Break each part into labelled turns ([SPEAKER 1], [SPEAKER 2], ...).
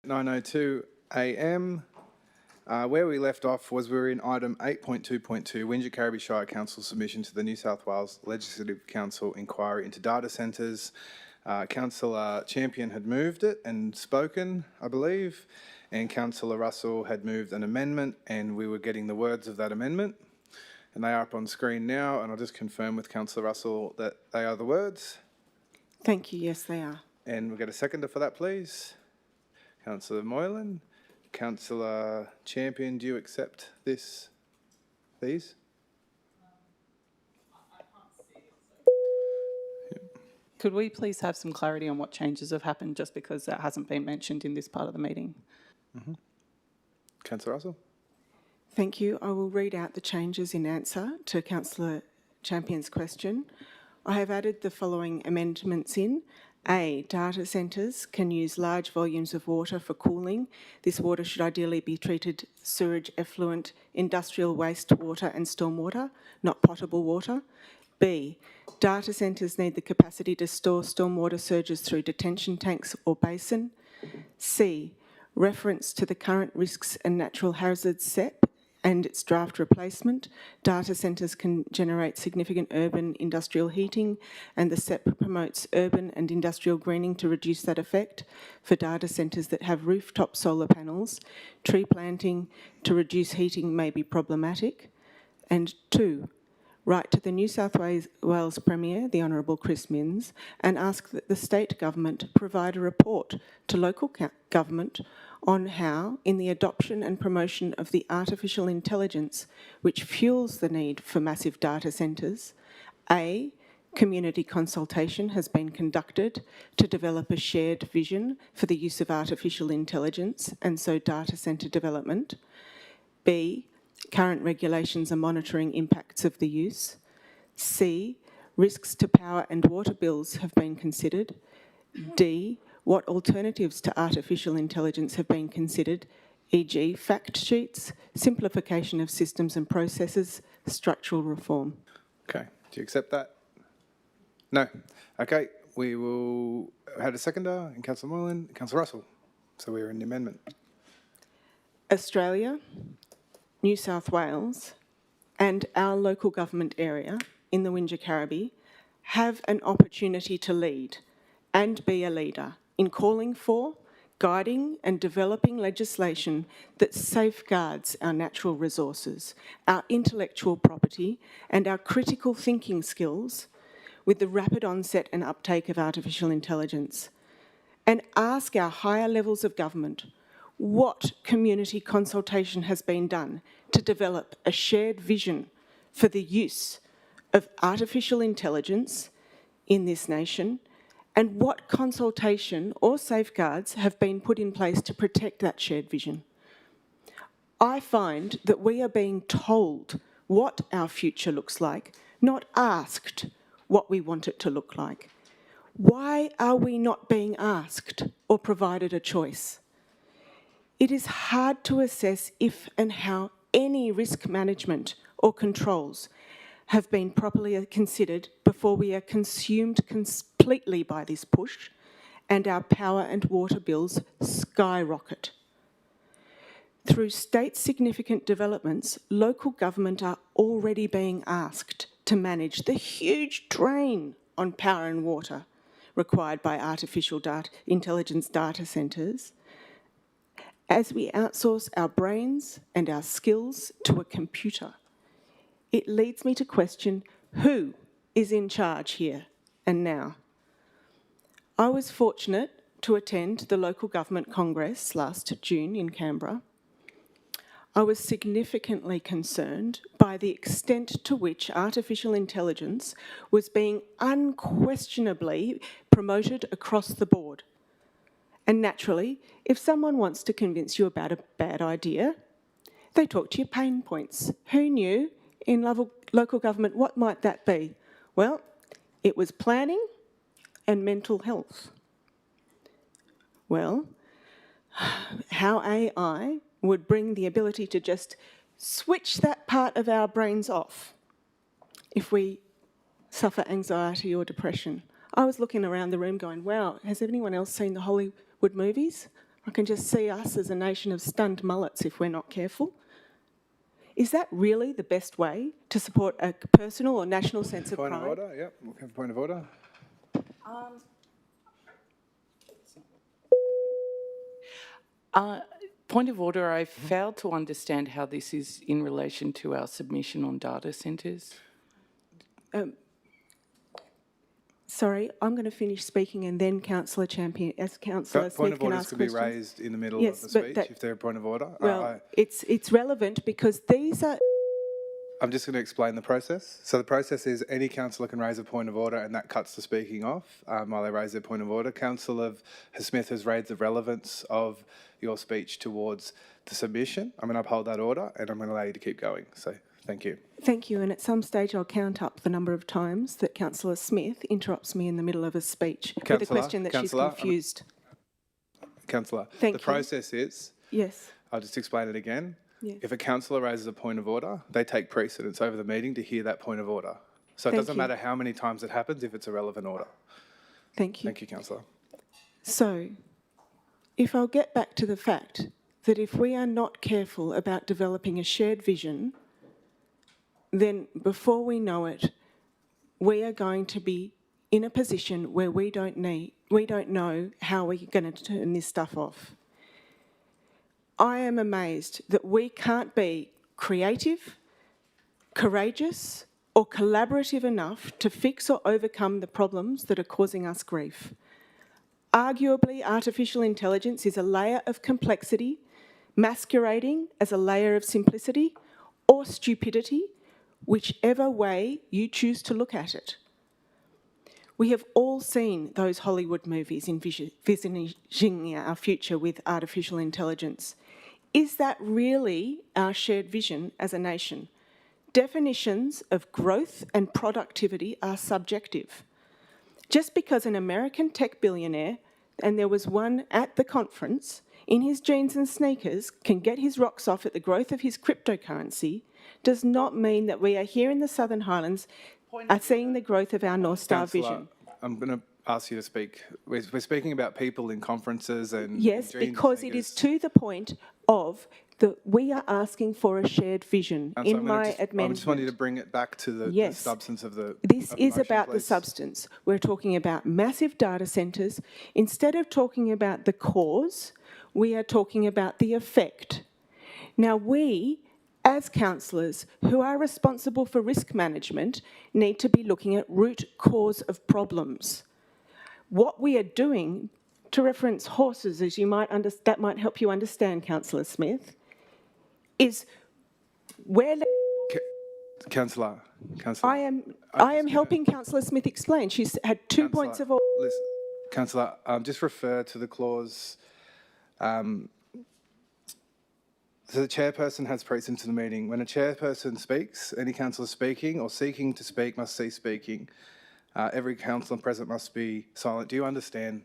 [SPEAKER 1] 9:02 a.m. Where we left off was we were in item 8.2.2, Wingecarribee Shire Council submission to the New South Wales Legislative Council inquiry into data centres. Councillor Champion had moved it and spoken, I believe, and Councillor Russell had moved an amendment, and we were getting the words of that amendment. And they are up on screen now, and I'll just confirm with Councillor Russell that they are the words.
[SPEAKER 2] Thank you. Yes, they are.
[SPEAKER 1] And we'll get a seconder for that, please. Councillor Moylan. Councillor Champion, do you accept these?
[SPEAKER 3] I can't see it.
[SPEAKER 1] Yep.
[SPEAKER 3] Could we please have some clarity on what changes have happened, just because that hasn't been mentioned in this part of the meeting?
[SPEAKER 1] Councillor Russell.
[SPEAKER 2] Thank you. I will read out the changes in answer to Councillor Champion's question. I have added the following amendments in. A, data centres can use large volumes of water for cooling. This water should ideally be treated sewage effluent, industrial wastewater and stormwater, not potable water. B, data centres need the capacity to store stormwater surges through detention tanks or basin. C, reference to the current risks and natural hazards SEP and its draft replacement. Data centres can generate significant urban industrial heating, and the SEP promotes urban and industrial greening to reduce that effect. For data centres that have rooftop solar panels, tree planting to reduce heating may be problematic. And 2, write to the New South Wales Premier, the Honourable Chris Minns, and ask that the state government provide a report to local government on how, in the adoption and promotion of the artificial intelligence which fuels the need for massive data centres, A, community consultation has been conducted to develop a shared vision for the use of artificial intelligence and so data centre development. B, current regulations are monitoring impacts of the use. C, risks to power and water bills have been considered. D, what alternatives to artificial intelligence have been considered, e.g. fact sheets, simplification of systems and processes, structural reform.
[SPEAKER 1] Okay, do you accept that? No. Okay, we will have a seconder in Councillor Moylan, Councillor Russell. So we're in the amendment.
[SPEAKER 2] Australia, New South Wales and our local government area in the Wingecarribee have an opportunity to lead and be a leader in calling for, guiding and developing legislation that safeguards our natural resources, our intellectual property and our critical thinking skills with the rapid onset and uptake of artificial intelligence. And ask our higher levels of government what community consultation has been done to develop a shared vision for the use of artificial intelligence in this nation, and what consultation or safeguards have been put in place to protect that shared vision. I find that we are being told what our future looks like, not asked what we want it to look like. Why are we not being asked or provided a choice? It is hard to assess if and how any risk management or controls have been properly considered before we are consumed completely by this push and our power and water bills skyrocket. Through state significant developments, local government are already being asked to manage the huge drain on power and water required by artificial intelligence data centres as we outsource our brains and our skills to a computer. It leads me to question who is in charge here and now. I was fortunate to attend the local government congress last June in Canberra. I was significantly concerned by the extent to which artificial intelligence was being unquestionably promoted across the board. And naturally, if someone wants to convince you about a bad idea, they talk to your pain points. Who knew in local government what might that be? Well, it was planning and mental health. Well, how AI would bring the ability to just switch that part of our brains off if we suffer anxiety or depression. I was looking around the room going, wow, has anyone else seen the Hollywood movies? I can just see us as a nation of stunned mullets if we're not careful. Is that really the best way to support a personal or national sense of
[SPEAKER 1] Point
[SPEAKER 2] pride?
[SPEAKER 1] of order, yep, we'll have a point of order.
[SPEAKER 4] Point of order, I failed to understand how this is in relation to our submission on data centres.
[SPEAKER 2] Sorry, I'm going to finish speaking and then Councillor Champion, as Councillor
[SPEAKER 1] Point
[SPEAKER 2] Smith
[SPEAKER 1] of
[SPEAKER 2] can
[SPEAKER 1] orders
[SPEAKER 2] ask
[SPEAKER 1] could be
[SPEAKER 2] questions.
[SPEAKER 1] raised in the middle
[SPEAKER 2] Yes,
[SPEAKER 1] of the
[SPEAKER 2] but
[SPEAKER 1] speech
[SPEAKER 2] that-
[SPEAKER 1] if they're a point of order.
[SPEAKER 2] Well, it's relevant because these are...
[SPEAKER 1] I'm just going to explain the process. So the process is any councillor can raise a point of order and that cuts the speaking off while they raise their point of order. Councillor Smith has raised the relevance of your speech towards the submission. I'm going to uphold that order and I'm going to allow you to keep going. So thank you.
[SPEAKER 2] Thank you, and at some stage I'll count up the number of times that Councillor Smith interrupts me in the middle of a speech with a
[SPEAKER 1] Councillor,
[SPEAKER 2] question that
[SPEAKER 1] Councillor,
[SPEAKER 2] she's confused.
[SPEAKER 1] Councillor,
[SPEAKER 2] Thank
[SPEAKER 1] the
[SPEAKER 2] you.
[SPEAKER 1] process is,
[SPEAKER 2] Yes.
[SPEAKER 1] I'll just explain it again.
[SPEAKER 2] Yes.
[SPEAKER 1] If a councillor raises a point of order, they take precedence over the meeting to hear that point of order. So it
[SPEAKER 2] Thank
[SPEAKER 1] doesn't
[SPEAKER 2] you.
[SPEAKER 1] matter how many times it happens if it's a relevant order.
[SPEAKER 2] Thank you.
[SPEAKER 1] Thank you, councillor.
[SPEAKER 2] So, if I'll get back to the fact that if we are not careful about developing a shared vision, then before we know it, we are going to be in a position where we don't know how we're going to turn this stuff off. I am amazed that we can't be creative, courageous, or collaborative enough to fix or overcome the problems that are causing us grief. Arguably, artificial intelligence is a layer of complexity, masquerading as a layer of simplicity or stupidity, whichever way you choose to look at it. We have all seen those Hollywood movies envisioning our future with artificial intelligence. Is that really our shared vision as a nation? Definitions of growth and productivity are subjective. Just because an American tech billionaire, and there was one at the conference, in his jeans and sneakers, can get his rocks off at the growth of his cryptocurrency, does not mean that we are here in the Southern Highlands are seeing the growth of our North Star
[SPEAKER 1] Councillor,
[SPEAKER 2] vision.
[SPEAKER 1] I'm going to ask you to speak. We're speaking about people in conferences and
[SPEAKER 2] Yes,
[SPEAKER 1] jeans and
[SPEAKER 2] because it is
[SPEAKER 1] sneakers.
[SPEAKER 2] to the point of that we are asking for a shared vision
[SPEAKER 1] Councillor,
[SPEAKER 2] in my
[SPEAKER 1] I
[SPEAKER 2] amendment.
[SPEAKER 1] just want you to bring it back to the
[SPEAKER 2] Yes.
[SPEAKER 1] substance of the
[SPEAKER 2] This
[SPEAKER 1] of the
[SPEAKER 2] is
[SPEAKER 1] motion,
[SPEAKER 2] about the
[SPEAKER 1] please.
[SPEAKER 2] substance. We're talking about massive data centres. Instead of talking about the cause, we are talking about the effect. Now, we, as councillors who are responsible for risk management, need to be looking at root cause of problems. What we are doing, to reference horses, as you might that might help you understand, Councillor Smith, is we're...
[SPEAKER 1] Councillor.
[SPEAKER 2] I am helping Councillor Smith explain. She's had 2 points of order.
[SPEAKER 1] Listen, Councillor, just refer to the clause. So the chairperson has precedence in the meeting. When a chairperson speaks, any councillor speaking or seeking to speak must cease speaking. Every councillor present must be silent. Do you understand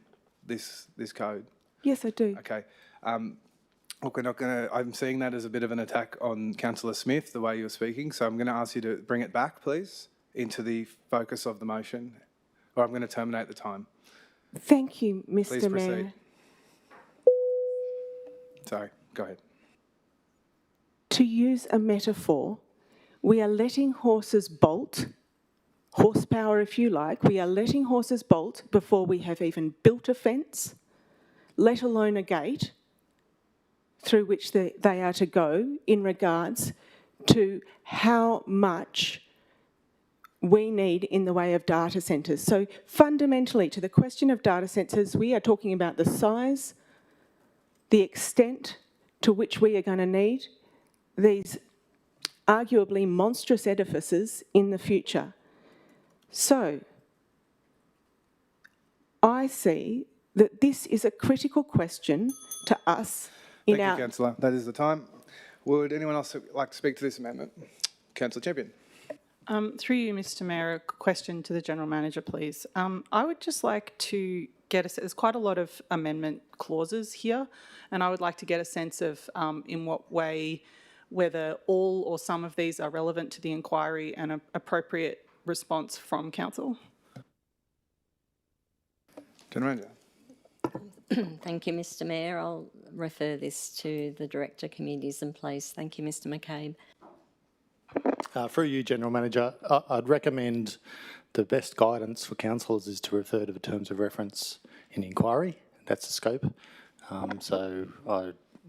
[SPEAKER 1] this code?
[SPEAKER 2] Yes, I do.
[SPEAKER 1] Okay. Look, we're not going to. I'm seeing that as a bit of an attack on Councillor Smith, the way you're speaking. So I'm going to ask you to bring it back, please, into the focus of the motion, or I'm going to terminate the time.
[SPEAKER 2] Thank you,
[SPEAKER 1] Please
[SPEAKER 2] Mr.
[SPEAKER 1] proceed.
[SPEAKER 2] Mayor.
[SPEAKER 1] Sorry, go ahead.
[SPEAKER 2] To use a metaphor, we are letting horses bolt, horsepower if you like, we are letting horses bolt before we have even built a fence, let alone a gate through which they are to go in regards to how much we need in the way of data centres. So fundamentally, to the question of data centres, we are talking about the size, the extent to which we are going to need these arguably monstrous edifices in the future. So I see that this is a critical question to us in
[SPEAKER 1] Thank
[SPEAKER 2] our...
[SPEAKER 1] you, Councillor. That is the time. Would anyone else like to speak to this amendment? Councillor Champion.
[SPEAKER 3] Through you, Mr Mayor, a question to the General Manager, please. I would just like to get there's quite a lot of amendment clauses here, and I would like to get a sense of in what way, whether all or some of these are relevant to the inquiry and an appropriate response from Council.
[SPEAKER 1] General Manager.
[SPEAKER 5] Thank you, Mr Mayor. I'll refer this to the Director, Communities and Police. Thank you, Mr McCabe.
[SPEAKER 6] Through you, General Manager, I'd recommend the best guidance for councillors is to refer to the terms of reference in inquiry. That's the scope.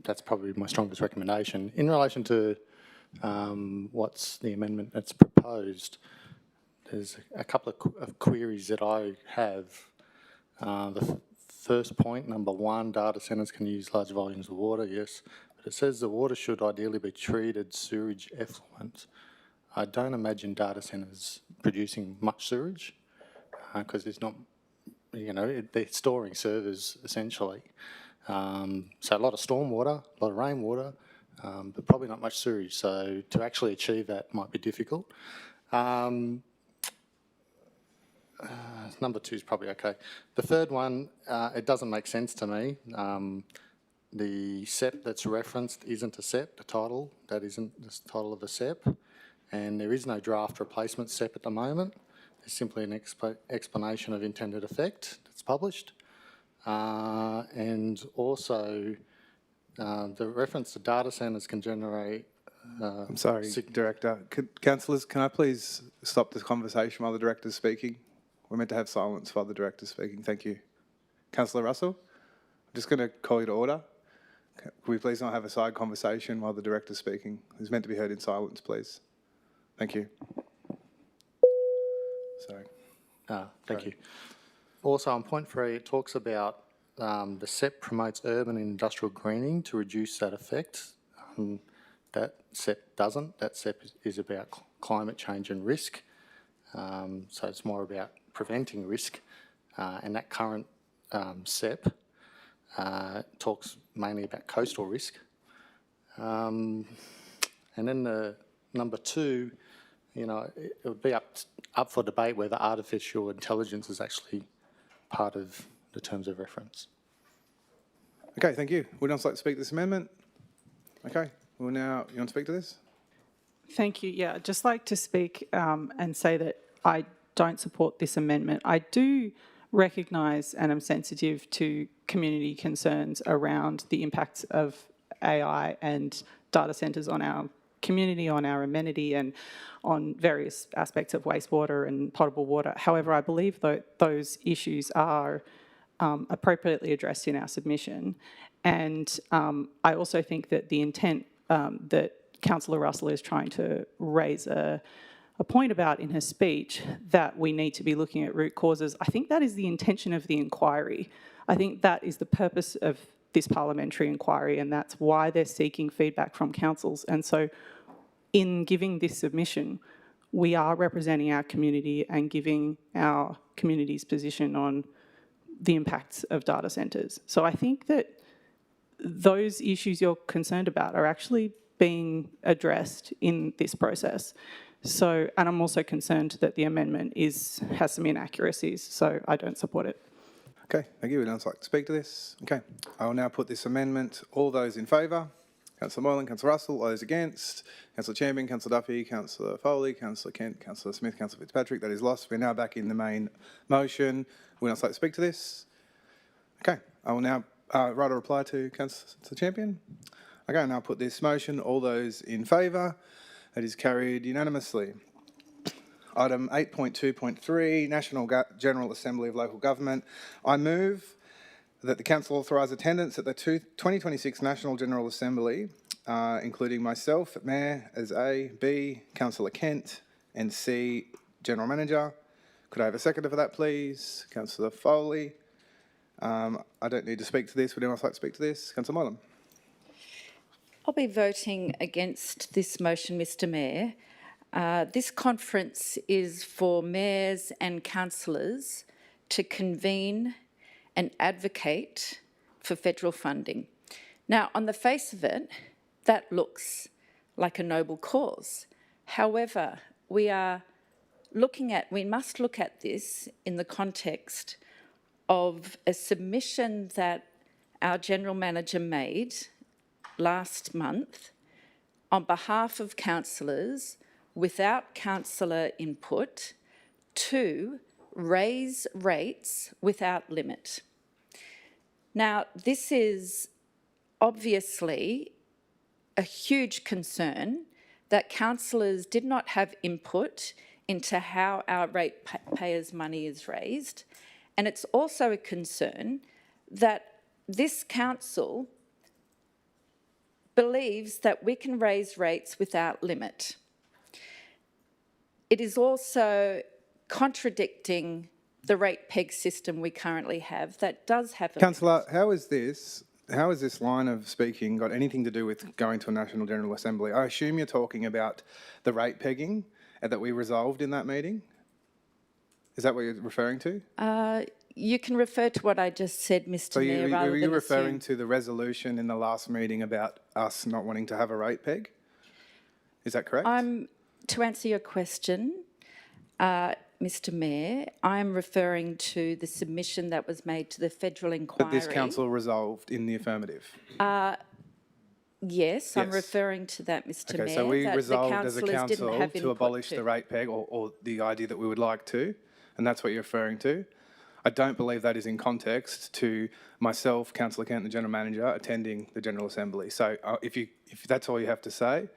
[SPEAKER 6] That's probably my strongest recommendation. In relation to what's the amendment that's proposed, there's a couple of queries that I have. The first point, number one, data centres can use large volumes of water, yes, but it says the water should ideally be treated sewage effluent. I don't imagine data centres producing much sewage because there's not, they're storing servers essentially. So a lot of storm water, a lot of rainwater, but probably not much sewage. So to actually achieve that might be difficult. Number two is probably okay. The third one, it doesn't make sense to me. The SEP that's referenced isn't a SEP, the title. That isn't the title of the SEP. And there is no draft replacement SEP at the moment. There's simply an explanation of intended effect that's published. And also, the reference to data centres can generate...
[SPEAKER 1] I'm sorry, Director. Councillors, can I please stop this conversation while the Director's speaking? We're meant to have silence while the Director's speaking. Thank you. Councillor Russell, I'm just going to call you to order. Can we please not have a side conversation while the Director's speaking? It's meant to be heard in silence, please. Thank you. Sorry.
[SPEAKER 6] Thank you. Also, on point 3, it talks about the SEP promotes urban and industrial greening to reduce that effect. That SEP doesn't. That SEP is about climate change and risk. So it's more about preventing risk. And that current SEP talks mainly about coastal risk. And then the number 2, it would be up for debate whether artificial intelligence is actually part of the terms of reference.
[SPEAKER 1] Okay, thank you. Would anyone like to speak to this amendment? Okay, you want to speak to this?
[SPEAKER 3] Thank you. Yeah, I'd just like to speak and say that I don't support this amendment. I do recognise and am sensitive to community concerns around the impacts of AI and data centres on our community, on our amenity and on various aspects of wastewater and potable water. However, I believe that those issues are appropriately addressed in our submission. And I also think that the intent that Councillor Russell is trying to raise a point about in her speech, that we need to be looking at root causes, I think that is the intention of the inquiry. I think that is the purpose of this parliamentary inquiry, and that's why they're seeking feedback from councils. And so in giving this submission, we are representing our community and giving our community's position on the impacts of data centres. So I think that those issues you're concerned about are actually being addressed in this process. So, and I'm also concerned that the amendment has some inaccuracies, so I don't support it.
[SPEAKER 1] Okay, thank you. Would anyone like to speak to this? Okay, I will now put this amendment. All those in favour? Councillor Moylan, Councillor Russell, all those against? Councillor Champion, Councillor Duffy, Councillor Foley, Councillor Kent, Councillor Smith, Councillor Fitzpatrick. That is lost. We're now back in the main motion. Would anyone like to speak to this? Okay, I will now write a reply to Councillor Champion. Okay, I'll now put this motion. All those in favour? That is carried unanimously. Item 8.2.3, National General Assembly of Local Government. I move that the Council authorise attendance at the 2026 National General Assembly, including myself, Mayor, as A, B, Councillor Kent, and C, General Manager. Could I have a seconder for that, please? Councillor Foley. I don't need to speak to this. Would anyone else like to speak to this? Councillor Moylan.
[SPEAKER 7] I'll be voting against this motion, Mr Mayor. This conference is for mayors and councillors to convene and advocate for federal funding. Now, on the face of it, that looks like a noble cause. However, we must look at this in the context of a submission that our General Manager made last month on behalf of councillors without councillor input to raise rates without limit. Now, this is obviously a huge concern that councillors did not have input into how our ratepayers' money is raised. And it's also a concern that this council believes that we can raise rates without limit. It is also contradicting the rate peg system we currently have that does have a limit.
[SPEAKER 1] Councillor, how is this line of speaking got anything to do with going to a National General Assembly? I assume you're talking about the rate pegging that we resolved in that meeting? Is that what you're referring to?
[SPEAKER 7] You can refer to what I just said, Mr.
[SPEAKER 1] So
[SPEAKER 7] Mayor, rather
[SPEAKER 1] were
[SPEAKER 7] than
[SPEAKER 1] you referring
[SPEAKER 7] assume.
[SPEAKER 1] to the resolution in the last meeting about us not wanting to have a rate peg? Is that correct?
[SPEAKER 7] To answer your question, Mr. Mayor, I'm referring to the submission that was made to the federal inquiry.
[SPEAKER 1] That this council resolved in the affirmative.
[SPEAKER 7] Yes, I'm
[SPEAKER 1] Yes.
[SPEAKER 7] referring to that, Mr. Mayor.
[SPEAKER 1] Okay, so we
[SPEAKER 7] that the
[SPEAKER 1] resolved as a
[SPEAKER 7] councillors didn't
[SPEAKER 1] council
[SPEAKER 7] have
[SPEAKER 1] to
[SPEAKER 7] input
[SPEAKER 1] abolish
[SPEAKER 7] to.
[SPEAKER 1] the rate peg or the idea that we would like to, and that's what you're referring to. I don't believe that is in context to myself, Councillor Kent, the General Manager, attending the General Assembly. So if that's all you have to say,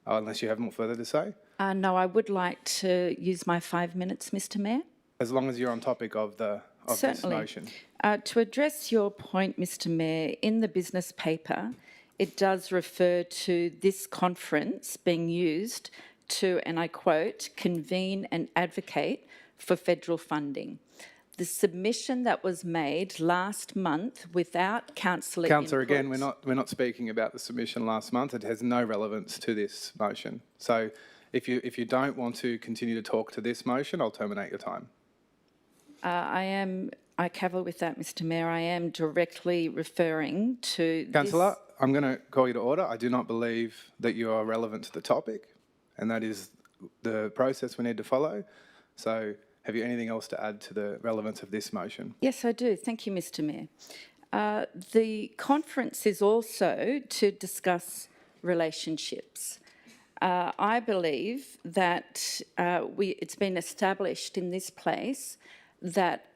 [SPEAKER 1] unless you have more further to say,
[SPEAKER 7] No, I would like to use my 5 minutes, Mr. Mayor.
[SPEAKER 1] as long as you're on topic of this
[SPEAKER 7] Certainly.
[SPEAKER 1] motion.
[SPEAKER 7] To address your point, Mr. Mayor, in the business paper, it does refer to this conference being used to, and I quote, convene and advocate for federal funding. The submission that was made last month without councillor
[SPEAKER 1] Councillor,
[SPEAKER 7] input.
[SPEAKER 1] again, we're not speaking about the submission last month. It has no relevance to this motion. So if you don't want to continue to talk to this motion, I'll terminate your time.
[SPEAKER 7] I cavil with that, Mr. Mayor. I am directly referring to
[SPEAKER 1] Councillor, I'm going to call you to order. I do not believe that you are relevant to the topic, and that is the process we need to follow. So have you anything else to add to the relevance of this motion?
[SPEAKER 7] Yes, I do. Thank you, Mr. Mayor. The conference is also to discuss relationships. I believe that it's been established in this place that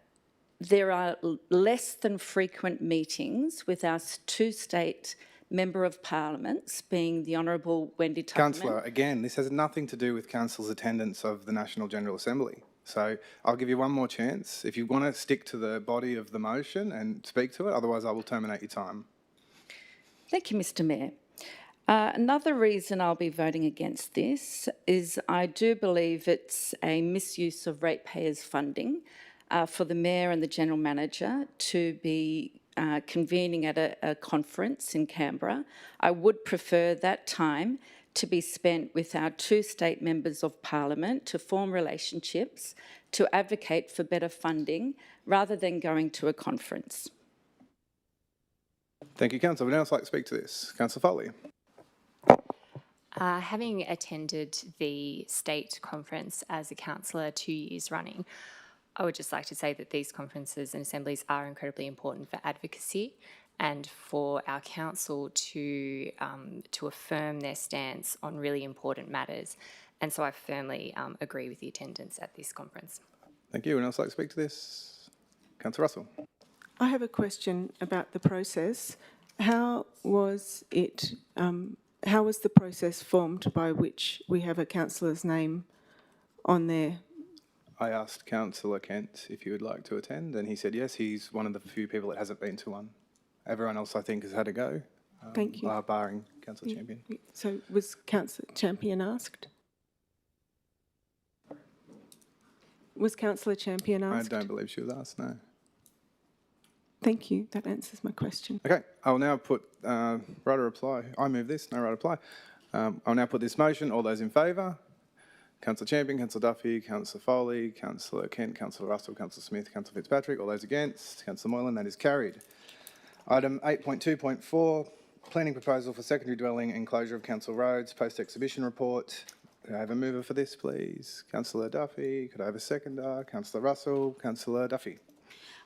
[SPEAKER 7] there are less than frequent meetings with our two state Member of Parliaments, being the Honourable Wendy Tuckman.
[SPEAKER 1] Councillor, again, this has nothing to do with Council's attendance of the National General Assembly. So I'll give you one more chance. If you want to stick to the body of the motion and speak to it, otherwise I will terminate your time.
[SPEAKER 7] Thank you, Mr. Mayor. Another reason I'll be voting against this is I do believe it's a misuse of ratepayers' funding for the Mayor and the General Manager to be convening at a conference in Canberra. I would prefer that time to be spent with our two state members of Parliament to form relationships, to advocate for better funding, rather than going to a conference.
[SPEAKER 1] Thank you, Councillor. Would anyone else like to speak to this? Councillor Foley.
[SPEAKER 8] Having attended the state conference as a councillor 2 years running, I would just like to say that these conferences and assemblies are incredibly important for advocacy and for our council to affirm their stance on really important matters. And so I firmly agree with the attendance at this conference.
[SPEAKER 1] Thank you. Anyone else like to speak to this? Councillor Russell.
[SPEAKER 2] I have a question about the process. How was the process formed by which we have a councillor's name on there?
[SPEAKER 1] I asked Councillor Kent if he would like to attend, and he said yes. He's one of the few people that hasn't been to one. Everyone else, I think, has had a go.
[SPEAKER 2] Thank you.
[SPEAKER 1] Barring Councillor Champion.
[SPEAKER 2] So was Councillor Champion asked? Was Councillor Champion asked?
[SPEAKER 1] I don't believe she was asked, no.
[SPEAKER 2] Thank you. That answers my question.
[SPEAKER 1] Okay, I'll now put right to reply. I move this, no right to reply. I'll now put this motion. All those in favour? Councillor Champion, Councillor Duffy, Councillor Foley, Councillor Kent, Councillor Russell, Councillor Smith, Councillor Fitzpatrick. All those against? Councillor Moylan. That is carried. Item 8.2.4, planning proposal for secondary dwelling enclosure of council roads, post-exhibition report. Could I have a mover for this, please? Councillor Duffy. Could I have a seconder? Councillor Russell, Councillor Duffy.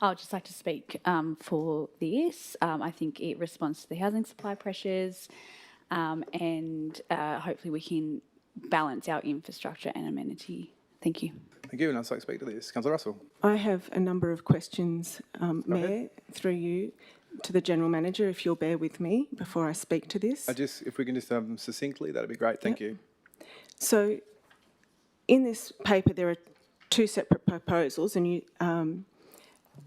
[SPEAKER 9] I'd just like to speak for this. I think it responds to the housing supply pressures and hopefully we can balance our infrastructure and amenity. Thank you.
[SPEAKER 1] Thank you. And I'd like to speak to this. Councillor Russell.
[SPEAKER 2] I have a number of questions, Mayor, through you. to the General Manager, if you'll bear with me before I speak to this.
[SPEAKER 1] If we can just succinctly, that'd be great. Thank you.
[SPEAKER 2] So in this paper, there are two separate proposals, and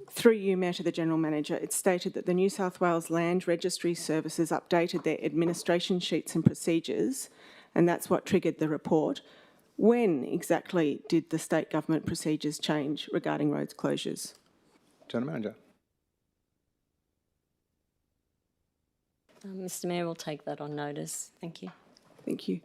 [SPEAKER 2] through you, Mayor, to the General Manager, it's stated that the New South Wales Land Registry Services updated their administration sheets and procedures, and that's what triggered the report. When exactly did the state government procedures change regarding roads closures?
[SPEAKER 1] General Manager.
[SPEAKER 5] Mr Mayor, we'll take that on notice. Thank you.
[SPEAKER 2] Thank you.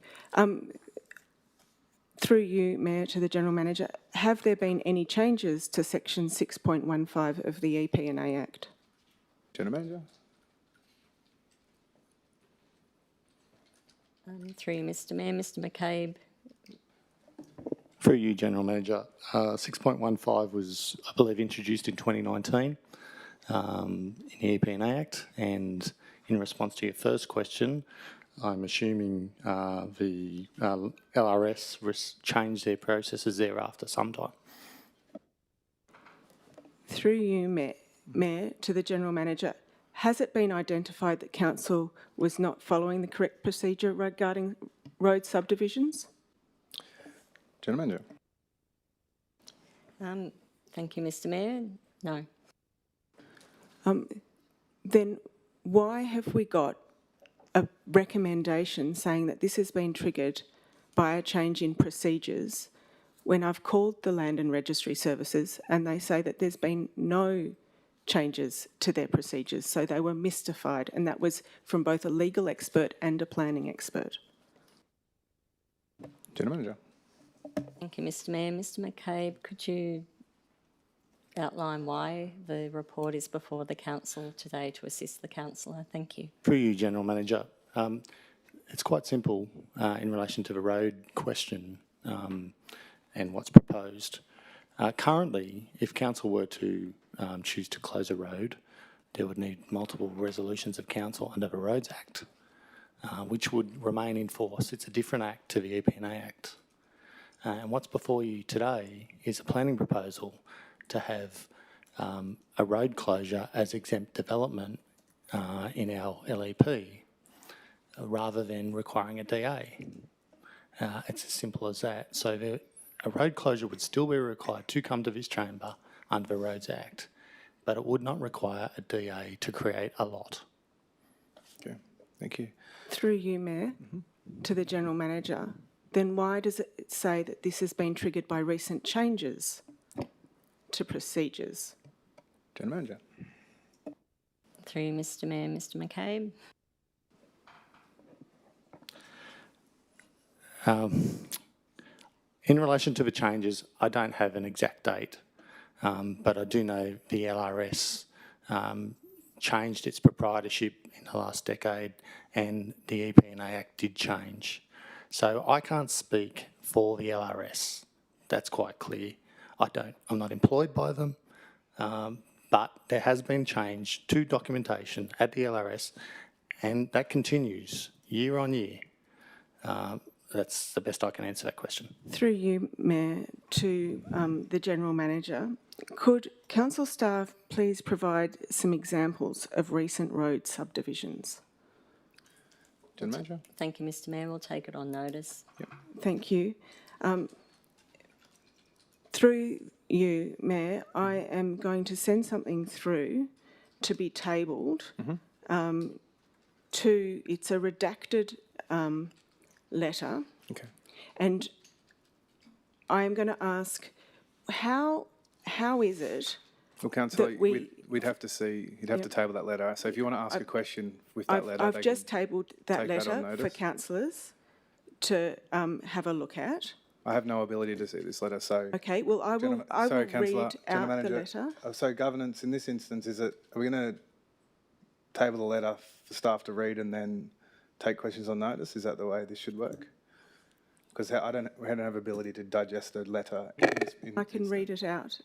[SPEAKER 2] Through you, Mayor, to the General Manager, have there been any changes to Section 6.15 of the EP&A Act?
[SPEAKER 1] General Manager.
[SPEAKER 5] Through you, Mr Mayor. Mr McCabe.
[SPEAKER 6] Through you, General Manager, 6.15 was, I believe, introduced in 2019 in the EP&A Act, and in response to your first question, I'm assuming the LRS changed their processes thereafter sometime.
[SPEAKER 2] Through you, Mayor, to the General Manager, has it been identified that Council was not following the correct procedure regarding road subdivisions?
[SPEAKER 1] General Manager.
[SPEAKER 5] Thank you, Mr Mayor. No.
[SPEAKER 2] Then why have we got a recommendation saying that this has been triggered by a change in procedures when I've called the Land and Registry Services and they say that there's been no changes to their procedures, so they were mystified, and that was from both a legal expert and a planning expert?
[SPEAKER 1] General Manager.
[SPEAKER 5] Thank you, Mr Mayor. Mr McCabe, could you outline why the report is before the Council today to assist the Councillor? Thank you.
[SPEAKER 6] Through you, General Manager, it's quite simple in relation to the road question and what's proposed. Currently, if Council were to choose to close a road, there would need multiple resolutions of Council under the Roads Act, which would remain in force. It's a different act to the EP&A Act. And what's before you today is a planning proposal to have a road closure as exempt development in our LEP rather than requiring a DA. It's as simple as that. So a road closure would still be required to come to this chamber under the Roads Act, but it would not require a DA to create a lot.
[SPEAKER 1] Okay, thank you.
[SPEAKER 2] Through you, Mayor, to the General Manager, then why does it say that this has been triggered by recent changes to procedures?
[SPEAKER 1] General Manager.
[SPEAKER 5] Through you, Mr Mayor. Mr McCabe.
[SPEAKER 6] In relation to the changes, I don't have an exact date, but I do know the LRS changed its proprietorship in the last decade, and the EP&A Act did change. So I can't speak for the LRS. That's quite clear. I'm not employed by them, but there has been change to documentation at the LRS, and that continues year on year. That's the best I can answer that question.
[SPEAKER 2] Through you, Mayor, to the General Manager, could Council staff please provide some examples of recent road subdivisions?
[SPEAKER 1] General Manager.
[SPEAKER 5] Thank you, Mr Mayor. We'll take it on notice.
[SPEAKER 1] Yep.
[SPEAKER 2] Thank you. Through you, Mayor, I am going to send something through to be tabled. It's a redacted letter.
[SPEAKER 1] Okay.
[SPEAKER 2] And I am going to ask, how is it?
[SPEAKER 1] Well, Councillor,
[SPEAKER 2] that we-
[SPEAKER 1] we'd have to see, you'd have to table that letter. So if you want to ask a question with that letter,
[SPEAKER 2] I've
[SPEAKER 1] they
[SPEAKER 2] just
[SPEAKER 1] can
[SPEAKER 2] tabled that
[SPEAKER 1] take that on
[SPEAKER 2] letter for
[SPEAKER 1] notice.
[SPEAKER 2] councillors to have a look at.
[SPEAKER 1] I have no ability to see this letter, so.
[SPEAKER 2] Okay, well, I will
[SPEAKER 1] Sorry,
[SPEAKER 2] read
[SPEAKER 1] Councillor,
[SPEAKER 2] out
[SPEAKER 1] General
[SPEAKER 2] the
[SPEAKER 1] Manager.
[SPEAKER 2] letter.
[SPEAKER 1] So governance, in this instance, are we going to table the letter for staff to read and then take questions on notice? Is that the way this should work? Because we don't have ability to digest a letter.
[SPEAKER 2] I can read it out,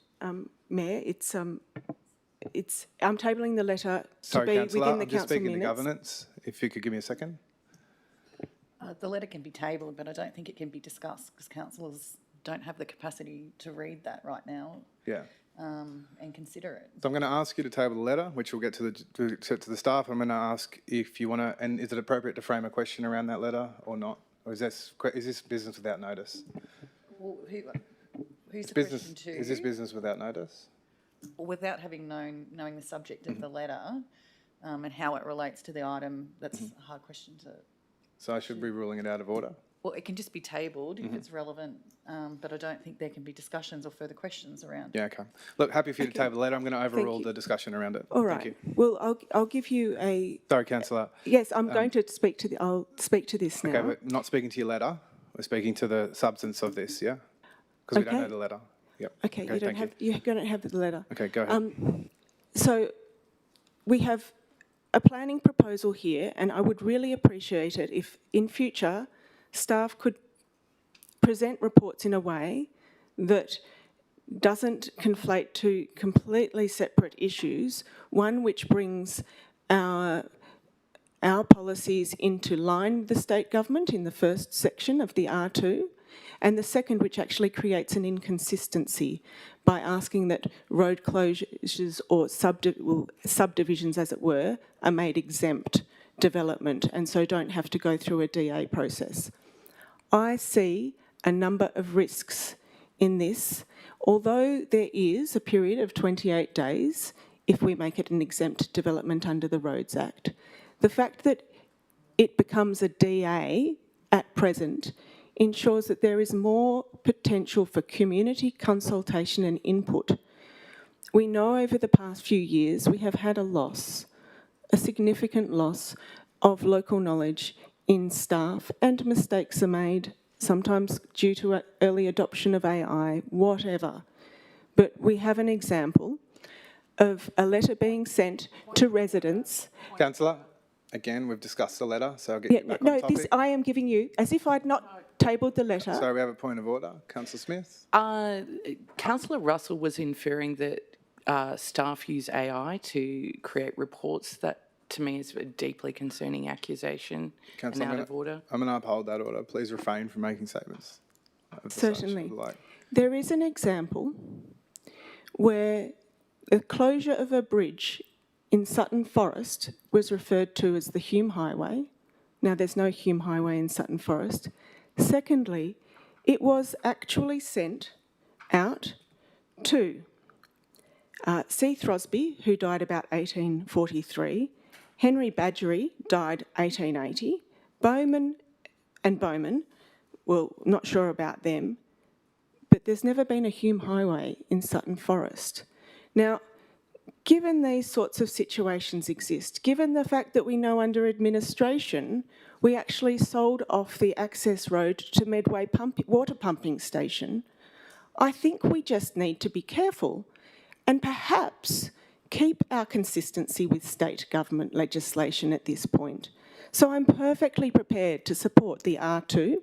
[SPEAKER 2] Mayor. I'm tabling the letter to
[SPEAKER 1] Sorry,
[SPEAKER 2] be
[SPEAKER 1] Councillor,
[SPEAKER 2] within the
[SPEAKER 1] I'm just
[SPEAKER 2] council
[SPEAKER 1] speaking to
[SPEAKER 2] minutes.
[SPEAKER 1] governance. If you could give me a second.
[SPEAKER 10] The letter can be tabled, but I don't think it can be discussed because councillors don't have the capacity to read that right now.
[SPEAKER 1] Yeah.
[SPEAKER 10] and consider it.
[SPEAKER 1] So I'm going to ask you to table the letter, which we'll get to the staff. I'm going to ask if you want to, and is it appropriate to frame a question around that letter or not? Or is this business without notice?
[SPEAKER 10] Well, who's the
[SPEAKER 1] Business,
[SPEAKER 10] question to?
[SPEAKER 1] is this business without notice?
[SPEAKER 10] Without having knowing the subject of the letter and how it relates to the item, that's a hard question to...
[SPEAKER 1] So I should be ruling it out of order?
[SPEAKER 10] Well, it can just be tabled if it's relevant, but I don't think there can be discussions or further questions around.
[SPEAKER 1] Yeah, okay. Look, happy for you to table the letter. I'm going to overrule
[SPEAKER 2] you.
[SPEAKER 1] the discussion around it.
[SPEAKER 2] All
[SPEAKER 1] Thank
[SPEAKER 2] right.
[SPEAKER 1] you.
[SPEAKER 2] Well, I'll give you a...
[SPEAKER 1] Sorry, Councillor.
[SPEAKER 2] Yes, I'm going to speak to I'll speak to this now.
[SPEAKER 1] Okay, we're not speaking to your letter. We're speaking to the substance of this, yeah? Because we don't know the letter. Yep.
[SPEAKER 2] Okay, you don't have the letter.
[SPEAKER 1] Okay, go ahead.
[SPEAKER 2] So we have a planning proposal here, and I would really appreciate it if in future staff could present reports in a way that doesn't conflate two completely separate issues, one which brings our policies into line with the state government in the first section of the R2, and the second which actually creates an inconsistency by asking that road closures or subdivisions, as it were, are made exempt development and so don't have to go through a DA process. I see a number of risks in this, although there is a period of 28 days if we make it an exempt development under the Roads Act. The fact that it becomes a DA at present ensures that there is more potential for community consultation and input. We know over the past few years we have had a significant loss of local knowledge in staff, and mistakes are made, sometimes due to early adoption of AI, whatever. But we have an example of a letter being sent to residents.
[SPEAKER 1] Councillor, again, we've discussed the letter, so I'll get you back on topic.
[SPEAKER 2] This I am giving you, as if I'd not tabled the letter.
[SPEAKER 1] So we have a point of order. Councillor Smith?
[SPEAKER 4] Councillor Russell was inferring that staff use AI to create reports. That, to me, is a deeply concerning accusation and out of order.
[SPEAKER 1] I'm going to uphold that order. Please refrain from making statements.
[SPEAKER 2] Certainly. There is an example where the closure of a bridge in Sutton Forest was referred to as the Hume Highway. Now, there's no Hume Highway in Sutton Forest. Secondly, it was actually sent out to C. Throsby, who died about 1843, Henry Badgery died 1880, Bowman, well, not sure about them, but there's never been a Hume Highway in Sutton Forest. Now, given these sorts of situations exist, given the fact that we know under administration we actually sold off the access road to Medway water pumping station, I think we just need to be careful and perhaps keep our consistency with state government legislation at this point. So I'm perfectly prepared to support the R2,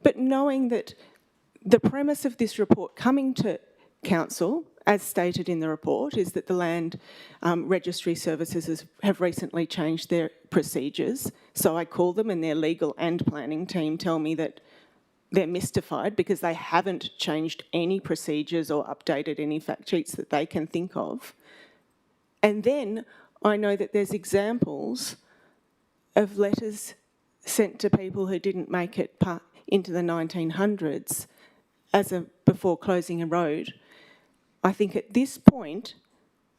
[SPEAKER 2] but knowing that the premise of this report coming to Council, as stated in the report, is that the Land Registry Services have recently changed their procedures. So I call them and their legal and planning team tell me that they're mystified because they haven't changed any procedures or updated any fact sheets that they can think of. And then I know that there's examples of letters sent to people who didn't make it into the 1900s before closing a road. I think at this point,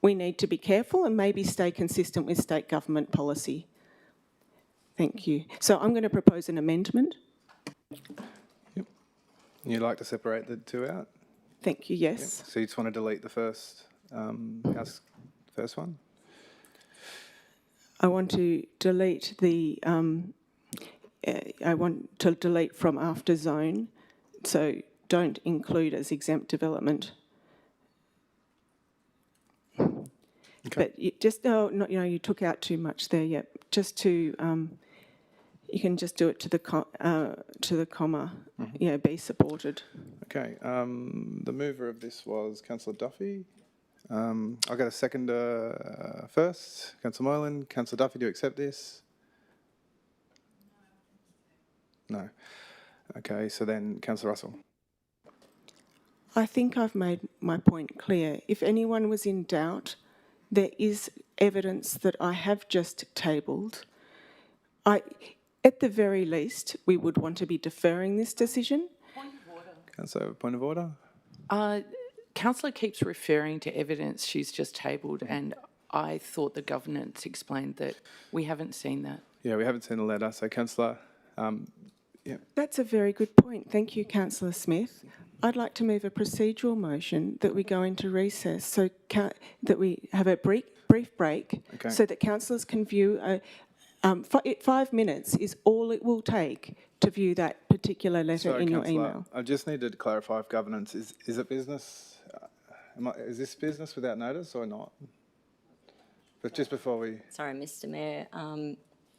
[SPEAKER 2] we need to be careful and maybe stay consistent with state government policy. Thank you. So I'm going to propose an amendment.
[SPEAKER 1] Yep. You'd like to separate the two out?
[SPEAKER 2] Thank you, yes.
[SPEAKER 1] Yep. So you just want to delete the first one?
[SPEAKER 2] I want to delete from after zone, so don't include as exempt development.
[SPEAKER 1] Okay.
[SPEAKER 2] But you took out too much there. Yep. Just to, you can just do it to the comma. Yeah, be supported.
[SPEAKER 1] Okay. The mover of this was Councillor Duffy. I'll get a seconder first. Councillor Moylan. Councillor Duffy, do you accept this? No. Okay. So then, Councillor Russell.
[SPEAKER 2] I think I've made my point clear. If anyone was in doubt, there is evidence that I have just tabled. At the very least, we would want to be deferring this decision.
[SPEAKER 1] Councillor, point of order?
[SPEAKER 4] Councillor keeps referring to evidence she's just tabled, and I thought the governance explained that we haven't seen that.
[SPEAKER 1] Yeah, we haven't seen the letter. So, Councillor,
[SPEAKER 2] That's a very good point. Thank you, Councillor Smith. I'd like to move a procedural motion that we go into recess, so that we have a brief break,
[SPEAKER 1] Okay.
[SPEAKER 2] so that councillors can view. 5 minutes is all it will take to view that particular letter
[SPEAKER 1] sorry,
[SPEAKER 2] in your
[SPEAKER 1] Councillor,
[SPEAKER 2] email.
[SPEAKER 1] I just need to clarify if governance is it business? Is this business without notice or not? But just before we.
[SPEAKER 5] Sorry, Mr Mayor,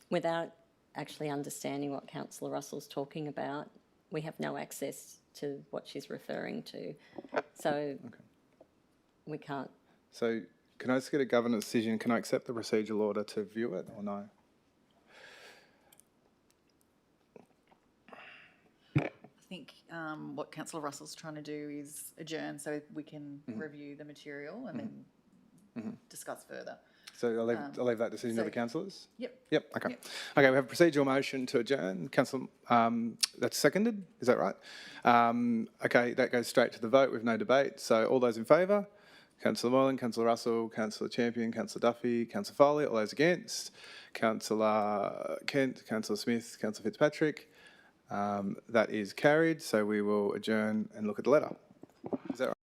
[SPEAKER 5] without actually understanding what Councillor Russell's talking about, we have no access to what she's referring to. So we can't.
[SPEAKER 1] So, can I just get a governance decision? Can I accept the procedural order to view it or no?
[SPEAKER 10] I think what Councillor Russell's trying to do is adjourn so we can review the material and then discuss further.
[SPEAKER 1] So I'll leave that decision to the councillors?
[SPEAKER 10] Yep.
[SPEAKER 1] Yep, okay. Okay, we have a procedural motion to adjourn. Councillor, that's seconded, is that right? Okay, that goes straight to the vote with no debate. So all those in favour? Councillor Moylan, Councillor Russell, Councillor Champion, Councillor Duffy, Councillor Foley. All those against? Councillor Kent, Councillor Smith, Councillor Fitzpatrick. That is carried, so we will adjourn and look at the letter. Is that right?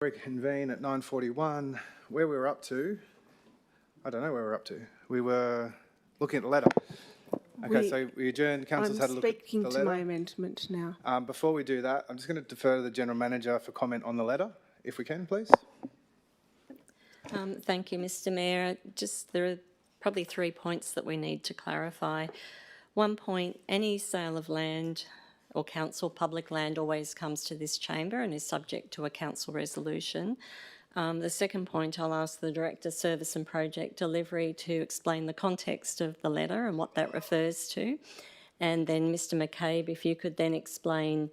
[SPEAKER 1] Reconvene at 9:41. Where we were up to, I don't know where we're up to. We were looking at the letter. Okay, so we adjourned. Council's had a
[SPEAKER 2] I'm
[SPEAKER 1] look at the
[SPEAKER 2] speaking to my
[SPEAKER 1] letter.
[SPEAKER 2] amendment now.
[SPEAKER 1] Before we do that, I'm just going to defer to the General Manager for comment on the letter, if we can, please.
[SPEAKER 5] Thank you, Mr Mayor. There are probably 3 points that we need to clarify. 1 point, any sale of land or council public land always comes to this chamber and is subject to a council resolution. The second point, I'll ask the Director, Service and Project Delivery to explain the context of the letter and what that refers to. And then Mr McCabe, if you could then explain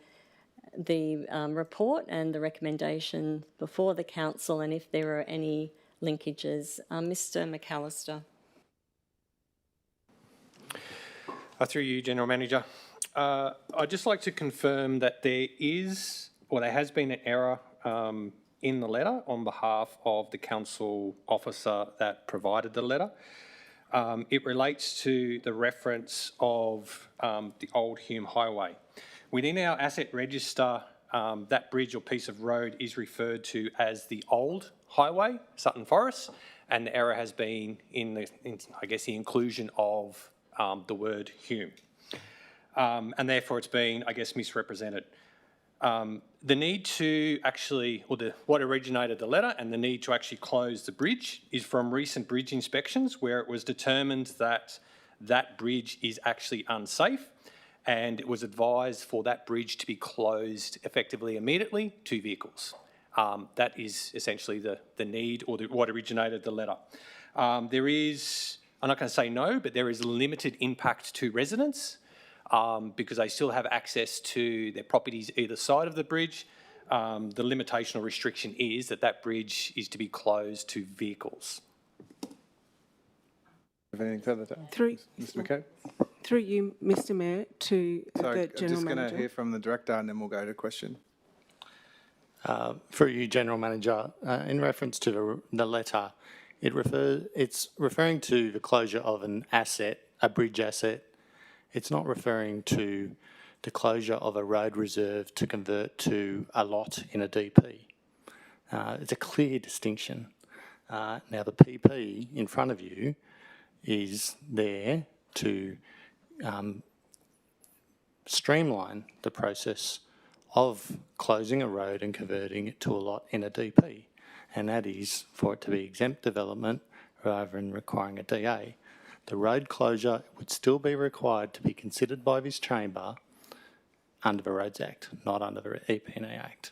[SPEAKER 5] the report and the recommendation before the council and if there are any linkages. Mr McAllister.
[SPEAKER 11] Through you, General Manager. I'd just like to confirm that there has been an error in the letter on behalf of the council officer that provided the letter. It relates to the reference of the old Hume Highway. Within our asset register, that bridge or piece of road is referred to as the old highway, Sutton Forest, and the error has been in the inclusion of the word Hume. And therefore it's been, misrepresented. The need to actually, what originated the letter and the need to actually close the bridge is from recent bridge inspections where it was determined that that bridge is actually unsafe, and it was advised for that bridge to be closed effectively immediately to vehicles. That is essentially the need or what originated the letter. There is, I'm not going to say no, but there is limited impact to residents because they still have access to their properties either side of the bridge. The limitation or restriction is that bridge is to be closed to vehicles.
[SPEAKER 1] Have anything further to add?
[SPEAKER 2] Through
[SPEAKER 1] Mr McCabe?
[SPEAKER 2] Through you, Mr Mayor, to
[SPEAKER 1] So
[SPEAKER 2] the
[SPEAKER 1] I'm
[SPEAKER 2] General
[SPEAKER 1] just going to
[SPEAKER 2] Manager.
[SPEAKER 1] hear from the Director and then we'll go to question.
[SPEAKER 6] Through you, General Manager, in reference to the letter, it's referring to the closure of an asset, a bridge asset. It's not referring to the closure of a road reserve to convert to a lot in a DP. It's a clear distinction. Now, the PP in front of you is there to streamline the process of closing a road and converting it to a lot in a DP, and that is for it to be exempt development rather than requiring a DA. The road closure would still be required to be considered by this chamber under the Roads Act, not under the EP&E Act.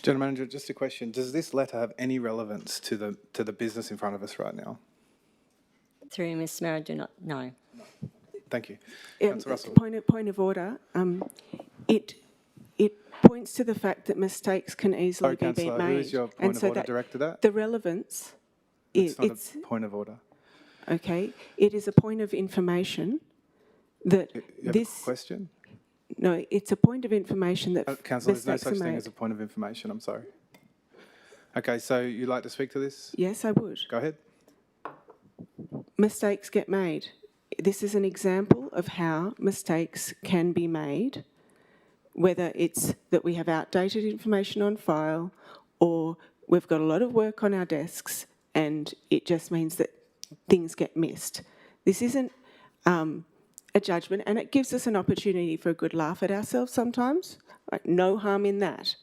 [SPEAKER 1] General Manager, just a question. Does this letter have any relevance to the business in front of us right now?
[SPEAKER 5] Through you, Mr Mayor, I do not know.
[SPEAKER 1] Thank you.
[SPEAKER 2] Yeah,
[SPEAKER 1] Councillor Russell.
[SPEAKER 2] Point of order. It points to the fact that mistakes can easily be
[SPEAKER 1] Councillor,
[SPEAKER 2] made.
[SPEAKER 1] who is your point of order directed at?
[SPEAKER 2] The relevance
[SPEAKER 1] It's not a point of order.
[SPEAKER 2] okay. It is a point of information that
[SPEAKER 1] You have
[SPEAKER 2] this.
[SPEAKER 1] a question?
[SPEAKER 2] No, it's a point of information that
[SPEAKER 1] Councillor, there's no
[SPEAKER 2] mistakes
[SPEAKER 1] such
[SPEAKER 2] are
[SPEAKER 1] thing
[SPEAKER 2] made.
[SPEAKER 1] as a point of information. I'm sorry. Okay, so you'd like to speak to this?
[SPEAKER 2] Yes, I would.
[SPEAKER 1] Go ahead.
[SPEAKER 2] Mistakes get made. This is an example of how mistakes can be made, whether it's that we have outdated information on file or we've got a lot of work on our desks and it just means that things get missed. This isn't a judgment, and it gives us an opportunity for a good laugh at ourselves sometimes. Like, no harm in that.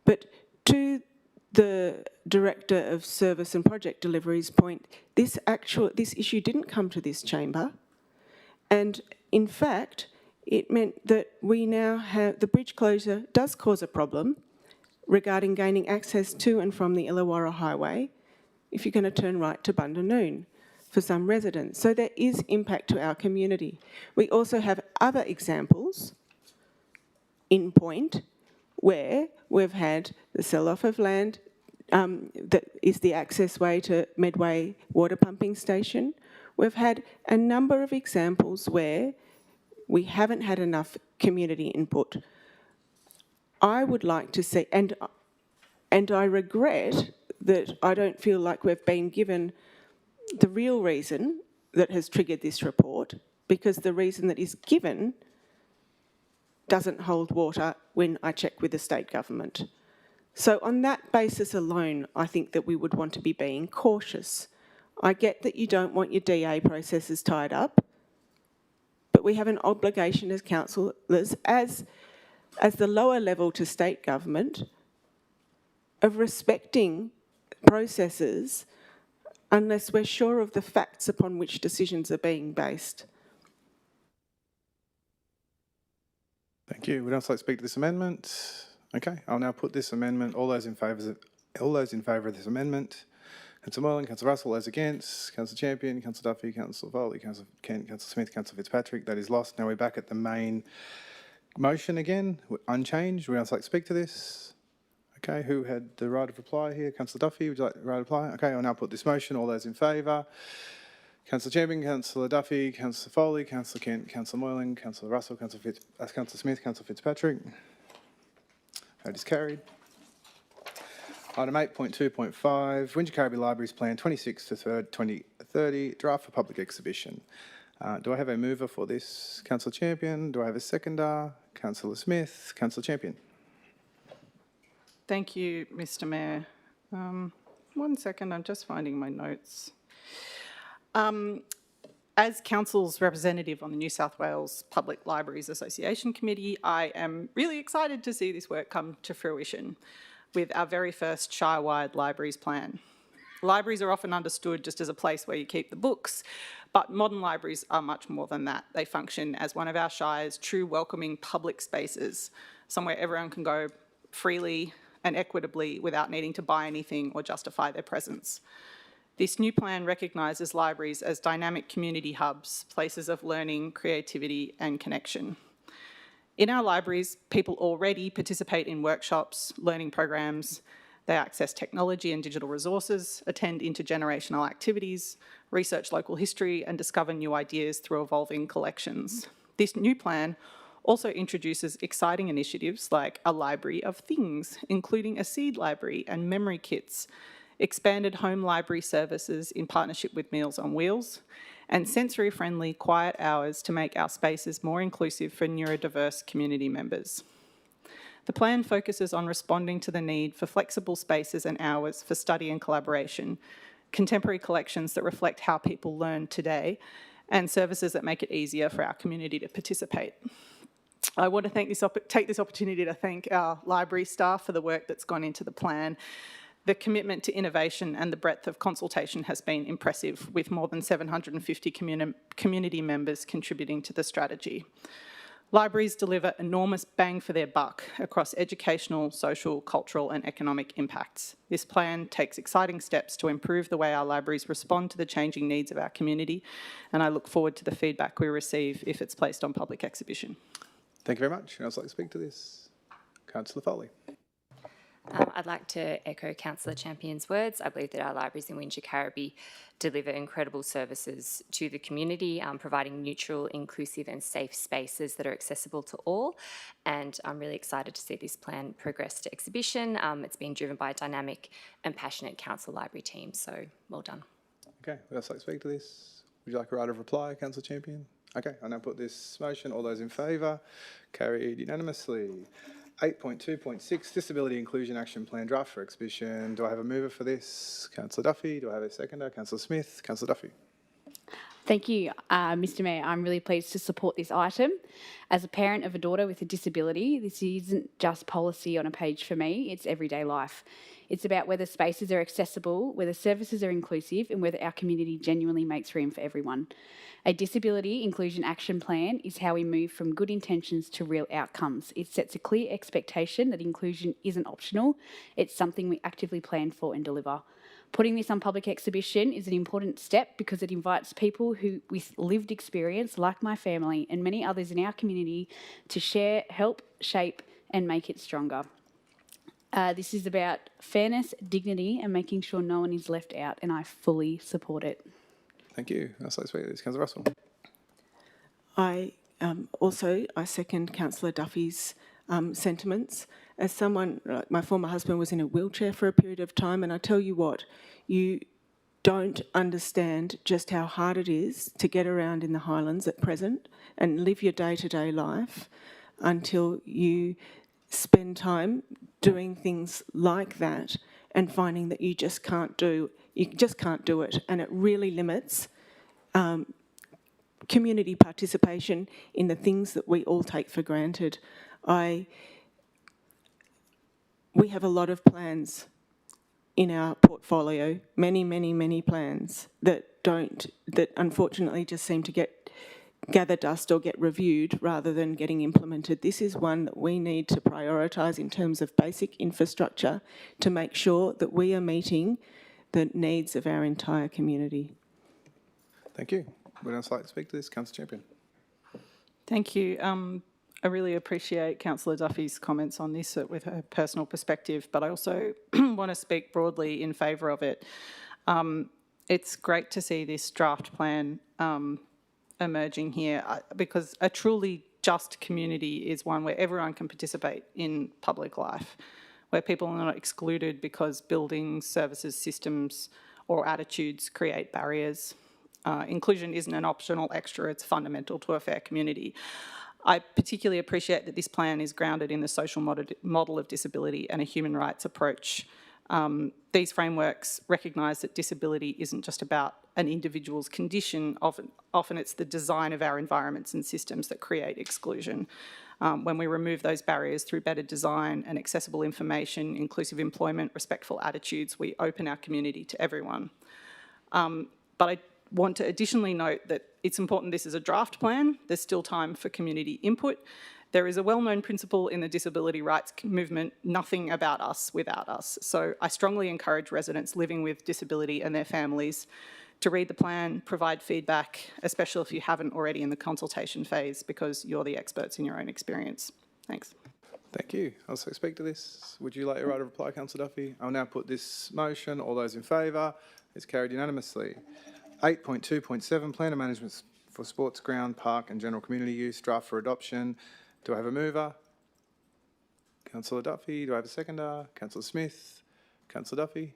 [SPEAKER 2] But to the Director of Service and Project Delivery's point, this issue didn't come to this chamber, and in fact, it meant that we now have, the bridge closure does cause a problem regarding gaining access to and from the Illawarra Highway if you're going to turn right to Bundanoon for some residents. So there is impact to our community. We also have other examples in point where we've had the sell-off of land that is the access way to Medway water pumping station. We've had a number of examples where we haven't had enough community input. I would like to see, and I regret that I don't feel like we've been given the real reason that has triggered this report, because the reason that is given doesn't hold water when I check with the state government. So on that basis alone, I think that we would want to be being cautious. I get that you don't want your DA processes tied up, but we have an obligation as councillors, as the lower level to state government, of respecting processes unless we're sure of the facts upon which decisions are being based.
[SPEAKER 1] Thank you. Would else like to speak to this amendment? Okay, I'll now put this amendment. All those in favour of this amendment. Councillor Moylan, Councillor Russell, those against, Councillor Champion, Councillor Duffy, Councillor Foley, Councillor Kent, Councillor Smith, Councillor Fitzpatrick. That is lost. Now we're back at the main motion again, unchanged. Would else like to speak to this? Okay, who had the right of reply here? Councillor Duffy, would you like the right of reply? Okay, I'll now put this motion. All those in favour. Councillor Champion, Councillor Duffy, Councillor Foley, Councillor Kent, Councillor Moylan, Councillor Russell, Councillor Smith, Councillor Fitzpatrick. Vote is carried. Item 8.2.5, Windsor Carriby Libraries Plan 26 to 3rd 2030, draft for public exhibition. Do I have a mover for this? Councillor Champion. Do I have a seconder? Councillor Smith. Councillor Champion.
[SPEAKER 3] Thank you, Mr Mayor. 1 second, I'm just finding my notes. As Council's representative on the New South Wales Public Libraries Association Committee, I am really excited to see this work come to fruition with our very first Shire-wide libraries plan. Libraries are often understood just as a place where you keep the books, but modern libraries are much more than that. They function as one of our Shire's true welcoming public spaces, somewhere everyone can go freely and equitably without needing to buy anything or justify their presence. This new plan recognises libraries as dynamic community hubs, places of learning, creativity and connection. In our libraries, people already participate in workshops, learning programs, they access technology and digital resources, attend intergenerational activities, research local history and discover new ideas through evolving collections. This new plan also introduces exciting initiatives like a library of things, including a seed library and memory kits, expanded home library services in partnership with Meals on Wheels, and sensory-friendly quiet hours to make our spaces more inclusive for neurodiverse community members. The plan focuses on responding to the need for flexible spaces and hours for study and collaboration, contemporary collections that reflect how people learn today, and services that make it easier for our community to participate. I want to take this opportunity to thank our library staff for the work that's gone into the plan. The commitment to innovation and the breadth of consultation has been impressive, with more than 750 community members contributing to the strategy. Libraries deliver enormous bang for their buck across educational, social, cultural and economic impacts. This plan takes exciting steps to improve the way our libraries respond to the changing needs of our community, and I look forward to the feedback we receive if it's placed on public exhibition.
[SPEAKER 1] Thank you very much. I'd also like to speak to this. Councillor Foley.
[SPEAKER 8] I'd like to echo Councillor Champion's words. I believe that our libraries in Windsor Carriby deliver incredible services to the community, providing neutral, inclusive and safe spaces that are accessible to all. And I'm really excited to see this plan progress to exhibition. It's being driven by a dynamic and passionate council library team, so well done.
[SPEAKER 1] Okay, would else like to speak to this? Would you like a right of reply, Councillor Champion? Okay, I'll now put this motion. All those in favour? Carried unanimously. 8.2.6, Disability Inclusion Action Plan Draft for Exhibition. Do I have a mover for this? Councillor Duffy. Do I have a seconder? Councillor Smith. Councillor Duffy.
[SPEAKER 9] Thank you, Mr Mayor. I'm really pleased to support this item. As a parent of a daughter with a disability, this isn't just policy on a page for me, it's everyday life. It's about whether spaces are accessible, whether services are inclusive, and whether our community genuinely makes room for everyone. A disability inclusion action plan is how we move from good intentions to real outcomes. It sets a clear expectation that inclusion isn't optional, it's something we actively plan for and deliver. Putting this on public exhibition is an important step because it invites people with lived experience, like my family and many others in our community, to share, help, shape and make it stronger. This is about fairness, dignity and making sure no one is left out, and I fully support it.
[SPEAKER 1] Thank you. I'd like to speak to this. Councillor Russell.
[SPEAKER 2] I second Councillor Duffy's sentiments. As someone, my former husband was in a wheelchair for a period of time, and I tell you what, you don't understand just how hard it is to get around in the Highlands at present and live your day-to-day life until you spend time doing things like that and finding that you just can't do it, and it really limits community participation in the things that we all take for granted. We have a lot of plans in our portfolio, many plans that unfortunately just seem to gather dust or get reviewed rather than getting implemented. This is one that we need to prioritise in terms of basic infrastructure to make sure that we are meeting the needs of our entire community.
[SPEAKER 1] Thank you. Would else like to speak to this? Councillor Champion.
[SPEAKER 3] Thank you. I really appreciate Councillor Duffy's comments on this with her personal perspective, but I also want to speak broadly in favour of it. It's great to see this draft plan emerging here because a truly just community is one where everyone can participate in public life, where people are not excluded because buildings, services, systems or attitudes create barriers. Inclusion isn't an optional extra, it's fundamental to a fair community. I particularly appreciate that this plan is grounded in the social model of disability and a human rights approach. These frameworks recognise that disability isn't just about an individual's condition, often it's the design of our environments and systems that create exclusion. When we remove those barriers through better design and accessible information, inclusive employment, respectful attitudes, we open our community to everyone. But I want to additionally note that it's important this is a draft plan. There's still time for community input. There is a well-known principle in the disability rights movement, nothing about us without us. So I strongly encourage residents living with disability and their families to read the plan, provide feedback, especially if you haven't already in the consultation phase, because you're the experts in your own experience. Thanks.
[SPEAKER 1] Thank you. Also speak to this. Would you like to write a reply, Councillor Duffy? I'll now put this motion. All those in favour? It's carried unanimously. 8.2.7, Plan of Management for Sports Ground, Park and General Community Use, draft for adoption. Do I have a mover? Councillor Duffy. Do I have a seconder? Councillor Smith. Councillor Duffy.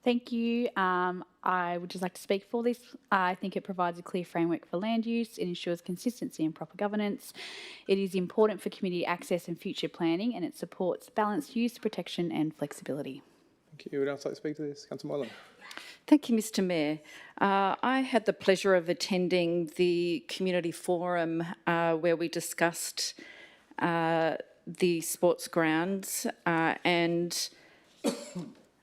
[SPEAKER 9] Thank you. I would just like to speak for this. I think it provides a clear framework for land use. It ensures consistency and proper governance. It is important for community access and future planning, and it supports balanced use, protection and flexibility.
[SPEAKER 1] Thank you. Would else like to speak to this? Councillor Moylan.
[SPEAKER 7] Thank you, Mr Mayor. I had the pleasure of attending the community forum where we discussed the sports grounds and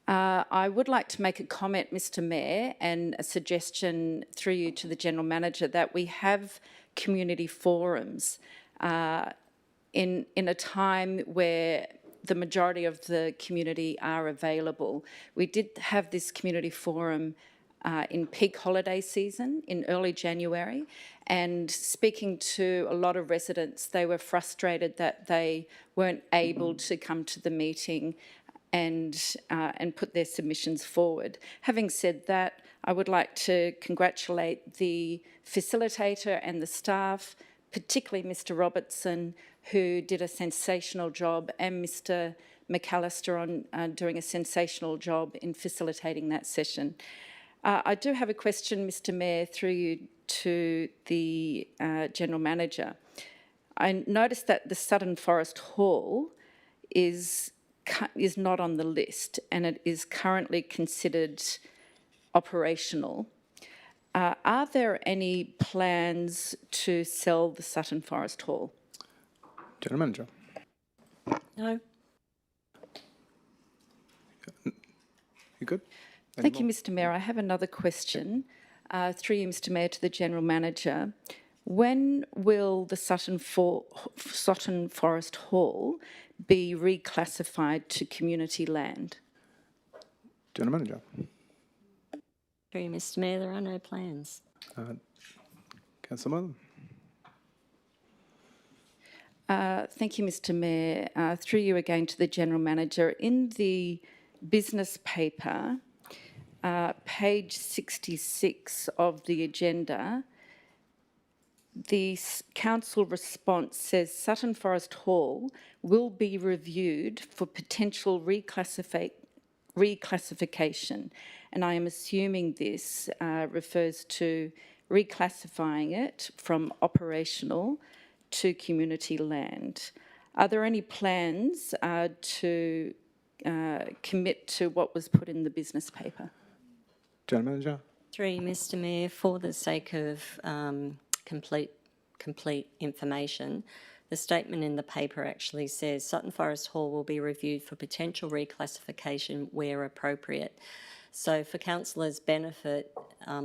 [SPEAKER 7] I would like to make a comment, Mr Mayor, and a suggestion through you to the General Manager that we have community forums in a time where the majority of the community are available. We did have this community forum in peak holiday season in early January, and speaking to a lot of residents, they were frustrated that they weren't able to come to the meeting and put their submissions forward. Having said that, I would like to congratulate the facilitator and the staff, particularly Mr Robertson, who did a sensational job, and Mr McAllister on doing a sensational job in facilitating that session. I do have a question, Mr Mayor, through you to the General Manager. I noticed that the Sutton Forest Hall is not on the list and it is currently considered operational. Are there any plans to sell the Sutton Forest Hall?
[SPEAKER 1] General Manager.
[SPEAKER 5] No.
[SPEAKER 1] You good?
[SPEAKER 7] Thank you, Mr Mayor. I have another question through you, Mr Mayor, to the General Manager. When will the Sutton Forest Hall be reclassified to community land?
[SPEAKER 1] General Manager.
[SPEAKER 5] Through you, Mr Mayor, there are no plans.
[SPEAKER 1] Councillor Moylan.
[SPEAKER 7] Thank you, Mr Mayor. Through you again to the General Manager. In the business paper, page 66 of the agenda, the council response says Sutton Forest Hall will be reviewed for potential reclassification. And I am assuming this refers to reclassifying it from operational to community land. Are there any plans to commit to what was put in the business paper?
[SPEAKER 1] General Manager.
[SPEAKER 5] Through you, Mr Mayor, for the sake of complete information, the statement in the paper actually says Sutton Forest Hall will be reviewed for potential reclassification where appropriate. So for councillors' benefit,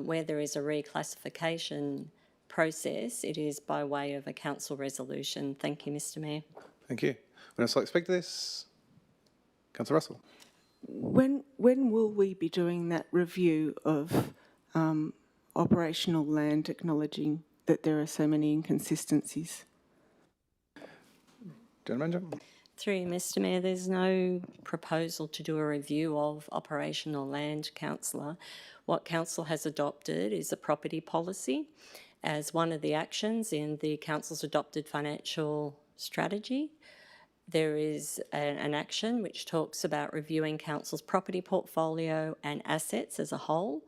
[SPEAKER 5] where there is a reclassification process, it is by way of a council resolution. Thank you, Mr Mayor.
[SPEAKER 1] Thank you. Would else like to speak to this? Councillor Russell.
[SPEAKER 2] When will we be doing that review of operational land, acknowledging that there are so many inconsistencies?
[SPEAKER 1] General Manager.
[SPEAKER 5] Through you, Mr Mayor, there's no proposal to do a review of operational land, councillor. What council has adopted is a property policy as one of the actions in the council's adopted financial strategy. There is an action which talks about reviewing council's property portfolio and assets as a whole.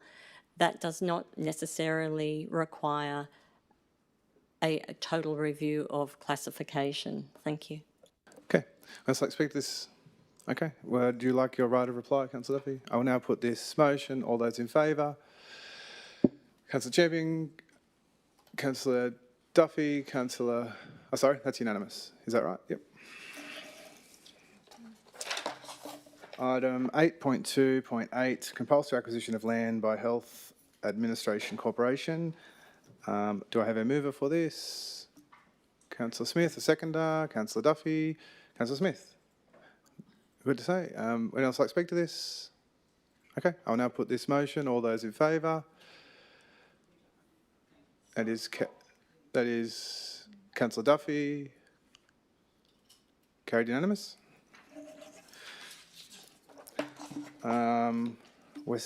[SPEAKER 5] That does not necessarily require a total review of classification. Thank you.
[SPEAKER 1] Okay. Would else like to speak to this? Okay. Well, do you like your right of reply, Councillor Duffy? I will now put this motion. All those in favour? Councillor Champion, Councillor Duffy, Councillor... Oh, sorry, that's unanimous. Is that right? Yep. Item 8.2.8, compulsory acquisition of land by Health Administration Corporation. Do I have a mover for this? Councillor Smith, a seconder. Councillor Duffy. Councillor Smith. Good to say. Anyone else like to speak to this? Okay, I'll now put this motion. All those in favour? That is Councillor Duffy. Carried unanimous. We're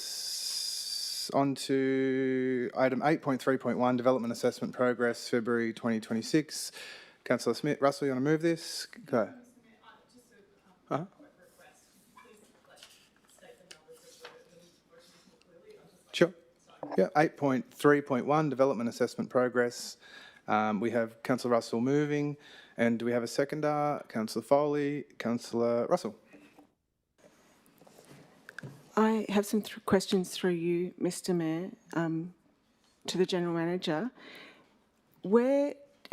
[SPEAKER 1] on to item 8.3.1, Development Assessment Progress, February 2026. Councillor Smith, Russell, you want to move this? Go. Sure. Yeah, 8.3.1, Development Assessment Progress. We have Councillor Russell moving, and do we have a seconder? Councillor Foley, Councillor Russell.
[SPEAKER 2] I have some questions through you, Mr Mayor, to the General Manager.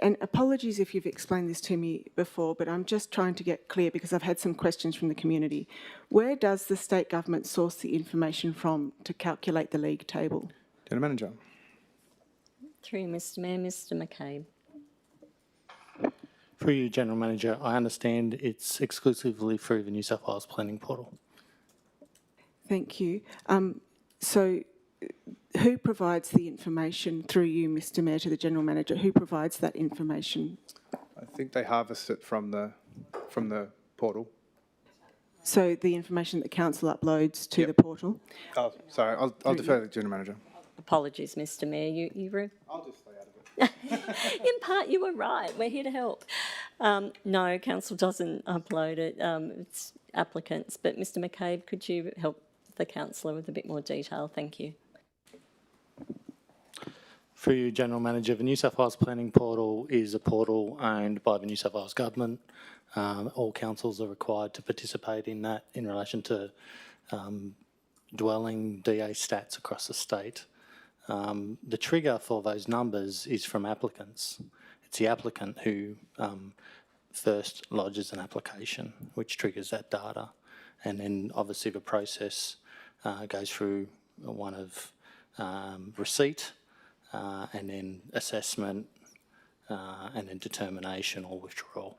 [SPEAKER 2] And apologies if you've explained this to me before, but I'm just trying to get clear because I've had some questions from the community. Where does the state government source the information from to calculate the league table?
[SPEAKER 1] General Manager.
[SPEAKER 5] Through you, Mr Mayor, Mr McCabe.
[SPEAKER 6] For you, General Manager, I understand it's exclusively through the New South Wales Planning Portal.
[SPEAKER 2] Thank you. So who provides the information through you, Mr Mayor, to the General Manager? Who provides that information?
[SPEAKER 1] I think they harvest it from the portal.
[SPEAKER 2] So the information that council uploads to
[SPEAKER 1] Yep.
[SPEAKER 2] the portal?
[SPEAKER 1] Oh, sorry, I'll defer to the General Manager.
[SPEAKER 5] Apologies, Mr Mayor. You were...
[SPEAKER 1] I'll just stay out of it.
[SPEAKER 5] In part, you were right. We're here to help. No, council doesn't upload it. It's applicants. But Mr McCabe, could you help the councillor with a bit more detail? Thank you.
[SPEAKER 6] For you, General Manager, the New South Wales Planning Portal is a portal owned by the New South Wales Government. All councils are required to participate in that in relation to dwelling DA stats across the state. The trigger for those numbers is from applicants. It's the applicant who first lodges an application, which triggers that data. And then obviously the process goes through one of receipt, and then assessment, and then determination or withdrawal.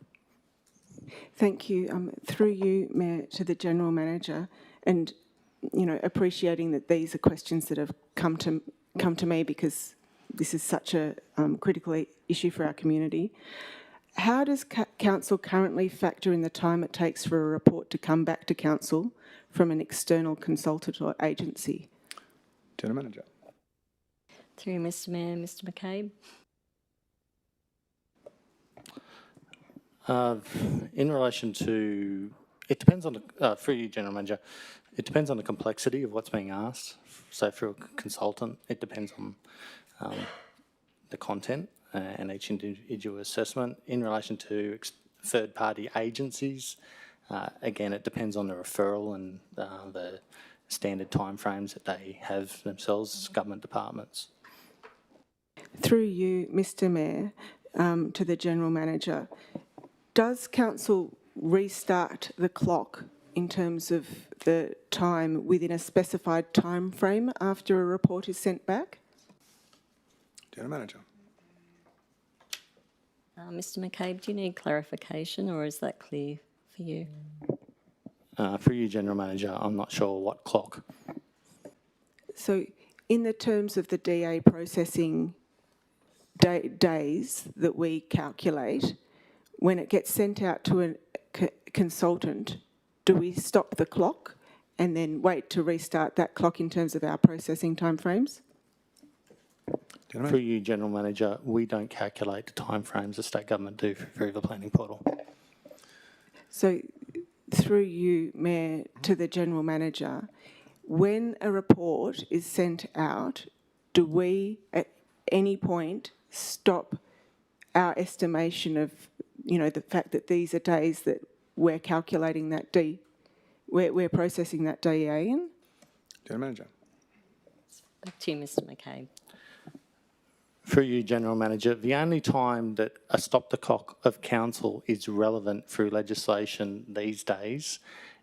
[SPEAKER 2] Thank you. Through you, Mayor, to the General Manager, and appreciating that these are questions that have come to me because this is such a critical issue for our community. How does council currently factor in the time it takes for a report to come back to council from an external consultant or agency?
[SPEAKER 1] General Manager.
[SPEAKER 5] Through you, Mr Mayor, Mr McCabe.
[SPEAKER 6] In relation to, it depends on the, through you, General Manager, it depends on the complexity of what's being asked. So for a consultant, it depends on the content and each individual assessment. In relation to third-party agencies. Again, it depends on the referral and the standard timeframes that they have themselves as government departments.
[SPEAKER 2] Through you, Mr Mayor, to the General Manager, does Council restart the clock in terms of the time within a specified time frame after a report is sent back?
[SPEAKER 1] General Manager.
[SPEAKER 5] Mr McCabe, do you need clarification or is that clear for you?
[SPEAKER 6] For you, General Manager, I'm not sure what clock.
[SPEAKER 2] So in the terms of the DA processing days that we calculate, when it gets sent out to a consultant, do we stop the clock and then wait to restart that clock in terms of our processing timeframes?
[SPEAKER 6] For you, General Manager, we don't calculate the timeframes the state government do through the planning portal.
[SPEAKER 2] So through you, Mayor, to the General Manager, when a report is sent out, do we at any point stop our estimation of, you know, the fact that these are days that we're calculating that we're processing that DA in?
[SPEAKER 1] General Manager.
[SPEAKER 5] Back to you, Mr McCabe.
[SPEAKER 6] For you, General Manager, the only time that a stop the clock of council is relevant through legislation these days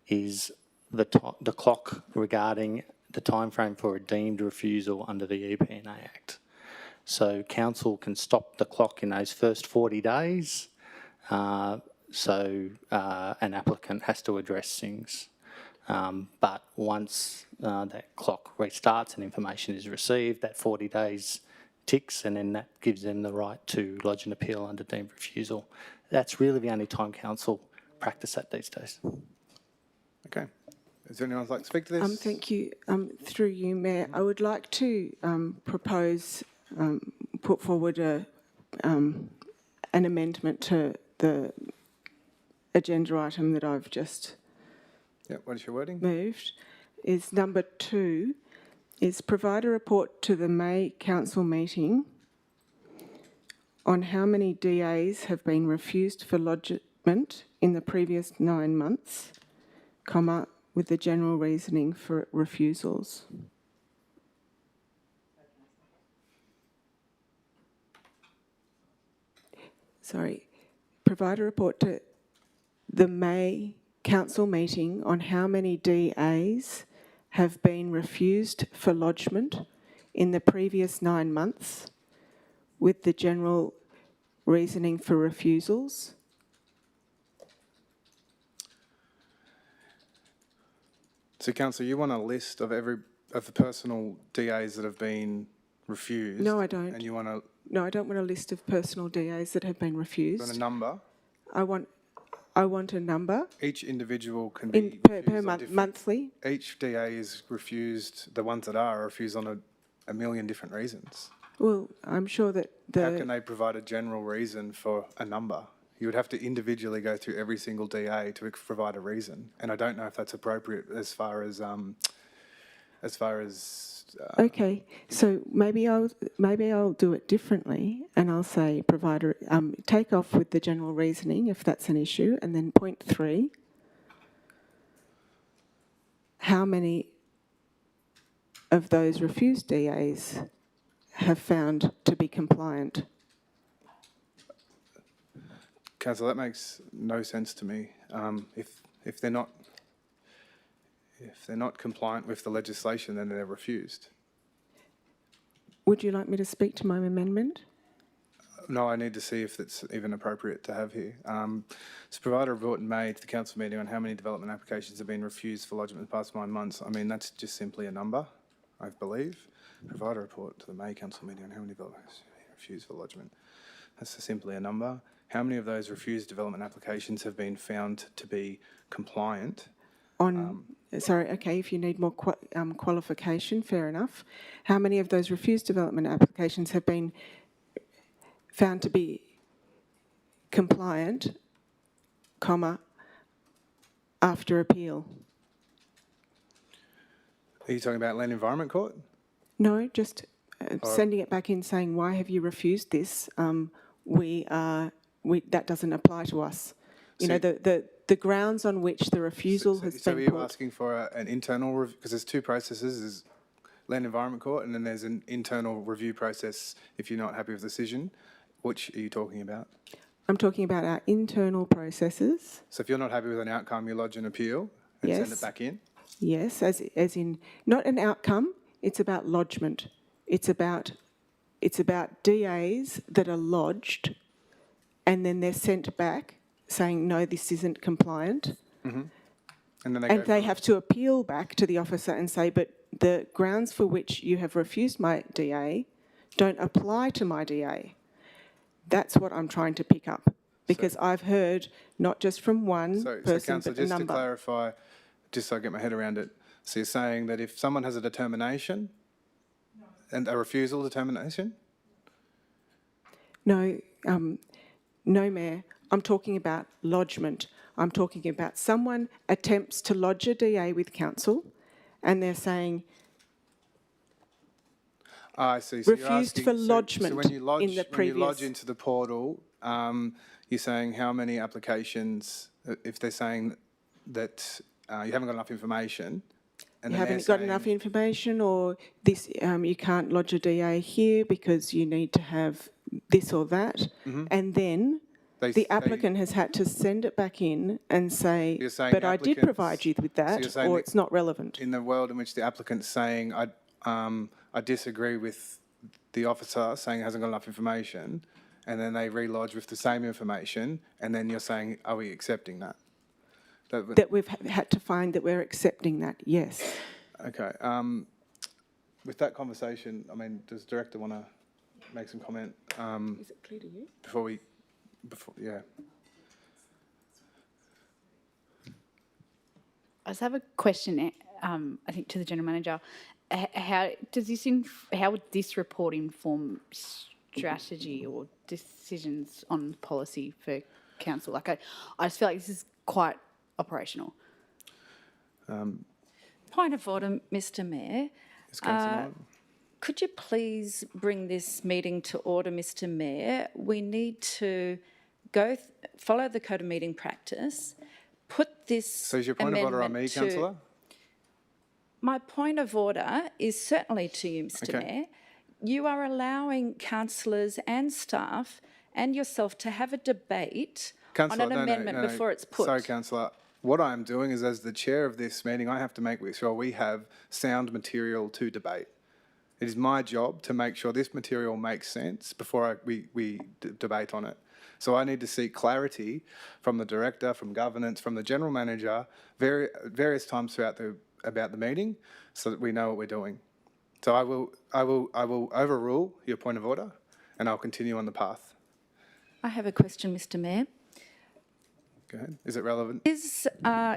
[SPEAKER 6] is the clock regarding the timeframe for a deemed refusal under the EPNA Act. So council can stop the clock in those first 40 days. An applicant has to address things. But once that clock restarts and information is received, that 40 days ticks, and then that gives them the right to lodge an appeal under deemed refusal. That's really the only time council practice that these days.
[SPEAKER 1] Okay. Is there anyone who'd like to speak to this?
[SPEAKER 2] Thank you. Through you, Mayor, I would like to propose, put forward an amendment to the agenda item that I've just
[SPEAKER 1] What is your wording?
[SPEAKER 2] moved. Is number 2, is provide a report to the May Council meeting on how many DAs have been refused for lodgement in the previous 9 months, comma, with the general reasoning for refusals. Sorry, provide a report to the May Council meeting on how many DAs have been refused for lodgement in the previous 9 months, with the general reasoning for refusals.
[SPEAKER 1] So, Councillor, you want a list of the personal DAs that have been refused?
[SPEAKER 2] No, I don't.
[SPEAKER 1] And you want
[SPEAKER 2] No, I don't want a list of personal DAs that have been refused.
[SPEAKER 1] a number?
[SPEAKER 2] I want a number
[SPEAKER 1] Each individual can be
[SPEAKER 2] per
[SPEAKER 1] refused on
[SPEAKER 2] month,
[SPEAKER 1] different-
[SPEAKER 2] monthly.
[SPEAKER 1] Each DA is refused, the ones that are refused on a million different reasons.
[SPEAKER 2] Well, I'm sure that
[SPEAKER 1] How can they provide a general reason for a number? You would have to individually go through every single DA to provide a reason, and I don't know if that's appropriate as far as
[SPEAKER 2] Okay, so maybe I'll do it differently, and I'll say take off with the general reasoning if that's an issue, and then point 3. How many of those refused DAs have found to be compliant?
[SPEAKER 1] Councillor, that makes no sense to me. If they're not compliant with the legislation, then they're refused.
[SPEAKER 2] Would you like me to speak to my amendment?
[SPEAKER 1] No, I need to see if it's even appropriate to have here. So provide a report in May to the council meeting on how many development applications have been refused for lodgement in the past 9 months. I mean, that's just simply a number, I believe. Provide a report to the May council meeting on how many developments have been refused for lodgement. That's simply a number. How many of those refused development applications have been found to be compliant?
[SPEAKER 2] Sorry, okay, if you need more qualification, fair enough. How many of those refused development applications have been found to be compliant, comma, after appeal?
[SPEAKER 1] Are you talking about Land Environment Court?
[SPEAKER 2] No, just sending it back in saying, why have you refused this? That doesn't apply to us. You know, the grounds on which the refusal has
[SPEAKER 1] So are
[SPEAKER 2] been
[SPEAKER 1] you
[SPEAKER 2] put.
[SPEAKER 1] asking for an internal review? Because there's two processes, there's Land Environment Court and then there's an internal review process if you're not happy with the decision. Which are you talking about?
[SPEAKER 2] I'm talking about our internal processes.
[SPEAKER 1] So if you're not happy with an outcome, you lodge an appeal and send
[SPEAKER 2] Yes.
[SPEAKER 1] it back in?
[SPEAKER 2] Yes, as in not an outcome, it's about lodgement. It's about DAs that are lodged and then they're sent back saying, no, this isn't compliant.
[SPEAKER 1] And then they
[SPEAKER 2] And
[SPEAKER 1] go
[SPEAKER 2] they
[SPEAKER 1] for-
[SPEAKER 2] have to appeal back to the officer and say, but the grounds for which you have refused my DA don't apply to my DA. That's what I'm trying to pick up. Because I've heard not just from one
[SPEAKER 1] So
[SPEAKER 2] person,
[SPEAKER 1] Councillor,
[SPEAKER 2] but a
[SPEAKER 1] just to
[SPEAKER 2] number.
[SPEAKER 1] clarify, just so I get my head around it, so you're saying that if someone has a determination and a refusal determination?
[SPEAKER 2] No, no, Mayor. I'm talking about lodgement. I'm talking about someone attempts to lodge a DA with council and they're saying
[SPEAKER 1] I see. So you're
[SPEAKER 2] refused
[SPEAKER 1] asking,
[SPEAKER 2] for
[SPEAKER 1] so
[SPEAKER 2] lodgement
[SPEAKER 1] when you lodge,
[SPEAKER 2] in the
[SPEAKER 1] when you lodge
[SPEAKER 2] previous.
[SPEAKER 1] into the portal, you're saying how many applications, if they're saying that you haven't got enough information, and
[SPEAKER 2] You
[SPEAKER 1] then
[SPEAKER 2] haven't
[SPEAKER 1] they're
[SPEAKER 2] got enough
[SPEAKER 1] saying-
[SPEAKER 2] information, or this you can't lodge a DA here because you need to have this or that, and then the applicant has had to send it back in and say,
[SPEAKER 1] You're saying
[SPEAKER 2] but
[SPEAKER 1] the
[SPEAKER 2] I did
[SPEAKER 1] applicants-
[SPEAKER 2] provide you with
[SPEAKER 1] you're
[SPEAKER 2] that,
[SPEAKER 1] saying
[SPEAKER 2] or
[SPEAKER 1] that
[SPEAKER 2] it's not relevant.
[SPEAKER 1] in the world in which the applicant's saying, I disagree with the officer saying it hasn't got enough information, and then they re-lodge with the same information, and then you're saying, are we accepting that?
[SPEAKER 2] That we've had to find that we're accepting that, yes.
[SPEAKER 1] Okay. With that conversation, I mean, does the director want to make some comment?
[SPEAKER 2] Is it clear to you?
[SPEAKER 1] Yeah.
[SPEAKER 9] I just have a question, I think, to the General Manager. How would this report inform strategy or decisions on policy for council? Like, I just feel like this is quite operational.
[SPEAKER 7] Point of order, Mr Mayor.
[SPEAKER 1] Is Councillor Martin?
[SPEAKER 7] Could you please bring this meeting to order, Mr Mayor? We need to follow the code of meeting practice, put this
[SPEAKER 1] So is your point of order on me, Councillor?
[SPEAKER 7] My point of order is certainly to you, Mr
[SPEAKER 1] Okay.
[SPEAKER 7] Mayor. You are allowing councillors and staff and yourself to have a debate on
[SPEAKER 1] Councillor,
[SPEAKER 7] an
[SPEAKER 1] no,
[SPEAKER 7] amendment
[SPEAKER 1] no.
[SPEAKER 7] before it's put.
[SPEAKER 1] Sorry, Councillor. What I'm doing is, as the chair of this meeting, I have to make sure we have sound material to debate. It is my job to make sure this material makes sense before we debate on it. So I need to seek clarity from the director, from governance, from the general manager, various times throughout about the meeting, so that we know what we're doing. So I will overrule your point of order, and I'll continue on the path.
[SPEAKER 7] I have a question, Mr Mayor.
[SPEAKER 1] Go ahead. Is it relevant?
[SPEAKER 7] Is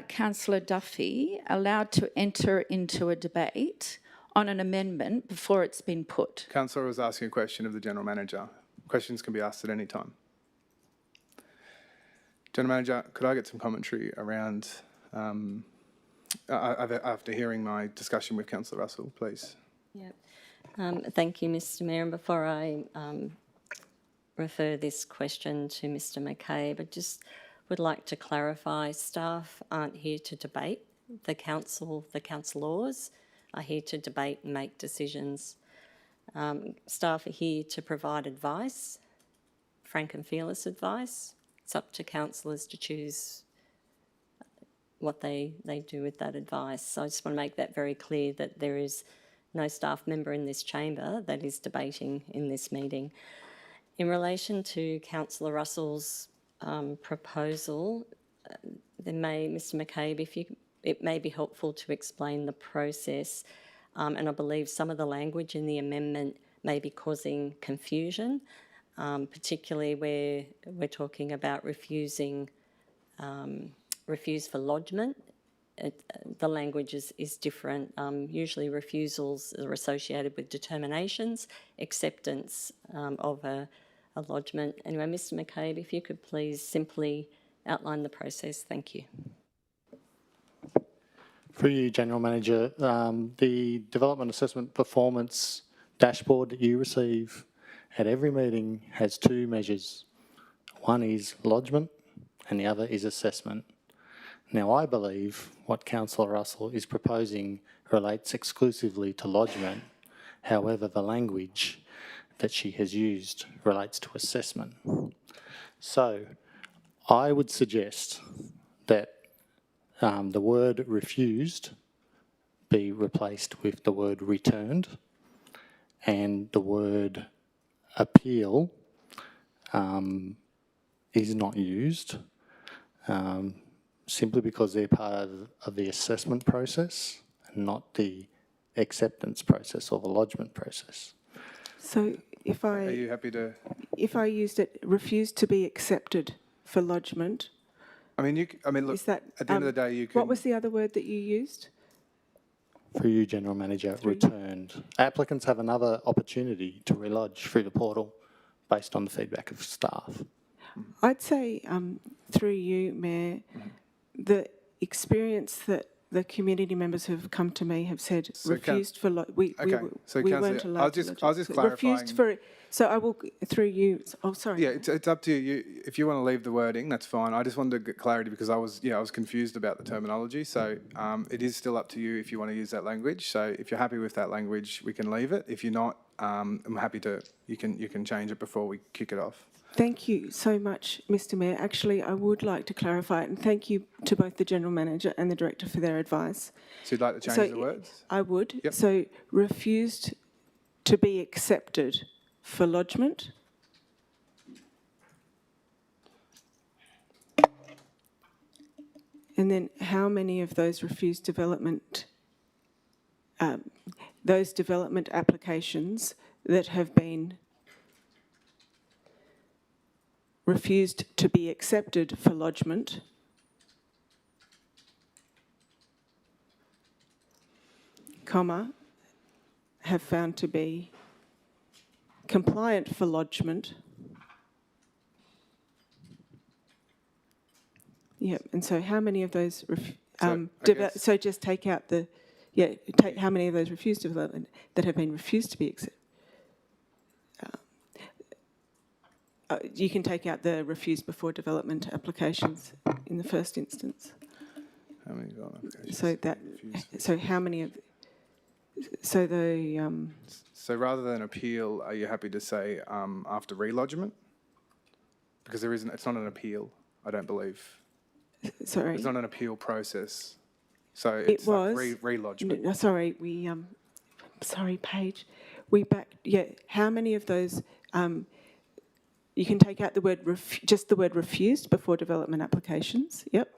[SPEAKER 7] Councillor Duffy allowed to enter into a debate on an amendment before it's been put?
[SPEAKER 1] Councillor was asking a question of the general manager. Questions can be asked at any time. General Manager, could I get some commentary around, after hearing my discussion with Councillor Russell, please?
[SPEAKER 5] Yeah. Thank you, Mr Mayor. And before I refer this question to Mr McCabe, I just would like to clarify, staff aren't here to debate. The councillors are here to debate and make decisions. Staff are here to provide advice, frank and fearless advice. It's up to councillors to choose what they do with that advice. So I just want to make that very clear, that there is no staff member in this chamber that is debating in this meeting. In relation to Councillor Russell's proposal, Mr McCabe, it may be helpful to explain the process, and I believe some of the language in the amendment may be causing confusion, particularly where we're talking about refuse for lodgement. The language is different. Usually refusals are associated with determinations, acceptance of a lodgement. Anyway, Mr McCabe, if you could please simply outline the process. Thank you.
[SPEAKER 6] For you, General Manager, the Development Assessment Performance dashboard that you receive at every meeting has two measures. One is lodgement and the other is assessment. Now, I believe what Councillor Russell is proposing relates exclusively to lodgement. However, the language that she has used relates to assessment. So, I would suggest that the word refused be replaced with the word returned, and the word appeal is not used simply because they're part of the assessment process and not the acceptance process or the lodgement process.
[SPEAKER 2] So
[SPEAKER 1] Are you happy to?
[SPEAKER 2] if I used it, refused to be accepted for lodgement,
[SPEAKER 1] I mean, look.
[SPEAKER 2] is that
[SPEAKER 1] At the end of the day, you can.
[SPEAKER 2] what was the other word that you used?
[SPEAKER 6] For you, General Manager, returned. Applicants have another opportunity to relodge through the portal based on the feedback of staff.
[SPEAKER 2] I'd say, through you, Mayor, the experience that the community members who have come to me have said refused for we weren't allowed.
[SPEAKER 1] I was just clarifying.
[SPEAKER 2] Refused for. So I will through you. Oh, sorry.
[SPEAKER 1] Yeah, it's up to you. If you want to leave the wording, that's fine. I just wanted to get clarity because I was confused about the terminology. So it is still up to you if you want to use that language. So if you're happy with that language, we can leave it. If you're not, I'm happy to. You can change it before we kick it off.
[SPEAKER 2] Thank you so much, Mr. Mayor. Actually, I would like to clarify it, and thank you to both the General Manager and the Director for their advice.
[SPEAKER 1] So you'd like to change the words?
[SPEAKER 2] I would.
[SPEAKER 1] Yep.
[SPEAKER 2] So refused to be accepted for lodgement. And then how many of those refused development, those development applications that have been refused to be accepted for lodgement, comma, have found to be compliant for lodgement. Yep, and so how many of those, so just take out the, take how many of those refused development that have been refused to be accepted. You can take out the refused before development applications in the first instance.
[SPEAKER 1] How many development applications?
[SPEAKER 2] So that, so how many of, so the,
[SPEAKER 1] So rather than appeal, are you happy to say after relodgement? Because there isn't. It's not an appeal. I don't believe.
[SPEAKER 2] sorry.
[SPEAKER 1] It's not an appeal process. So it's
[SPEAKER 2] It was.
[SPEAKER 1] like relodgement.
[SPEAKER 2] No, sorry, we, sorry, Paige. How many of those, you can take out the word, just the word refused before development applications, yep.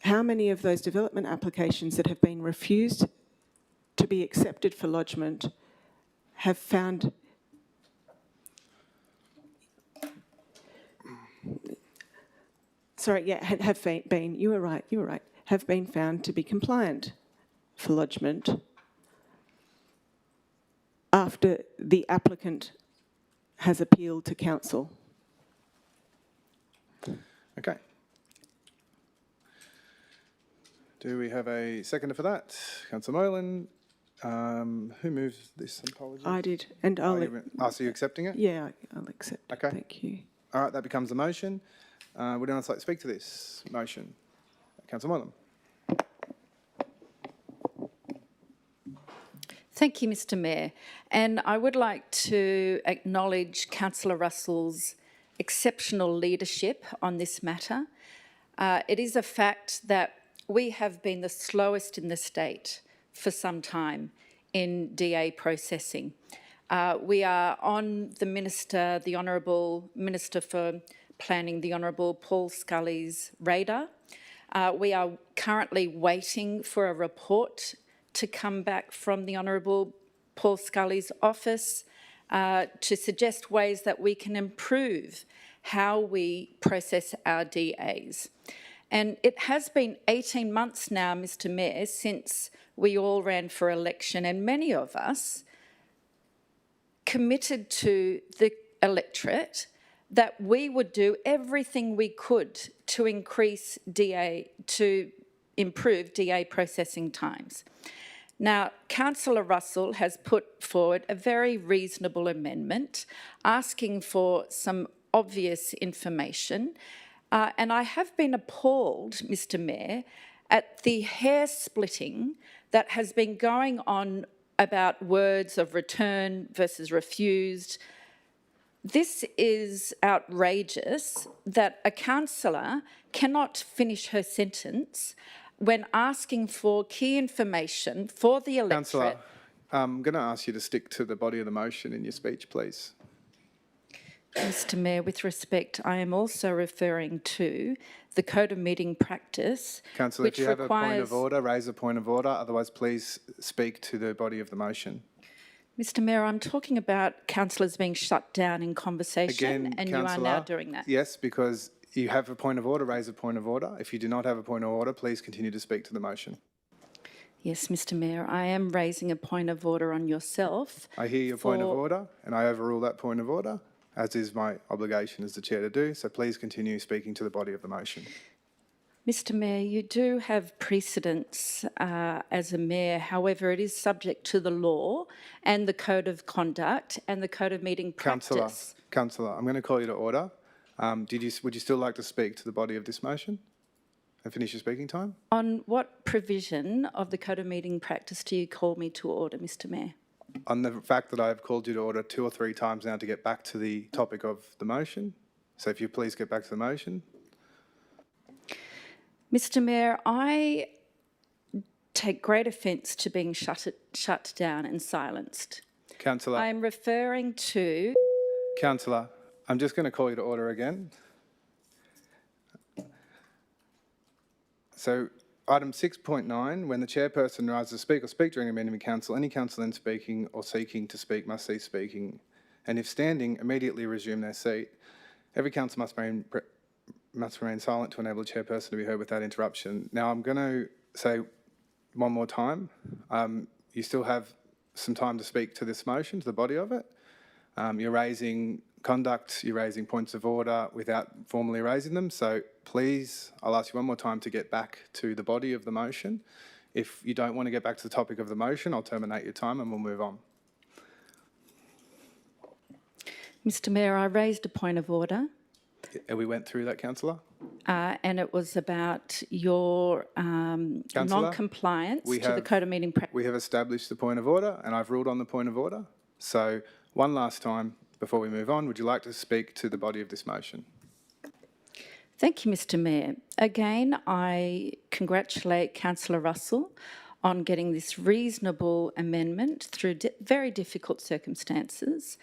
[SPEAKER 2] How many of those development applications that have been refused to be accepted for lodgement have found, have been, you were right, have been found to be compliant for lodgement after the applicant has appealed to council?
[SPEAKER 1] Okay. Do we have a seconder for that? Councillor Molan. Who moved this? Apologies.
[SPEAKER 2] I did, and I'll...
[SPEAKER 1] So you're accepting it?
[SPEAKER 2] Yeah, I'll accept.
[SPEAKER 1] Okay.
[SPEAKER 2] Thank you.
[SPEAKER 1] All right, that becomes the motion. Would anyone else like to speak to this motion? Councillor Molan.
[SPEAKER 7] Thank you, Mr. Mayor. And I would like to acknowledge Councillor Russell's exceptional leadership on this matter. It is a fact that we have been the slowest in the state for some time in DA processing. We are on the Minister, the Honourable Minister for Planning, the Honourable Paul Scully's radar. We are currently waiting for a report to come back from the Honourable Paul Scully's office to suggest ways that we can improve how we process our DAs. And it has been 18 months now, Mr. Mayor, since we all ran for election, and many of us committed to the electorate that we would do everything we could to increase DA, to improve DA processing times. Now, Councillor Russell has put forward a very reasonable amendment asking for some obvious information. And I have been appalled, Mr. Mayor, at the hair splitting that has been going on about words of return versus refused. This is outrageous that a councillor cannot finish her sentence when asking for key information for the electorate.
[SPEAKER 1] Councillor, I'm going to ask you to stick to the body of the motion in your speech, please.
[SPEAKER 7] Mr. Mayor, with respect, I am also referring to the Code of Meeting Practice,
[SPEAKER 1] Councillor,
[SPEAKER 7] which
[SPEAKER 1] if you have a point of
[SPEAKER 7] requires...
[SPEAKER 1] order, raise a point of order. Otherwise, please speak to the body of the motion.
[SPEAKER 7] Mr. Mayor, I'm talking about councillors being shut down in conversation,
[SPEAKER 1] Again,
[SPEAKER 7] and you are now
[SPEAKER 1] Councillor,
[SPEAKER 7] doing that.
[SPEAKER 1] Yes, because you have a point of order, raise a point of order. If you do not have a point of order, please continue to speak to the motion.
[SPEAKER 7] Yes, Mr. Mayor, I am raising a point of order on yourself.
[SPEAKER 1] I hear your point of order, and I overrule that point of order, as is my obligation as the chair to do. So please continue speaking to the body of the motion.
[SPEAKER 7] Mr. Mayor, you do have precedence as a mayor. However, it is subject to the law and the Code of Conduct and the Code of Meeting Practice.
[SPEAKER 1] Councillor, I'm going to call you to order. Would you still like to speak to the body of this motion and finish your speaking time?
[SPEAKER 7] On what provision of the Code of Meeting Practice do you call me to order, Mr. Mayor?
[SPEAKER 1] On the fact that I have called you to order 2 or 3 times now to get back to the topic of the motion. So if you please get back to the motion.
[SPEAKER 7] Mr. Mayor, I take great offence to being shut down and silenced.
[SPEAKER 1] Councillor.
[SPEAKER 7] I am referring to...
[SPEAKER 1] Councillor, I'm just going to call you to order again. So item 6.9, when the chairperson rises to speak or speak during a meeting of council, any councillor then speaking or seeking to speak must cease speaking, and if standing, immediately resume their seat. Every councillor must remain silent to enable the chairperson to be heard without interruption. Now I'm going to say one more time, you still have some time to speak to this motion, to the body of it. You're raising conduct, you're raising points of order without formally raising them. So please, I'll ask you one more time to get back to the body of the motion. If you don't want to get back to the topic of the motion, I'll terminate your time and we'll move on.
[SPEAKER 7] Mr. Mayor, I raised a point of order.
[SPEAKER 1] We went through that, councillor.
[SPEAKER 7] And it was about your non-compliance to the Code of Meeting Practice.
[SPEAKER 1] We have established the point of order and I've ruled on the point of order. So one last time before we move on, would you like to speak to the body of this motion?
[SPEAKER 7] Thank you, Mr. Mayor. Again, I congratulate Councillor Russell on getting this reasonable amendment through very difficult circumstances,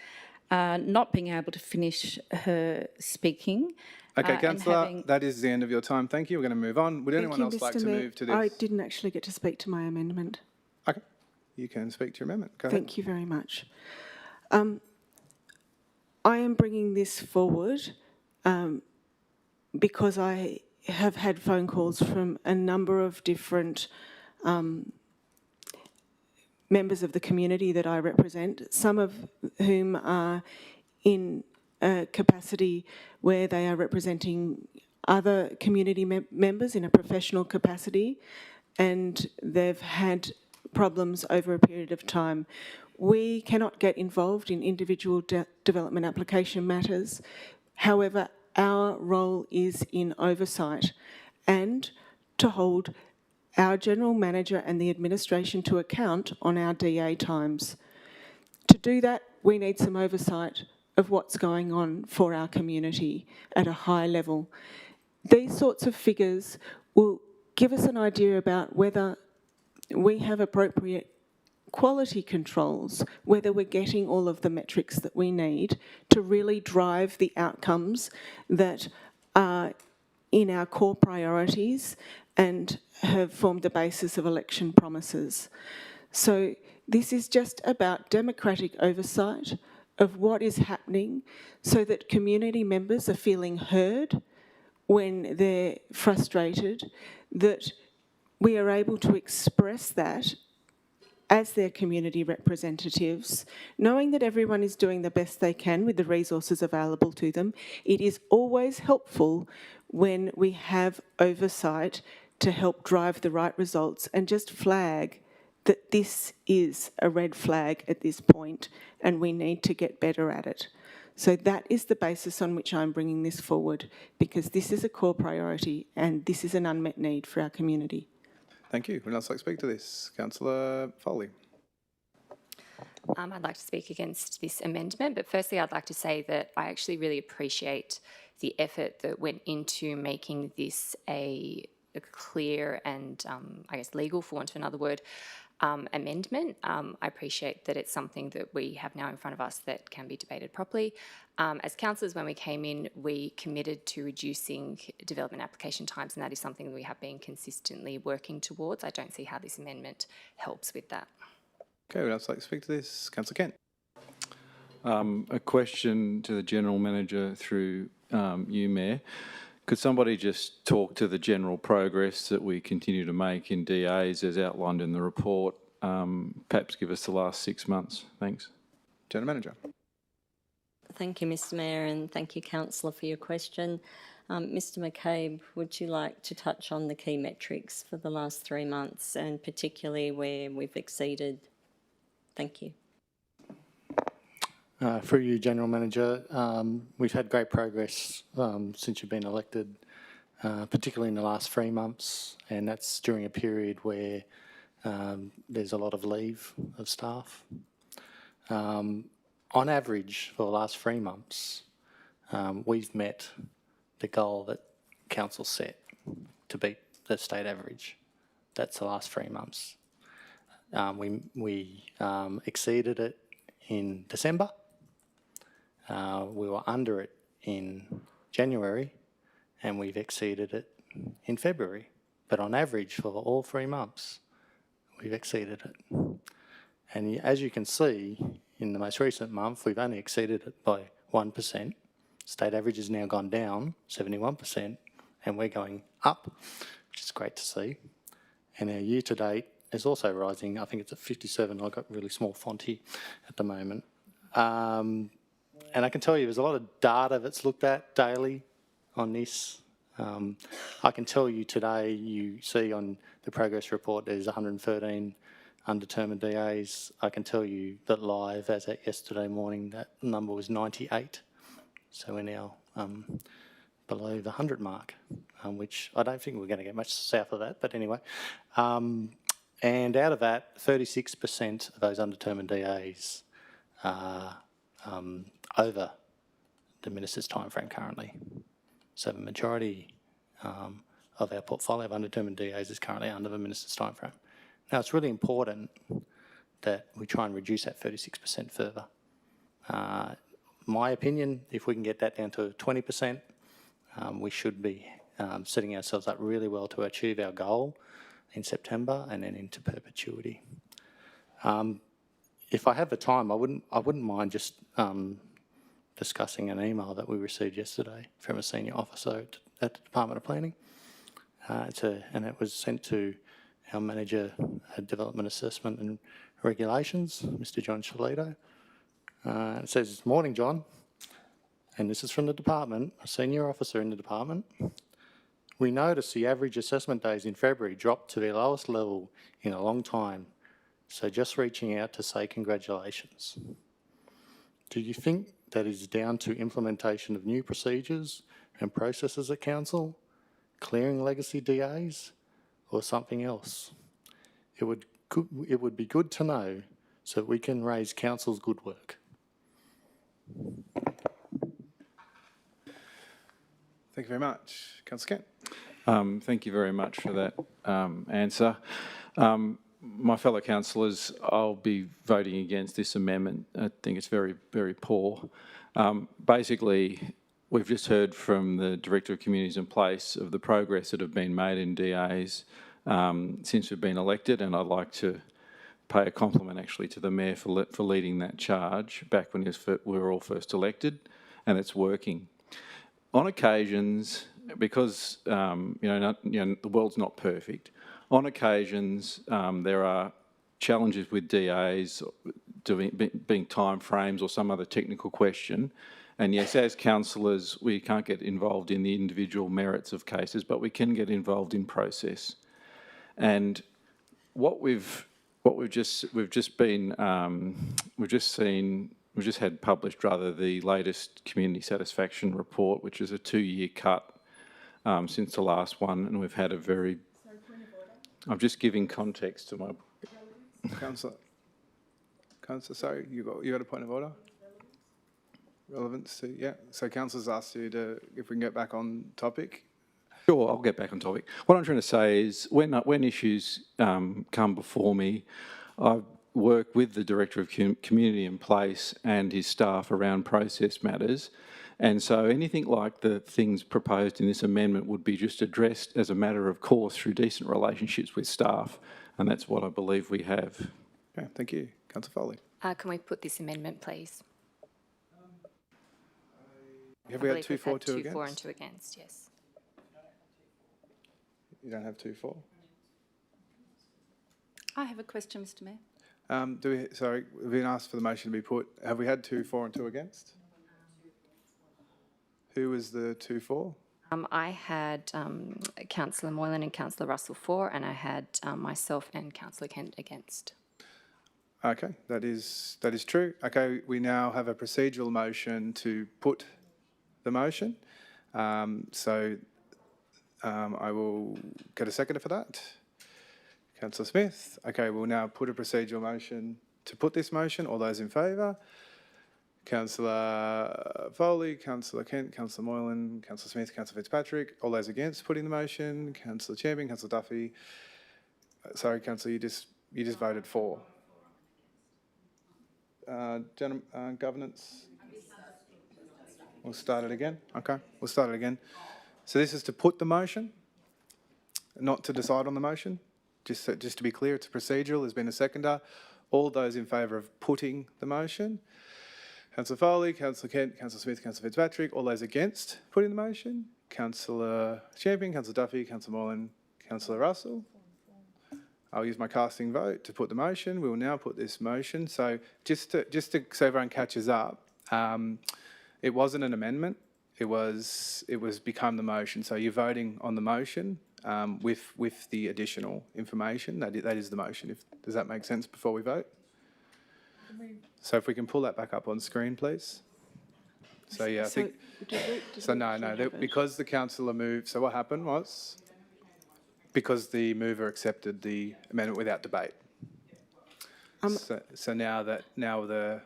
[SPEAKER 7] not being able to finish her speaking.
[SPEAKER 1] Okay, councillor, that is the end of your time. Thank you. We're going to move on. Would anyone else like to move to this?
[SPEAKER 2] I didn't actually get to speak to my amendment.
[SPEAKER 1] Okay, you can speak to your amendment. Go ahead.
[SPEAKER 2] Thank you very much. I am bringing this forward because I have had phone calls from a number of different members of the community that I represent, some of whom are in a capacity where they are representing other community members in a professional capacity, and they've had problems over a period of time. We cannot get involved in individual development application matters. However, our role is in oversight and to hold our General Manager and the administration to account on our DA times. To do that, we need some oversight of what's going on for our community at a high level. These sorts of figures will give us an idea about whether we have appropriate quality controls, whether we're getting all of the metrics that we need to really drive the outcomes that are in our core priorities and have formed the basis of election promises. So this is just about democratic oversight of what is happening so that community members are feeling heard when they're frustrated, that we are able to express that as their community representatives, knowing that everyone is doing the best they can with the resources available to them. It is always helpful when we have oversight to help drive the right results and just flag that this is a red flag at this point and we need to get better at it. So that is the basis on which I'm bringing this forward, because this is a core priority and this is an unmet need for our community.
[SPEAKER 1] Thank you. Would else like to speak to this? Councillor Foley.
[SPEAKER 8] I'd like to speak against this amendment, but firstly I'd like to say that I actually really appreciate the effort that went into making this a clear and, I guess, legal, for want of another word, amendment. I appreciate that it's something that we have now in front of us that can be debated properly. As councillors, when we came in, we committed to reducing development application times, and that is something that we have been consistently working towards. I don't see how this amendment helps with that.
[SPEAKER 1] Okay, would else like to speak to this? Councillor Kent.
[SPEAKER 12] A question to the General Manager through you, Mayor. Could somebody just talk to the general progress that we continue to make in DAs as outlined in the report? Perhaps give us the last 6 months. Thanks.
[SPEAKER 1] General Manager.
[SPEAKER 5] Thank you, Mr Mayor, and thank you, Councillor, for your question. Mr McCabe, would you like to touch on the key metrics for the last 3 months and particularly where we've exceeded? Thank you.
[SPEAKER 6] Through you, General Manager, we've had great progress since you've been elected, particularly in the last 3 months, and that's during a period where there's a lot of leave of staff. On average, for the last 3 months, we've met the goal that Council set to beat the state average. That's the last 3 months. We exceeded it in December. We were under it in January, and we've exceeded it in February. But on average, for all 3 months, we've exceeded it. And as you can see, in the most recent month, we've only exceeded it by 1%. State average has now gone down 71%, and we're going up, which is great to see. And our year-to-date is also rising. I think it's at 57. I've got really small font here at the moment. And I can tell you there's a lot of data that's looked at daily on this. I can tell you today, you see on the progress report, there's 113 undetermined DAs. I can tell you that live, as at yesterday morning, that number was 98. So we're now below the 100 mark, which I don't think we're going to get much south of that, but anyway. And out of that, 36% of those undetermined DAs are over the minister's timeframe currently. So the majority of our portfolio of undetermined DAs is currently under the minister's timeframe. Now, it's really important that we try and reduce that 36% further. My opinion, if we can get that down to 20%, we should be setting ourselves up really well to achieve our goal in September and then into perpetuity. If I have the time, I wouldn't mind just discussing an email that we received yesterday from a senior officer at the Department of Planning. And it was sent to our Manager of Development Assessment and Regulations, Mr. John Shalito. It says, "Morning, John." And this is from the department, a senior officer in the department. "We noticed the average assessment days in February dropped to their lowest level in a long time. So just reaching out to say congratulations. Do you think that is down to implementation of new procedures and processes at Council, clearing legacy DAs, or something else? It would be good to know so that we can raise Council's good work."
[SPEAKER 1] Thank you very much. Councillor Kent.
[SPEAKER 12] Thank you very much for that answer. My fellow councillors, I'll be voting against this amendment. I think it's very, very poor. Basically, we've just heard from the Director of Communities and Place of the progress that have been made in DAs since we've been elected, and I'd like to pay a compliment actually to the Mayor for leading that charge back when we were all first elected, and it's working. On occasions, because the world's not perfect, on occasions there are challenges with DAs being time frames or some other technical question. And yes, as councillors, we can't get involved in the individual merits of cases, but we can get involved in process. And what we've just seen we've just had published rather the latest community satisfaction report, which is a 2-year cut since the last one, and we've had a very... I'm just giving context to my...
[SPEAKER 1] Councillor, sorry, you got a point of order? Relevance to, yeah. So councillor's asked you to, if we can get back on topic.
[SPEAKER 12] Sure, I'll get back on topic. What I'm trying to say is when issues come before me, I work with the Director of Community and Place and his staff around process matters. And so anything like the things proposed in this amendment would be just addressed as a matter of course through decent relationships with staff. And that's what I believe we have.
[SPEAKER 1] Okay, thank you. Councillor Foley.
[SPEAKER 8] Can we put this amendment, please?
[SPEAKER 1] Have we had 2 for, 2
[SPEAKER 8] 2
[SPEAKER 1] against?
[SPEAKER 8] 4 and 2 against, yes.
[SPEAKER 1] You don't have 2 for?
[SPEAKER 7] I have a question, Mr Mayor.
[SPEAKER 1] We've been asked for the motion to be put. Have we had 2 for and 2 against? Who was the 2 for?
[SPEAKER 8] I had Councillor Moylan and Councillor Russell for, and I had myself and Councillor Kent against.
[SPEAKER 1] Okay, that is true. Okay, we now have a procedural motion to put the motion. I will get a seconder for that. Councillor Smith. Okay, we'll now put a procedural motion to put this motion. All those in favour? Councillor Foley, Councillor Kent, Councillor Moylan, Councillor Smith, Councillor Fitzpatrick. All those against putting the motion? Councillor Champion, Councillor Duffy. Sorry, Councillor, you just voted for. Governance. We'll start it again. Okay, we'll start it again. So this is to put the motion, not to decide on the motion. Just to be clear, it's a procedural. There's been a seconder. All those in favour of putting the motion? Councillor Foley, Councillor Kent, Councillor Smith, Councillor Fitzpatrick. All those against putting the motion? Councillor Champion, Councillor Duffy, Councillor Moylan, Councillor Russell. I'll use my casting vote to put the motion. We will now put this motion. So just to so everyone catches up, it wasn't an amendment. It was become the motion. So you're voting on the motion with the additional information. That is the motion. Does that make sense before we vote? So if we can pull that back up on screen, please. So yeah, I think. So no, because the councillor moved. So what happened was, because the mover accepted the amendment without debate. So now the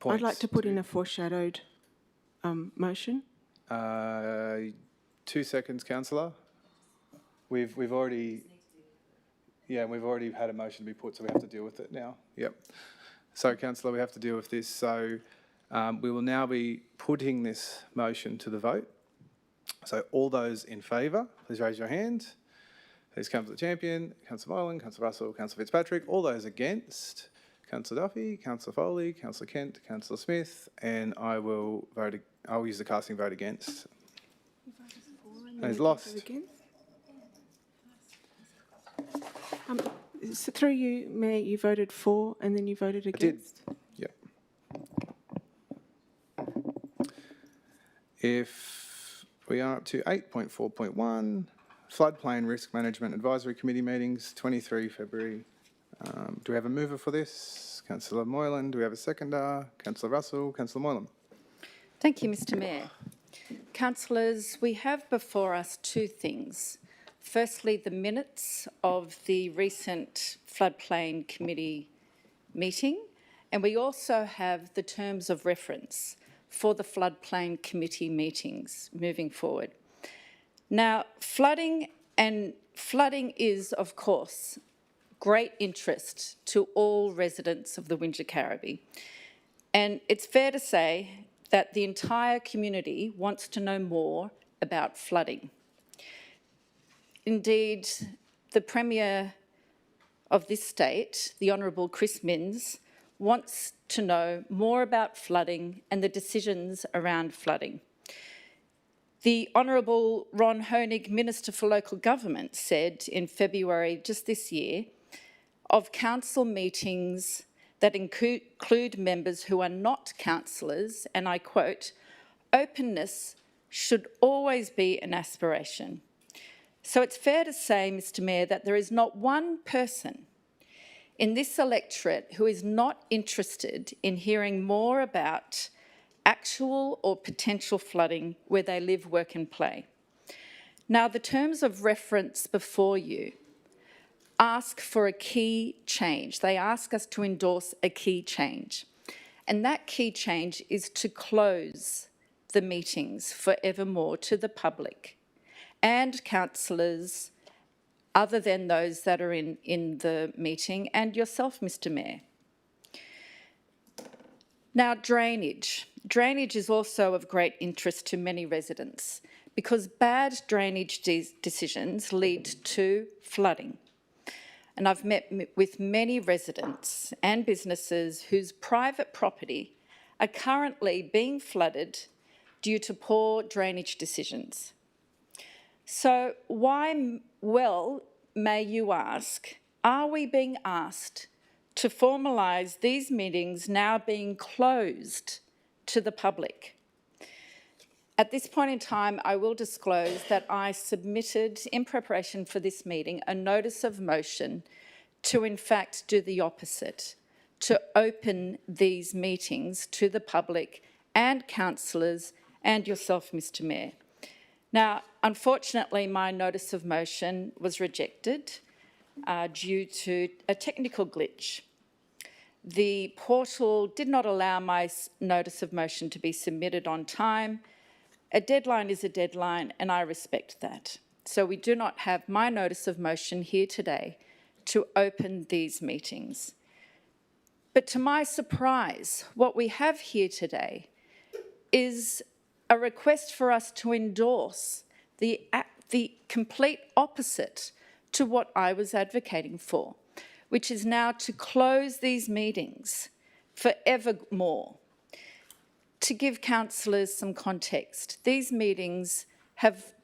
[SPEAKER 1] points.
[SPEAKER 2] I'd like to put in a foreshadowed motion.
[SPEAKER 1] 2 seconds, councillor. We've already had a motion to be put, so we have to deal with it now. Yep. So, councillor, we have to deal with this. So we will now be putting this motion to the vote. So all those in favour, please raise your hand. Please, Councillor Champion, Councillor Moylan, Councillor Russell, Councillor Fitzpatrick. All those against, Councillor Duffy, Councillor Foley, Councillor Kent, Councillor Smith, and I will vote. I'll use the casting vote against. He's lost.
[SPEAKER 2] So through you, Mayor, you voted for and then you voted against?
[SPEAKER 1] I did. Yep. If we are up to 8.4.1, Floodplain Risk Management Advisory Committee meetings, 23 February. Do we have a mover for this? Councillor Moylan. Do we have a seconder? Councillor Russell. Councillor Moylan.
[SPEAKER 7] Thank you, Mr Mayor. Councillors, we have before us two things. Firstly, the minutes of the recent Floodplain Committee meeting, and we also have the terms of reference for the Floodplain Committee meetings moving forward. Now, flooding is, of course, great interest to all residents of the Wingecarribee. And it's fair to say that the entire community wants to know more about flooding. Indeed, the Premier of this state, the Honourable Chris Minns, wants to know more about flooding and the decisions around flooding. The Honourable Ron Honig, Minister for Local Government, said in February just this year of council meetings that include members who are not councillors, and I quote, "Openness should always be an aspiration." So it's fair to say, Mr Mayor, that there is not one person in this electorate who is not interested in hearing more about actual or potential flooding where they live, work and play. Now, the terms of reference before you ask for a key change. They ask us to endorse a key change. And that key change is to close the meetings forevermore to the public and councillors other than those that are in the meeting and yourself, Mr. Mayor. Now, drainage. Drainage is also of great interest to many residents because bad drainage decisions lead to flooding. And I've met with many residents and businesses whose private property are currently being flooded due to poor drainage decisions. So why, well, may you ask, are we being asked to formalise these meetings now being closed to the public? At this point in time, I will disclose that I submitted, in preparation for this meeting, a notice of motion to in fact do the opposite, to open these meetings to the public and councillors and yourself, Mr. Mayor. Now, unfortunately, my notice of motion was rejected due to a technical glitch. The portal did not allow my notice of motion to be submitted on time. A deadline is a deadline, and I respect that. So we do not have my notice of motion here today to open these meetings. But to my surprise, what we have here today is a request for us to endorse the complete opposite to what I was advocating for, which is now to close these meetings forevermore. To give councillors some context, these meetings have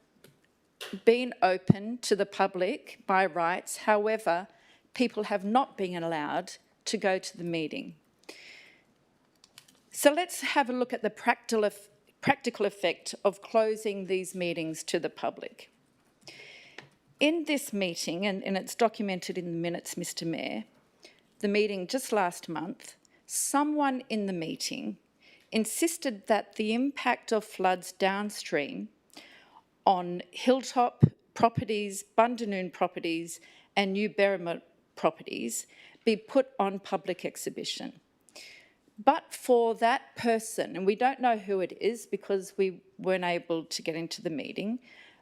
[SPEAKER 7] been open to the public by rights. However, people have not been allowed to go to the meeting. So let's have a look at the practical effect of closing these meetings to the public. In this meeting, and it's documented in the minutes, Mr. Mayor, the meeting just last month, someone in the meeting insisted that the impact of floods downstream on Hilltop properties, Bundanoon properties and New Berrimah properties be put on public exhibition. But for that person, and we don't know who it is because we weren't able to get into the meeting,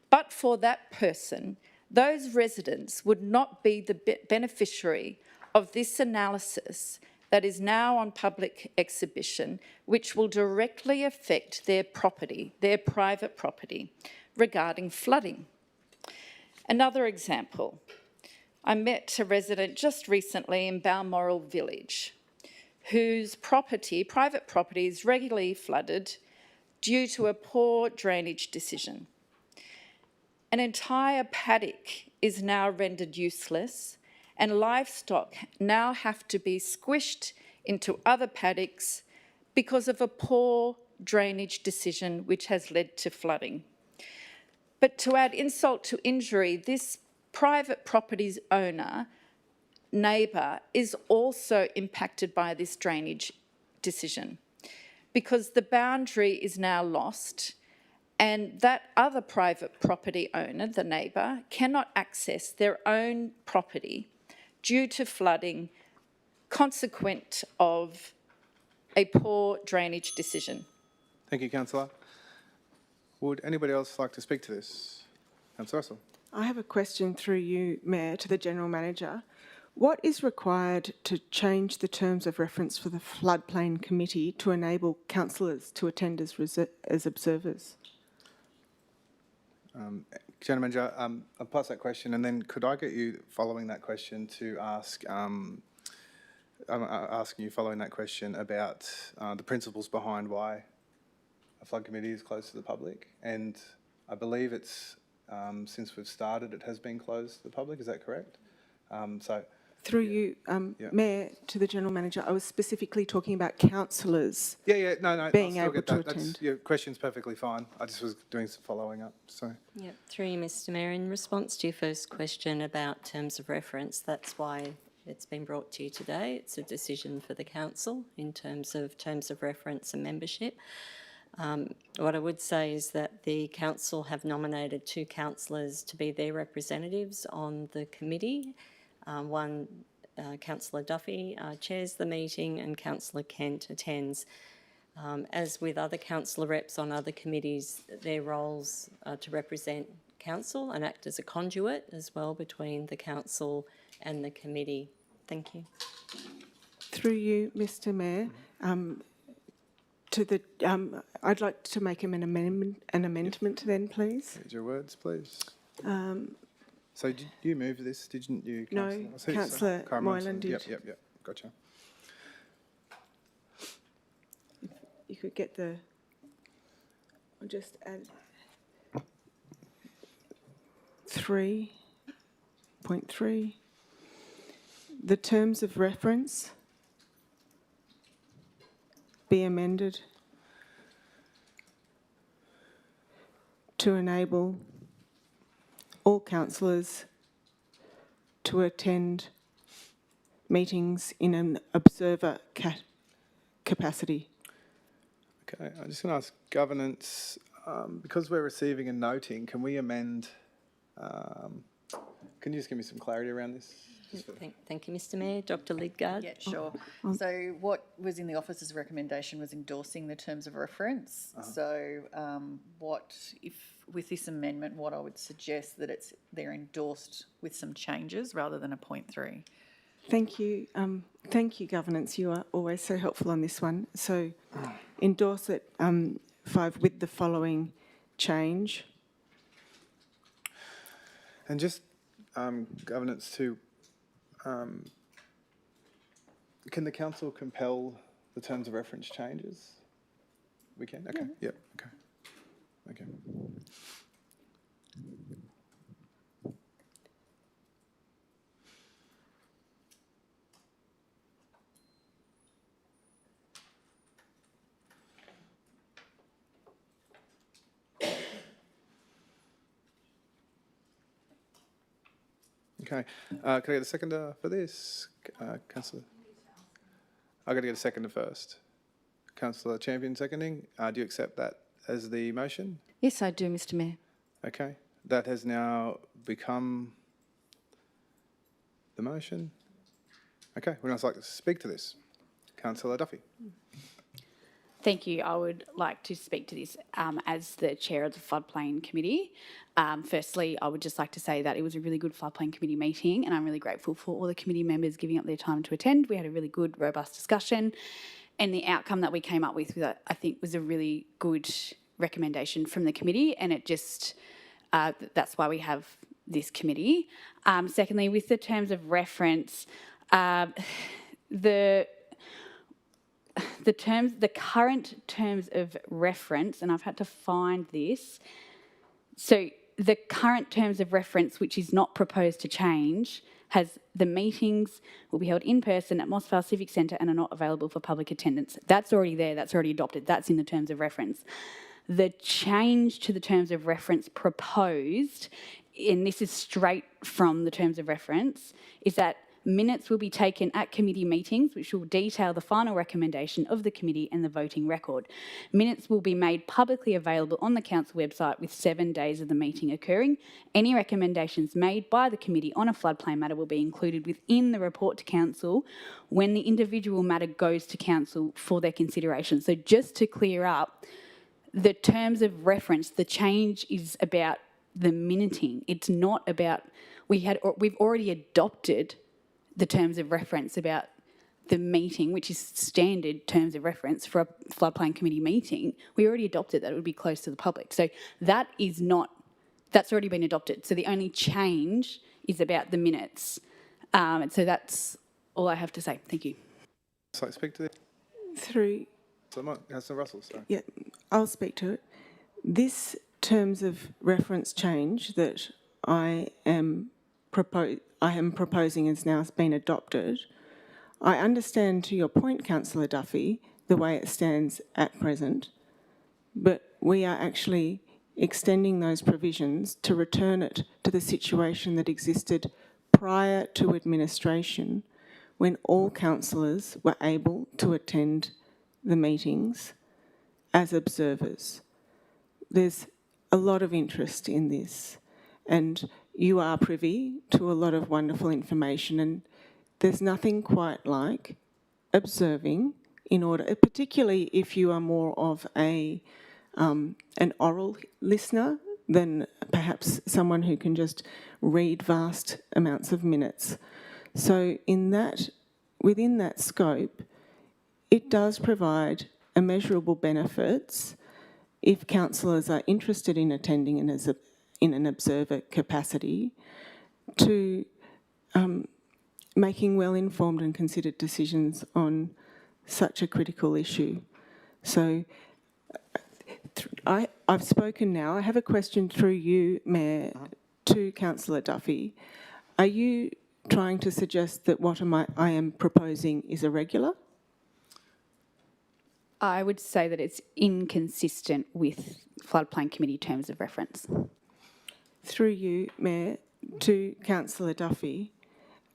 [SPEAKER 7] but for that person, those residents would not be the beneficiary of this analysis that is now on public exhibition, which will directly affect their property, their private property, regarding flooding. Another example, I met a resident just recently in Balmoral Village whose private property is regularly flooded due to a poor drainage decision. An entire paddock is now rendered useless and livestock now have to be squished into other paddocks because of a poor drainage decision which has led to flooding. But to add insult to injury, this private property's neighbour is also impacted by this drainage decision because the boundary is now lost and that other private property owner, the neighbour, cannot access their own property due to flooding consequent of a poor drainage decision.
[SPEAKER 1] Thank you, Councillor. Would anybody else like to speak to this? Councillor Russell.
[SPEAKER 2] I have a question through you, Mayor, to the General Manager. What is required to change the terms of reference for the Floodplain Committee to enable councillors to attend as observers?
[SPEAKER 1] General Manager, I'll pass that question, and then could I get you, following that question, to ask, I'm asking you following that question about the principles behind why a flood committee is closed to the public, and I believe it's, since we've started, it has been closed to the public, is that correct?
[SPEAKER 2] Through you, Mayor, to the General Manager, I was specifically talking about councillors
[SPEAKER 1] no,
[SPEAKER 2] being
[SPEAKER 1] I'll still
[SPEAKER 2] able
[SPEAKER 1] get
[SPEAKER 2] to
[SPEAKER 1] that.
[SPEAKER 2] attend.
[SPEAKER 1] Your question's perfectly fine. I just was doing some following up, so.
[SPEAKER 5] Yep, through you, Mr. Mayor. In response to your first question about terms of reference, that's why it's been brought to you today. It's a decision for the council in terms of reference and membership. What I would say is that the council have nominated 2 councillors to be their representatives on the committee. One, Councillor Duffy chairs the meeting and Councillor Kent attends. As with other councillor reps on other committees, their roles are to represent council and act as a conduit as well between the council and the committee. Thank you.
[SPEAKER 2] Through you, Mr Mayor, I'd like to make an amendment then, please.
[SPEAKER 1] Read your words, please. So did you move this, didn't you,
[SPEAKER 2] No,
[SPEAKER 1] Councillor? So-
[SPEAKER 2] Councillor
[SPEAKER 1] Karen
[SPEAKER 2] Moylan
[SPEAKER 1] Robinson.
[SPEAKER 2] did.
[SPEAKER 1] Yep, gotcha.
[SPEAKER 2] You could get the, I'll just add 3.3. The terms of reference be amended to enable all councillors to attend meetings in an observer capacity.
[SPEAKER 1] Okay, I'm just going to ask governance, because we're receiving and noting, can we amend, can you just give me some clarity around this?
[SPEAKER 5] Thank you, Mr Mayor. Dr Lidgard.
[SPEAKER 10] Yeah, sure. So what was in the officer's recommendation was endorsing the terms of reference. So with this amendment, what I would suggest that they're endorsed with some changes rather than a 0.3.
[SPEAKER 2] Thank you. Thank you, governance. You are always so helpful on this one. So endorse it 5 with the following change.
[SPEAKER 1] And just governance too, can the council compel the terms of reference changes? We can? Okay, yep, okay. Okay. Okay, can I get a seconder for this, Councillor? I've got to get a seconder first. Councillor Champion seconding. Do you accept that as the motion?
[SPEAKER 7] Yes, I do, Mr Mayor.
[SPEAKER 1] Okay, that has now become the motion. Okay, would else like to speak to this? Councillor Duffy.
[SPEAKER 9] Thank you. I would like to speak to this as the chair of the floodplain committee. Firstly, I would just like to say that it was a really good floodplain committee meeting, and I'm really grateful for all the committee members giving up their time to attend. We had a really good, robust discussion, and the outcome that we came up with, I think, was a really good recommendation from the committee, and it just, that's why we have this committee. Secondly, with the terms of reference, the current terms of reference, and I've had to find this, so the current terms of reference, which is not proposed to change, has the meetings will be held in person at Moss Vale Civic Centre and are not available for public attendance. That's already there, that's already adopted, that's in the terms of reference. The change to the terms of reference proposed, and this is straight from the terms of reference, is that minutes will be taken at committee meetings, which will detail the final recommendation of the committee and the voting record. Minutes will be made publicly available on the council website with 7 days of the meeting occurring. Any recommendations made by the committee on a floodplain matter will be included within the report to council when the individual matter goes to council for their consideration. So just to clear up, the terms of reference, the change is about the minuting. It's not about, we've already adopted the terms of reference about the meeting, which is standard terms of reference for a floodplain committee meeting. We already adopted that it would be closed to the public. So that is not, that's already been adopted. So the only change is about the minutes. And so that's all I have to say. Thank you.
[SPEAKER 1] So speak to this.
[SPEAKER 2] Through,
[SPEAKER 1] Councillor Russell, sorry.
[SPEAKER 2] yeah, I'll speak to it. This terms of reference change that I am proposing has now been adopted. I understand to your point, Councillor Duffy, the way it stands at present, but we are actually extending those provisions to return it to the situation that existed prior to administration, when all councillors were able to attend the meetings as observers. There's a lot of interest in this, and you are privy to a lot of wonderful information, and there's nothing quite like observing in order, particularly if you are more of an oral listener than perhaps someone who can just read vast amounts of minutes. So within that scope, it does provide immeasurable benefits if councillors are interested in attending in an observer capacity to making well-informed and considered decisions on such a critical issue. So I've spoken now. I have a question through you, Mayor, to Councillor Duffy. Are you trying to suggest that what I am proposing is irregular?
[SPEAKER 9] I would say that it's inconsistent with floodplain committee terms of reference.
[SPEAKER 2] Through you, Mayor, to Councillor Duffy,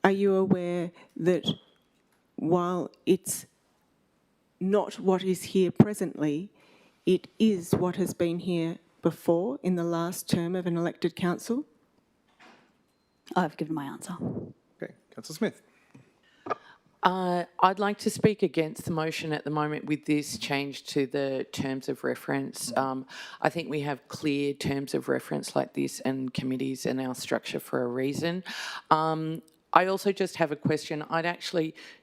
[SPEAKER 2] are you aware that while it's not what is here presently, it is what has been here before in the last term of an elected council?
[SPEAKER 9] I've given my answer.
[SPEAKER 1] Okay, Councillor Smith.
[SPEAKER 4] I'd like to speak against the motion at the moment with this change to the terms of reference. I think we have clear terms of reference like this and committees in our structure for a reason. I also just have a question.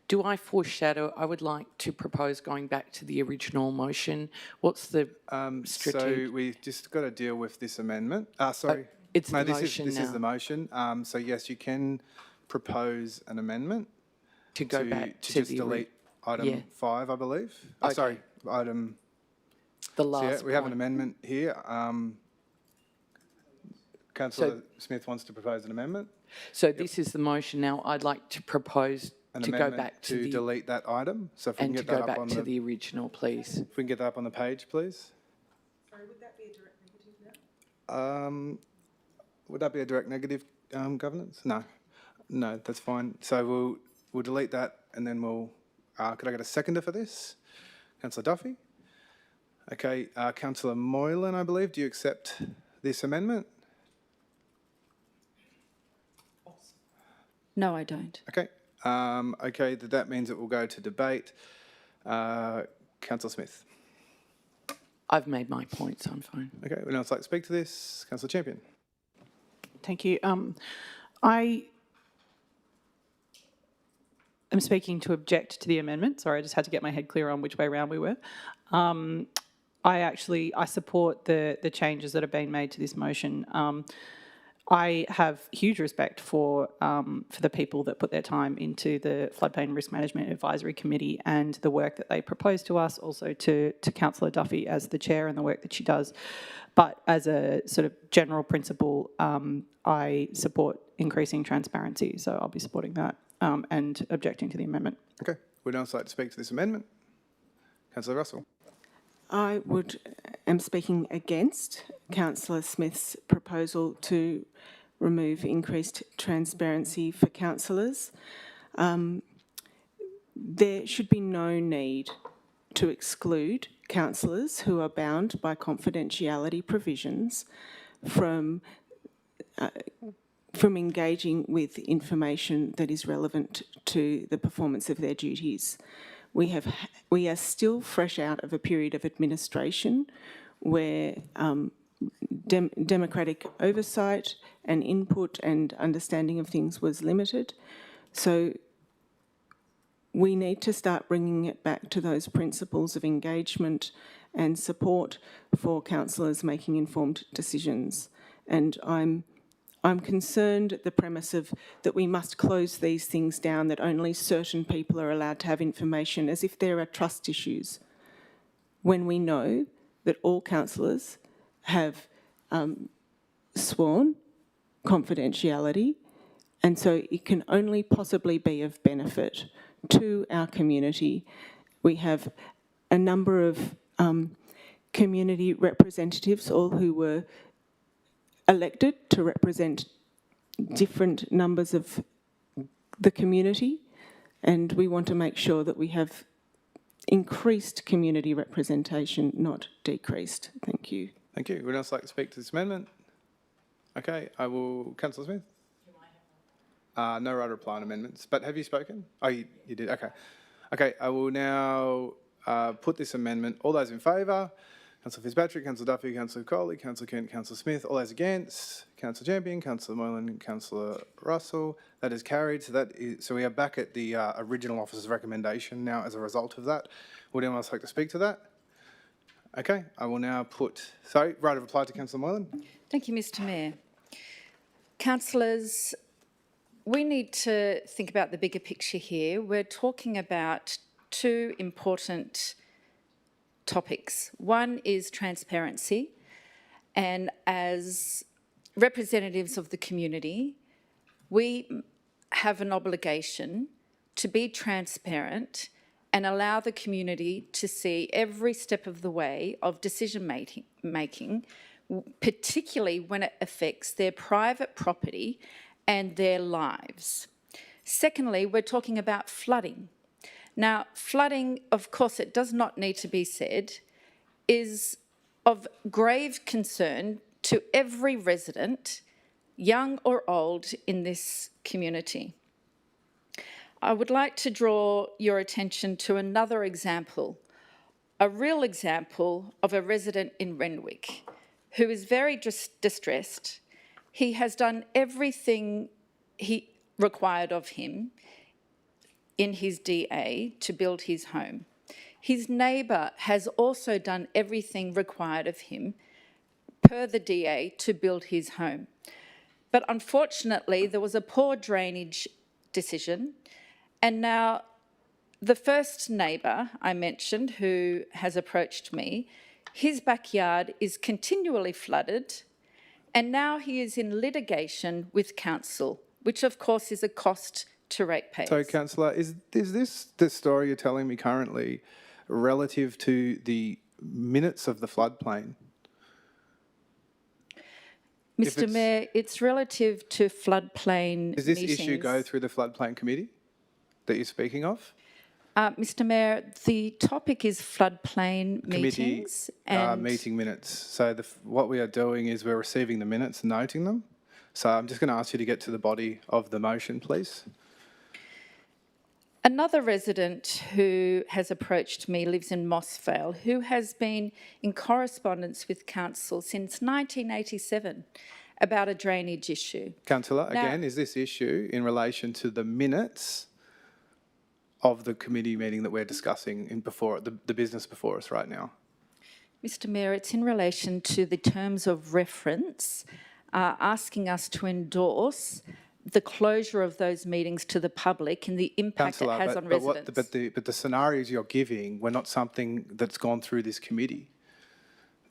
[SPEAKER 4] Do I foreshadow, I would like to propose going back to the original motion. What's the strategy?
[SPEAKER 1] So we've just got to deal with this amendment. Sorry.
[SPEAKER 4] It's
[SPEAKER 1] no,
[SPEAKER 4] the
[SPEAKER 1] this
[SPEAKER 4] motion
[SPEAKER 1] is
[SPEAKER 4] now.
[SPEAKER 1] the motion. So yes, you can propose an amendment
[SPEAKER 4] To go back to
[SPEAKER 1] just
[SPEAKER 4] the
[SPEAKER 1] delete item 5, I believe.
[SPEAKER 4] Okay.
[SPEAKER 1] Sorry, item.
[SPEAKER 4] The
[SPEAKER 1] So
[SPEAKER 4] last
[SPEAKER 1] yeah, we have an
[SPEAKER 4] point.
[SPEAKER 1] amendment here. Councillor Smith wants to propose an amendment.
[SPEAKER 4] So this is the motion now. I'd like to propose
[SPEAKER 1] An
[SPEAKER 4] to go
[SPEAKER 1] amendment
[SPEAKER 4] back to the
[SPEAKER 1] delete that item. So if we can
[SPEAKER 4] and to
[SPEAKER 1] get that
[SPEAKER 4] go
[SPEAKER 1] up
[SPEAKER 4] back
[SPEAKER 1] on
[SPEAKER 4] to the original, please.
[SPEAKER 1] if we can get that up on the page, please.
[SPEAKER 2] Sorry, would that be a direct negative now?
[SPEAKER 1] Would that be a direct negative governance? No, that's fine. So we'll delete that, and then we'll. Could I get a seconder for this? Councillor Duffy. Okay, Councillor Moylan, I believe. Do you accept this amendment?
[SPEAKER 7] No, I don't.
[SPEAKER 1] Okay. Okay, that means it will go to debate. Councillor Smith.
[SPEAKER 4] I've made my points. I'm fine.
[SPEAKER 1] Okay, would anyone else like to speak to this? Councillor Champion.
[SPEAKER 3] Thank you. I am speaking to object to the amendment. Sorry, I just had to get my head clear on which way round we were. I support the changes that have been made to this motion. I have huge respect for the people that put their time into the Floodplain Risk Management Advisory Committee and the work that they propose to us, also to Councillor Duffy as the chair and the work that she does. But as a sort of general principle, I support increasing transparency, so I'll be supporting that and objecting to the amendment.
[SPEAKER 1] Okay, would anyone else like to speak to this amendment? Councillor Russell.
[SPEAKER 2] I am speaking against Councillor Smith's proposal to remove increased transparency for councillors. There should be no need to exclude councillors who are bound by confidentiality provisions from engaging with information that is relevant to the performance of their duties. We are still fresh out of a period of administration where democratic oversight and input and understanding of things was limited. So we need to start bringing it back to those principles of engagement and support for councillors making informed decisions. And I'm concerned at the premise of that we must close these things down, that only certain people are allowed to have information, as if there are trust issues, when we know that all councillors have sworn confidentiality, and so it can only possibly be of benefit to our community. We have a number of community representatives, all who were elected to represent different numbers of the community, And we want to make sure that we have increased community representation, not decreased. Thank you.
[SPEAKER 1] Thank you. Would else like to speak to this amendment? Okay, I will. Councillor Smith? No right to reply on amendments, but have you spoken? Oh, you did, okay. Okay, I will now put this amendment. All those in favour? Councillor Fitzpatrick, Councillor Duffy, Councillor Coley, Councillor Kent, Councillor Smith. All those against? Councillor Champion, Councillor Moylan, Councillor Russell. That is carried. So we are back at the original officer's recommendation now as a result of that. Would anyone else like to speak to that? Okay, I will now put, sorry, right of reply to Councillor Moylan.
[SPEAKER 7] Thank you, Mr Mayor. Councillors, we need to think about the bigger picture here. We're talking about two important topics. One is transparency, and as representatives of the community, we have an obligation to be transparent and allow the community to see every step of the way of decision making, particularly when it affects their private property and their lives. Secondly, we're talking about flooding. Now, flooding, of course, it does not need to be said, is of grave concern to every resident, young or old, in this community. I would like to draw your attention to another example, a real example of a resident in Renwick who is very distressed. He has done everything required of him in his DA to build his home. His neighbour has also done everything required of him per the DA to build his home. But unfortunately, there was a poor drainage decision, and now the first neighbour I mentioned who has approached me, his backyard is continually flooded, and now he is in litigation with council, which of course is a cost to ratepayers.
[SPEAKER 1] So, Councillor, is this the story you're telling me currently relative to the minutes of the floodplain?
[SPEAKER 7] Mr Mayor, it's relative to floodplain
[SPEAKER 1] Does this
[SPEAKER 7] meetings.
[SPEAKER 1] issue go through the floodplain committee that you're speaking of?
[SPEAKER 7] Mr Mayor, the topic is floodplain
[SPEAKER 1] Committee
[SPEAKER 7] meetings and
[SPEAKER 1] meeting minutes. So what we are doing is we're receiving the minutes and noting them. So I'm just going to ask you to get to the body of the motion, please.
[SPEAKER 7] Another resident who has approached me lives in Mossvale, who has been in correspondence with council since 1987 about a drainage issue.
[SPEAKER 1] Councillor, again, is this issue in relation to the minutes of the committee meeting that we're discussing in before the business before us right now?
[SPEAKER 7] Mr Mayor, it's in relation to the terms of reference, asking us to endorse the closure of those meetings to the public and the impact
[SPEAKER 1] Councillor,
[SPEAKER 7] it has on residents.
[SPEAKER 1] But the scenarios you're giving were not something that's gone through this committee.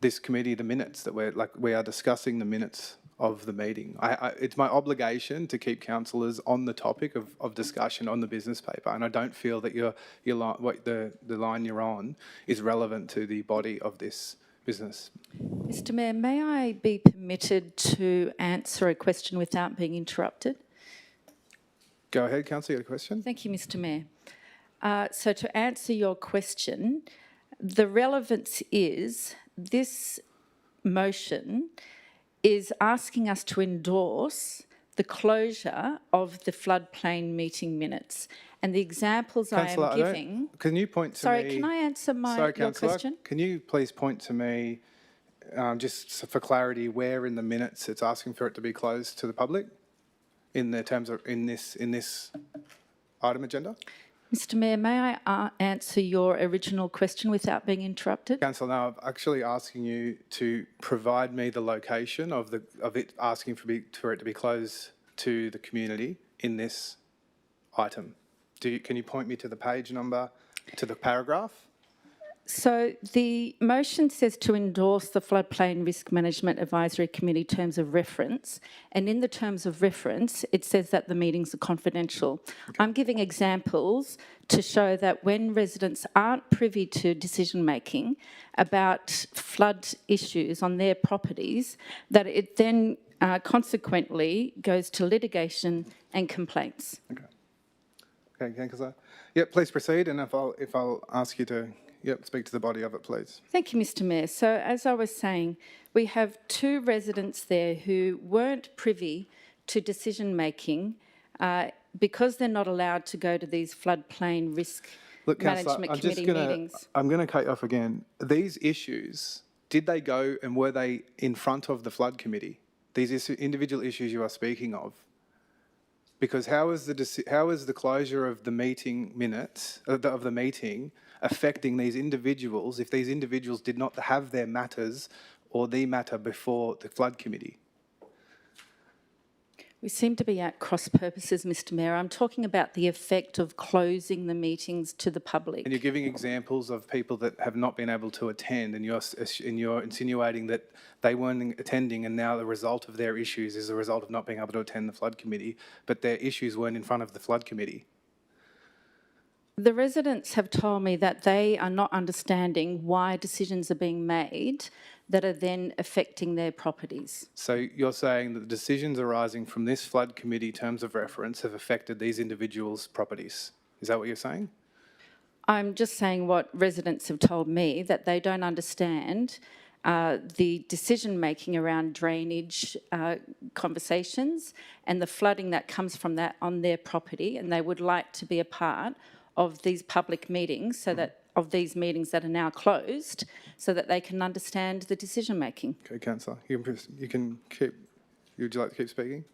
[SPEAKER 1] This committee, the minutes that we are discussing the minutes of the meeting. It's my obligation to keep councillors on the topic of discussion on the business paper, and I don't feel that the line you're on is relevant to the body of this business.
[SPEAKER 7] Mr Mayor, may I be permitted to answer a question without being interrupted?
[SPEAKER 1] Go ahead, councillor, you had a question?
[SPEAKER 7] Thank you, Mr Mayor. So to answer your question, the relevance is this motion is asking us to endorse the closure of the floodplain meeting minutes. And the examples
[SPEAKER 1] Councillor,
[SPEAKER 7] I am giving...
[SPEAKER 1] Can you point to
[SPEAKER 7] Sorry,
[SPEAKER 1] me...
[SPEAKER 7] can I answer your question?
[SPEAKER 1] Can you please point to me, just for clarity, where in the minutes it's asking for it to be closed to the public in the terms of in this item agenda?
[SPEAKER 7] Mr Mayor, may I answer your original question without being interrupted?
[SPEAKER 1] Councillor, now I'm actually asking you to provide me the location of it asking for it to be closed to the community in this item. Can you point me to the page number, to the paragraph?
[SPEAKER 7] So the motion says to endorse the Floodplain Risk Management Advisory Committee terms of reference, and in the terms of reference, it says that the meetings are confidential. Okay. I'm giving examples to show that when residents aren't privy to decision-making about flood issues on their properties, that it then consequently goes to litigation and complaints.
[SPEAKER 1] Okay. Okay, Councillor. Yep, please proceed, and if I'll ask you to, speak to the body of it, please.
[SPEAKER 7] Thank you, Mr Mayor. So as I was saying, we have 2 residents there who weren't privy to decision-making because they're not allowed to go to these floodplain risk
[SPEAKER 1] Look, Councillor,
[SPEAKER 7] management committee meetings.
[SPEAKER 1] I'm going to cut you off again. These issues, did they go and were they in front of the flood committee? These individual issues you are speaking of? Because how is the closure of the meeting minutes, of the meeting, affecting these individuals if these individuals did not have their matters or the matter before the flood committee?
[SPEAKER 7] We seem to be at cross purposes, Mr Mayor. I'm talking about the effect of closing the meetings to the public.
[SPEAKER 1] And you're giving examples of people that have not been able to attend, and you're insinuating that they weren't attending, and now the result of their issues is a result of not being able to attend the flood committee, but their issues weren't in front of the flood committee.
[SPEAKER 7] The residents have told me that they are not understanding why decisions are being made that are then affecting their properties.
[SPEAKER 1] So you're saying that the decisions arising from this flood committee terms of reference have affected these individuals' properties. Is that what you're saying?
[SPEAKER 7] I'm just saying what residents have told me, that they don't understand the decision-making around drainage conversations and the flooding that comes from that on their property, and they would like to be a part of these public meetings, so that of these meetings that are now closed, so that they can understand the decision-making.
[SPEAKER 1] Okay, Councillor, you can keep. Would you like to keep speaking?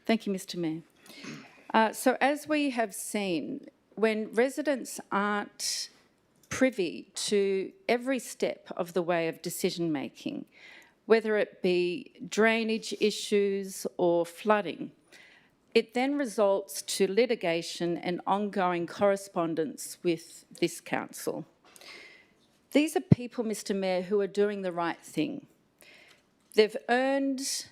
[SPEAKER 7] Thank you, Mr Mayor. So as we have seen, when residents aren't privy to every step of the way of decision-making, whether it be drainage issues or flooding, it then results to litigation and ongoing correspondence with this council. These are people, Mr Mayor, who are doing the right thing. They've earned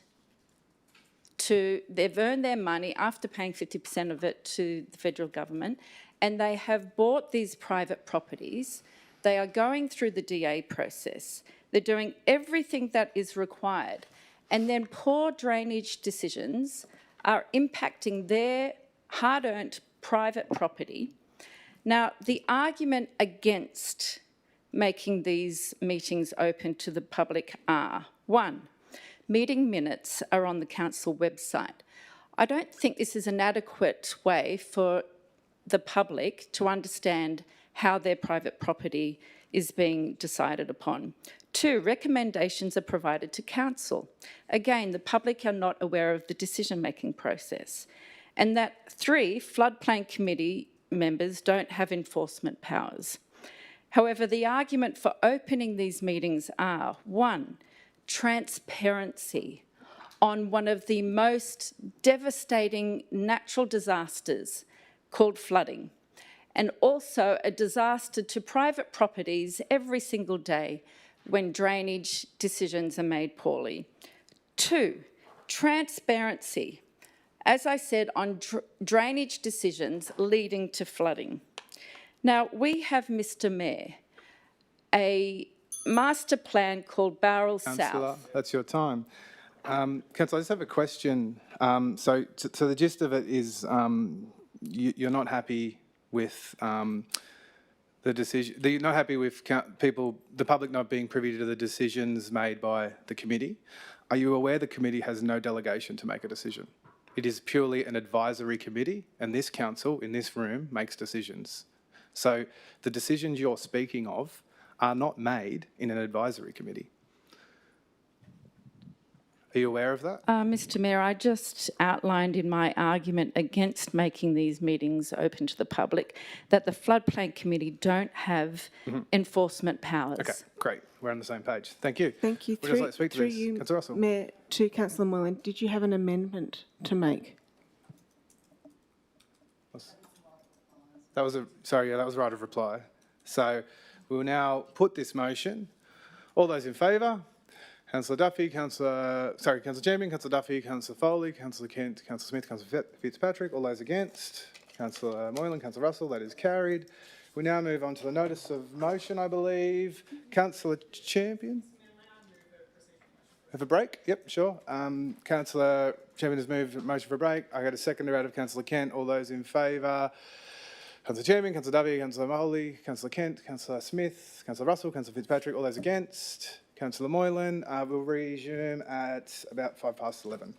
[SPEAKER 7] their money after paying 50% of it to the federal government, and they have bought these private properties. They are going through the DA process. They're doing everything that is required, and then poor drainage decisions are impacting their hard-earned private property. Now, the argument against making these meetings open to the public are, 1, meeting minutes are on the council website. I don't think this is an adequate way for the public to understand how their private property is being decided upon. 2, recommendations are provided to council. Again, the public are not aware of the decision-making process. And that 3, floodplain committee members don't have enforcement powers. However, the argument for opening these meetings are, 1, transparency on one of the most devastating natural disasters called flooding, and also a disaster to private properties every single day when drainage decisions are made poorly. 2, transparency, as I said, on drainage decisions leading to flooding. Now, we have, Mr Mayor, a master plan called Barrel
[SPEAKER 1] Councillor,
[SPEAKER 7] South.
[SPEAKER 1] that's your time. Councillor, I just have a question. So the gist of it is you're not happy with the decision. You're not happy with the public not being privy to the decisions made by the committee. Are you aware the committee has no delegation to make a decision? It is purely an advisory committee, and this council in this room makes decisions. So the decisions you're speaking of are not made in an advisory committee. Are you aware of that?
[SPEAKER 7] Mr Mayor, I just outlined in my argument against making these meetings open to the public that the floodplain committee don't have enforcement powers.
[SPEAKER 1] Okay, great. We're on the same page. Thank you.
[SPEAKER 2] Thank you.
[SPEAKER 1] Would you like to speak to
[SPEAKER 2] Through
[SPEAKER 1] this?
[SPEAKER 2] you,
[SPEAKER 1] Councillor Russell.
[SPEAKER 2] Mayor, to Councillor Moylan, did you have an amendment to make?
[SPEAKER 1] That was a right of reply. So we will now put this motion. All those in favour? Councillor Duffy, Councillor Champion, Councillor Duffy, Councillor Foley, Councillor Kent, Councillor Smith, Councillor Fitzpatrick. All those against? Councillor Moylan, Councillor Russell. That is carried. We now move on to the notice of motion, I believe. Councillor Champion? Have a break? Yep, sure. Councillor Chairman has moved a motion for a break. I got a seconder out of Councillor Kent. All those in favour? Councillor Chairman, Councillor W, Councillor Mahoney, Councillor Kent, Councillor Smith, Councillor Russell, Councillor Fitzpatrick. All those against? Councillor Moylan. We'll resume at about 11:05.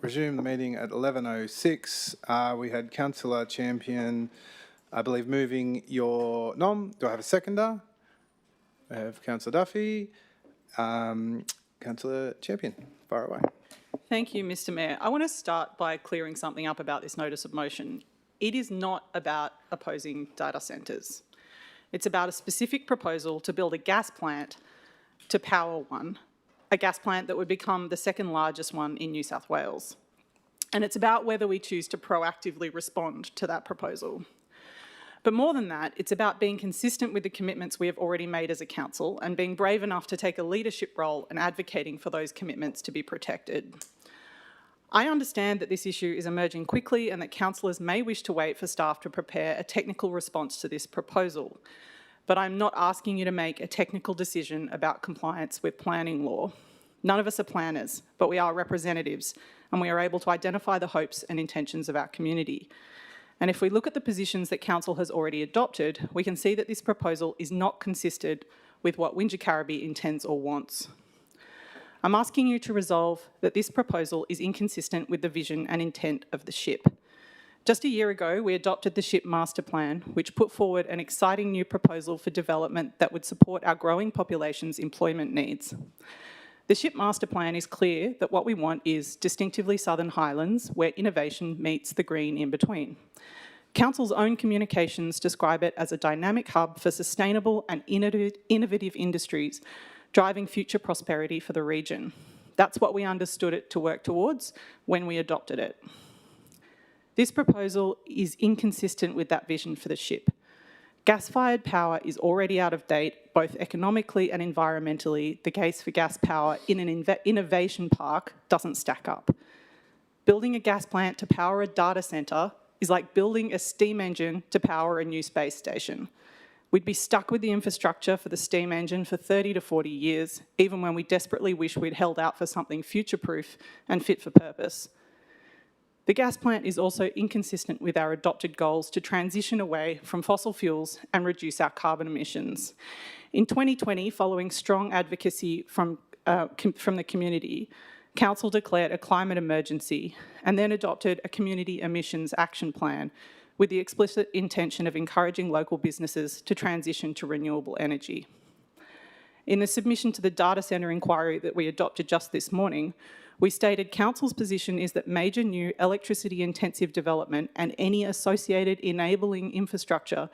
[SPEAKER 1] resume the meeting at 11:06. We had Councillor Champion, I believe, moving your nom. Do I have a seconder? I have Councillor Duffy. Councillor Champion, far away.
[SPEAKER 3] Thank you, Mr Mayor. I want to start by clearing something up about this notice of motion. It is not about opposing data centres. It's about a specific proposal to build a gas plant to power one, a gas plant that would become the second largest one in New South Wales. And it's about whether we choose to proactively respond to that proposal. But more than that, it's about being consistent with the commitments we have already made as a council and being brave enough to take a leadership role and advocating for those commitments to be protected. I understand that this issue is emerging quickly and that councillors may wish to wait for staff to prepare a technical response to this proposal. But I'm not asking you to make a technical decision about compliance with planning law. None of us are planners, but we are representatives, and we are able to identify the hopes and intentions of our community. And if we look at the positions that council has already adopted, we can see that this proposal is not consistent with what Wingecarribee intends or wants. I'm asking you to resolve that this proposal is inconsistent with the vision and intent of the SHIP. Just a year ago, we adopted the SHIP Master Plan, which put forward an exciting new proposal for development that would support our growing population's employment needs. The SHIP Master Plan is clear that what we want is distinctively Southern Highlands, where innovation meets the green in between. Council's own communications describe it as a dynamic hub for sustainable and innovative industries, driving future prosperity for the region. That's what we understood it to work towards when we adopted it. This proposal is inconsistent with that vision for the SHIP. Gas-fired power is already out of date, both economically and environmentally. The case for gas power in an innovation park doesn't stack up. Building a gas plant to power a data centre is like building a steam engine to power a new space station. We'd be stuck with the infrastructure for the steam engine for 30 to 40 years, even when we desperately wish we'd held out for something future-proof and fit for purpose. The gas plant is also inconsistent with our adopted goals to transition away from fossil fuels and reduce our carbon emissions. In 2020, following strong advocacy from the community, Council declared a climate emergency and then adopted a community emissions action plan with the explicit intention of encouraging local businesses to transition to renewable energy. In the submission to the data centre inquiry that we adopted just this morning, we stated Council's position is that major new electricity-intensive development and any associated enabling infrastructure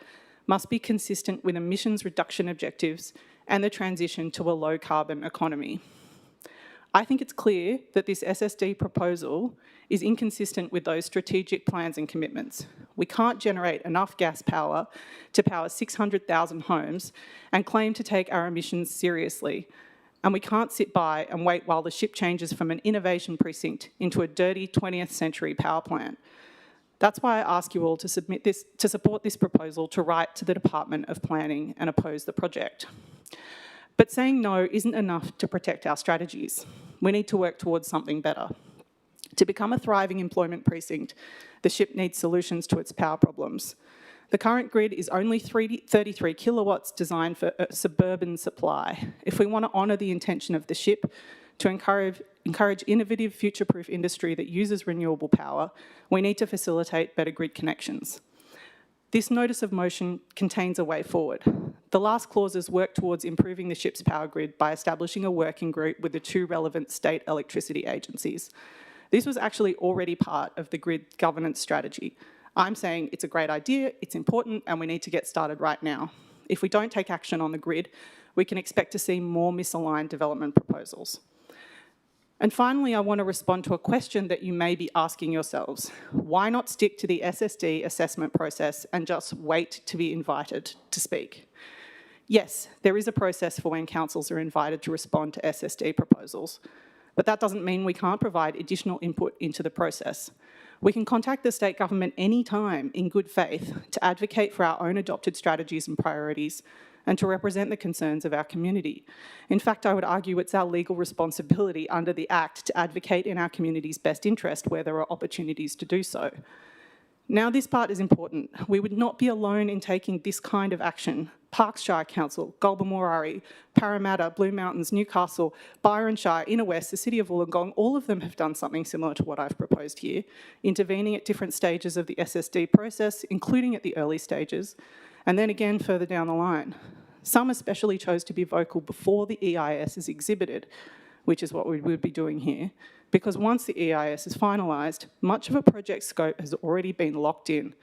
[SPEAKER 3] must be consistent with emissions reduction objectives and the transition to a low-carbon economy. I think it's clear that this SSD proposal is inconsistent with those strategic plans and commitments. We can't generate enough gas power to power 600,000 homes and claim to take our emissions seriously. And we can't sit by and wait while the SHIP changes from an innovation precinct into a dirty 20th century power plant. That's why I ask you all to support this proposal to write to the Department of Planning and oppose the project. But saying no isn't enough to protect our strategies. We need to work towards something better. To become a thriving employment precinct, the SHIP needs solutions to its power problems. The current grid is only 33 kilowatts designed for a suburban supply. If we want to honour the intention of the SHIP to encourage innovative, future-proof industry that uses renewable power, we need to facilitate better grid connections. This notice of motion contains a way forward. The last clauses work towards improving the SHIP's power grid by establishing a working group with the two relevant state electricity agencies. This was actually already part of the grid governance strategy. I'm saying it's a great idea, it's important, and we need to get started right now. If we don't take action on the grid, we can expect to see more misaligned development proposals. And finally, I want to respond to a question that you may be asking yourselves. Why not stick to the SSD assessment process and just wait to be invited to speak? Yes, there is a process for when councils are invited to respond to SSD proposals, but that doesn't mean we can't provide additional input into the process. We can contact the state government anytime in good faith to advocate for our own adopted strategies and priorities and to represent the concerns of our community. In fact, I would argue it's our legal responsibility under the Act to advocate in our community's best interest where there are opportunities to do so. Now, this part is important. We would not be alone in taking this kind of action, Parks Shire Council, Golbamorari, Parramatta, Blue Mountains, Newcastle, Byron Shire, Inner West, the City of Wollongong, all of them have done something similar to what I've proposed here, intervening at different stages of the SSD process, including at the early stages, and then again further down the line. Some especially chose to be vocal before the EIS is exhibited, which is what we would be doing here, because once the EIS is finalised, much of a project scope has already been locked in.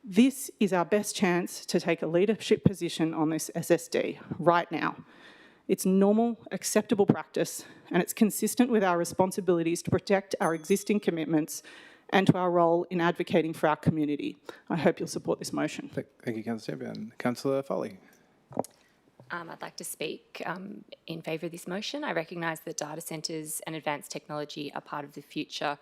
[SPEAKER 3] This is our best chance to take a leadership position on this SSD right now. It's normal, acceptable practice, and it's consistent with our responsibilities to protect our existing commitments and to our role in advocating for our community. I hope you'll support this motion.
[SPEAKER 1] Thank you, Councillor Champion. Councillor Foley.
[SPEAKER 8] I'd like to speak in favour of this motion. I recognise that data centres and advanced technology are part of the future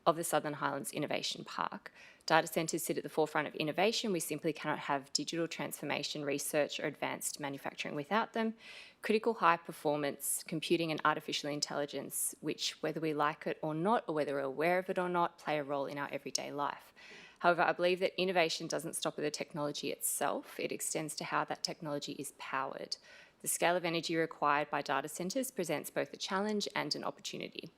[SPEAKER 8] of the Southern Highlands Innovation Park. Data centres sit at the forefront of innovation. We simply cannot have digital transformation, research or advanced manufacturing without them. Critical high performance computing and artificial intelligence, which whether we like it or not, or whether we're aware of it or not, play a role in our everyday life. However, I believe that innovation doesn't stop with the technology itself. It extends to how that technology is powered. The scale of energy required by data centres presents both a challenge and an opportunity.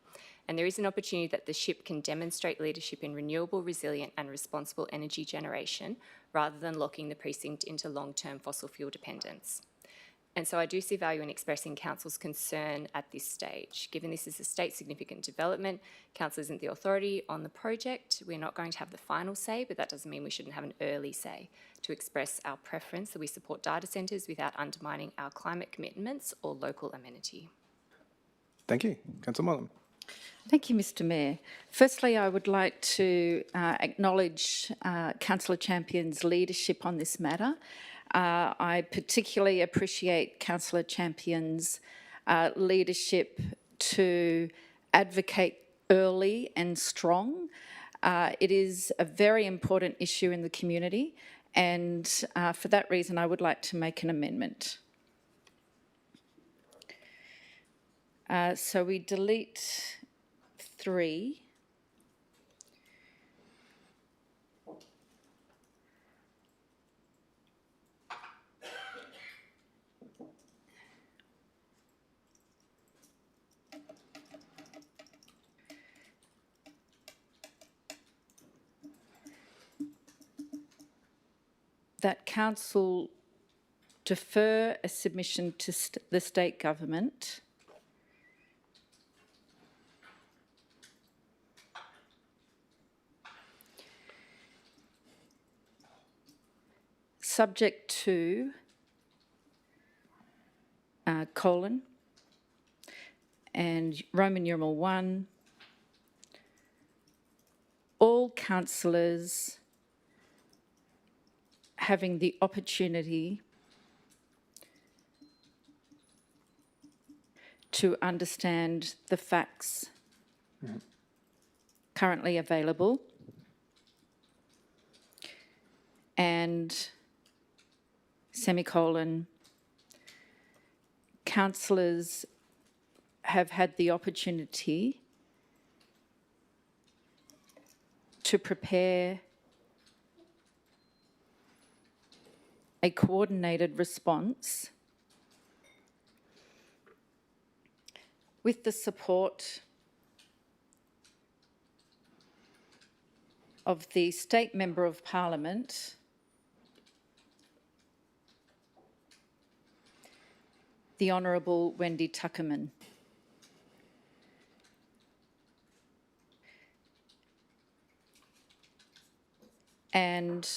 [SPEAKER 8] And there is an opportunity that the SHIP can demonstrate leadership in renewable, resilient and responsible energy generation rather than locking the precinct into long-term fossil fuel dependence. And so I do see value in expressing Council's concern at this stage. Given this is a state significant development, Council isn't the authority on the project. We're not going to have the final say, but that doesn't mean we shouldn't have an early say to express our preference that we support data centres without undermining our climate commitments or local amenity.
[SPEAKER 1] Thank you. Councillor Mollem.
[SPEAKER 7] Thank you, Mr Mayor. Firstly, I would like to acknowledge Councillor Champion's leadership on this matter. I particularly appreciate Councillor Champion's leadership to advocate early and strong. It is a very important issue in the community, and for that reason I would like to make an amendment. So we delete 3. That Council defer a submission to the state government subject to colon and Roman numeral 1, all councillors having the opportunity to understand the facts currently available and semicolon, councillors have had the opportunity to prepare a coordinated response with the support of the State Member of Parliament, the Honourable Wendy Tuckerman. And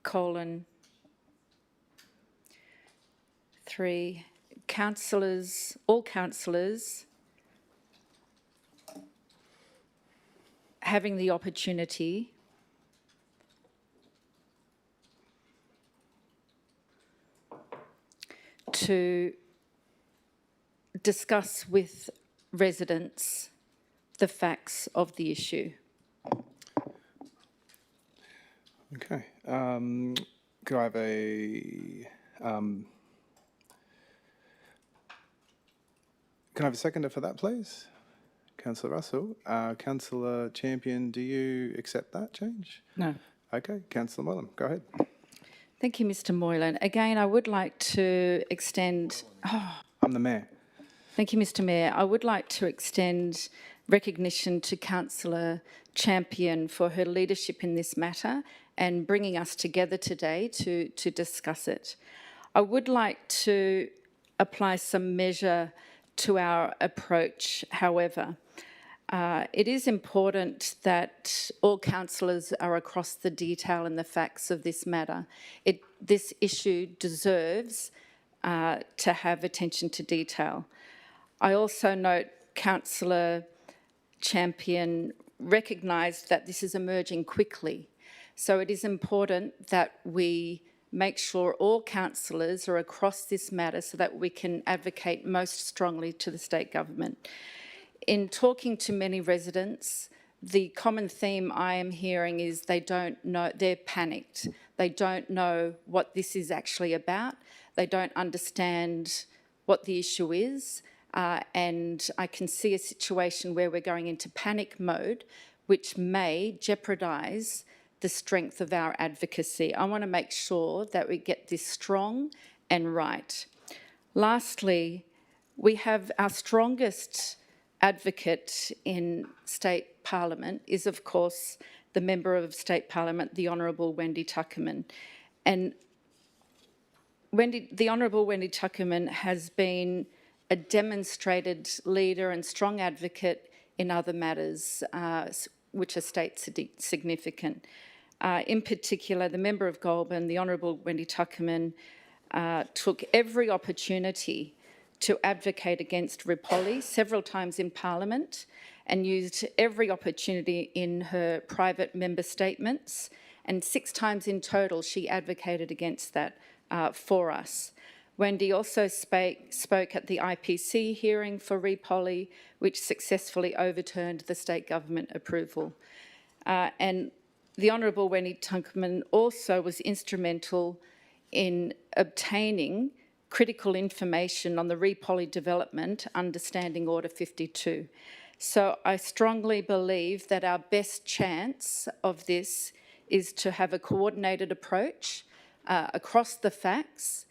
[SPEAKER 7] colon 3, councillors, all councillors having the opportunity to discuss with residents the facts of the issue.
[SPEAKER 1] Okay. Could I have a can I have a seconder for that, please? Councillor Russell. Councillor Champion, do you accept that change?
[SPEAKER 3] No.
[SPEAKER 1] Okay. Councillor Mollem, go ahead.
[SPEAKER 7] Thank you, Mr Moylan. Again, I would like to extend...
[SPEAKER 1] I'm the mayor.
[SPEAKER 7] Thank you, Mr Mayor. I would like to extend recognition to Councillor Champion for her leadership in this matter and bringing us together today to discuss it. I would like to apply some measure to our approach, however. It is important that all councillors are across the detail and the facts of this matter. This issue deserves to have attention to detail. I also note Councillor Champion recognised that this is emerging quickly. So it is important that we make sure all councillors are across this matter so that we can advocate most strongly to the state government. In talking to many residents, the common theme I am hearing is they don't know, they're panicked. They don't know what this is actually about. They don't understand what the issue is. And I can see a situation where we're going into panic mode, which may jeopardise the strength of our advocacy. I want to make sure that we get this strong and right. Lastly, we have our strongest advocate in State Parliament is, of course, the Member of State Parliament, the Honourable Wendy Tuckerman. And the Honourable Wendy Tuckerman has been a demonstrated leader and strong advocate in other matters which are state significant. In particular, the Member of Goulburn, the Honourable Wendy Tuckerman, took every opportunity to advocate against Ripolli several times in Parliament and used every opportunity in her private member statements, and 6 times in total she advocated against that for us. Wendy also spoke at the IPC hearing for Ripolli, which successfully overturned the state government approval. And the Honourable Wendy Tuckerman also was instrumental in obtaining critical information on the Ripolli development, Understanding Order 52. So I strongly believe that our best chance of this is to have a coordinated approach across the facts,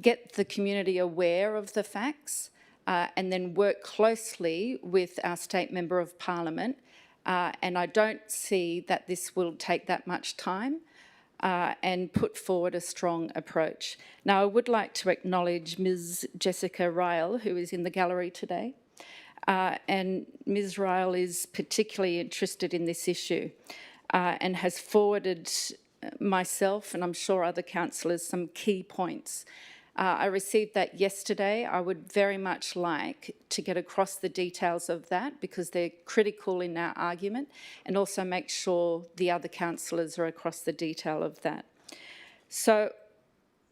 [SPEAKER 7] get the community aware of the facts, and then work closely with our State Member of Parliament. And I don't see that this will take that much time, and put forward a strong approach. Now, I would like to acknowledge Ms. Jessica Ryle, who is in the gallery today. And Ms. Ryle is particularly interested in this issue and has forwarded myself, and I'm sure other councillors, some key points. I received that yesterday. I would very much like to get across the details of that because they're critical in our argument, and also make sure the other councillors are across the detail of that. So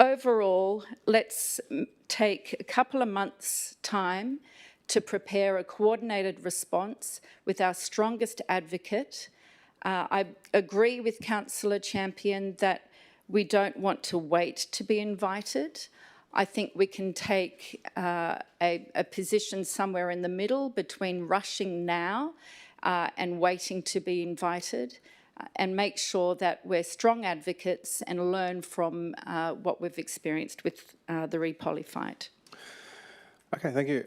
[SPEAKER 7] overall, let's take a couple of months' time to prepare a coordinated response with our strongest advocate. I agree with Councillor Champion that we don't want to wait to be invited. I think we can take a position somewhere in the middle between rushing now and waiting to be invited, and make sure that we're strong advocates and learn from what we've experienced with the Ripolli fight.
[SPEAKER 1] Okay, thank you.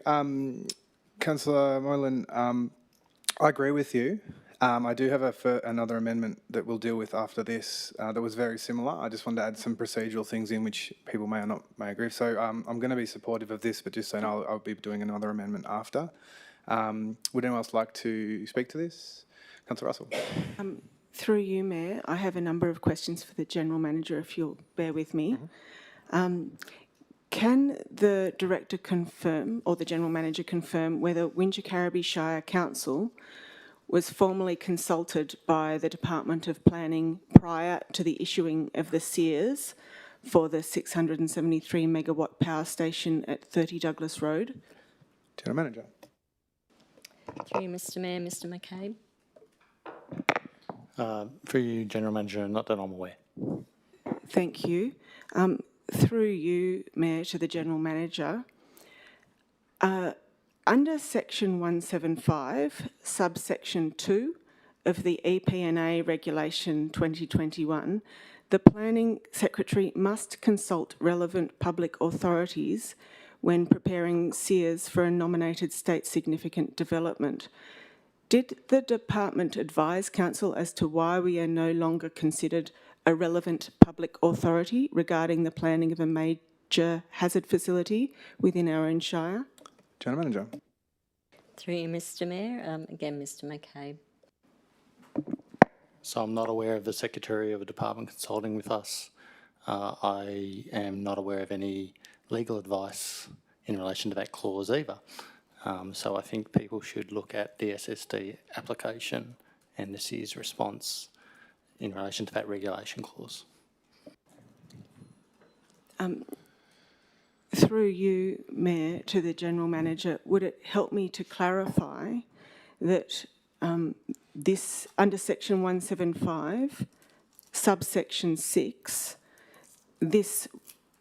[SPEAKER 1] Councillor Moylan, I agree with you. I do have another amendment that we'll deal with after this that was very similar. I just wanted to add some procedural things in which people may or not may agree. So I'm going to be supportive of this, but just saying I'll be doing another amendment after. Would anyone else like to speak to this? Councillor Russell.
[SPEAKER 2] Through you, Mayor, I have a number of questions for the General Manager, if you'll bear with me. Can the Director confirm, or the General Manager confirm, whether Wingecarribee Shire Council was formally consulted by the Department of Planning prior to the issuing of the SEARs for the 673 megawatt power station at 30 Douglas Road?
[SPEAKER 1] General Manager.
[SPEAKER 5] Through you, Mr Mayor, Mr McCabe.
[SPEAKER 6] For you, General Manager, not that I'm aware.
[SPEAKER 2] Thank you. Through you, Mayor, to the General Manager, under section 175, subsection 2 of the EP&A Regulation 2021, the Planning Secretary must consult relevant public authorities when preparing SEARs for a nominated state significant development. Did the department advise council as to why we are no longer considered a relevant public authority regarding the planning of a major hazard facility within our own shire?
[SPEAKER 1] General Manager.
[SPEAKER 5] Through you, Mr Mayor. Again, Mr McCabe.
[SPEAKER 6] So I'm not aware of the Secretary of a department consulting with us. I am not aware of any legal advice in relation to that clause either. So I think people should look at the SSD application and the SEAR's response in relation to that regulation clause.
[SPEAKER 2] Through you, Mayor, to the General Manager, would it help me to clarify that this, under section 175, subsection 6, this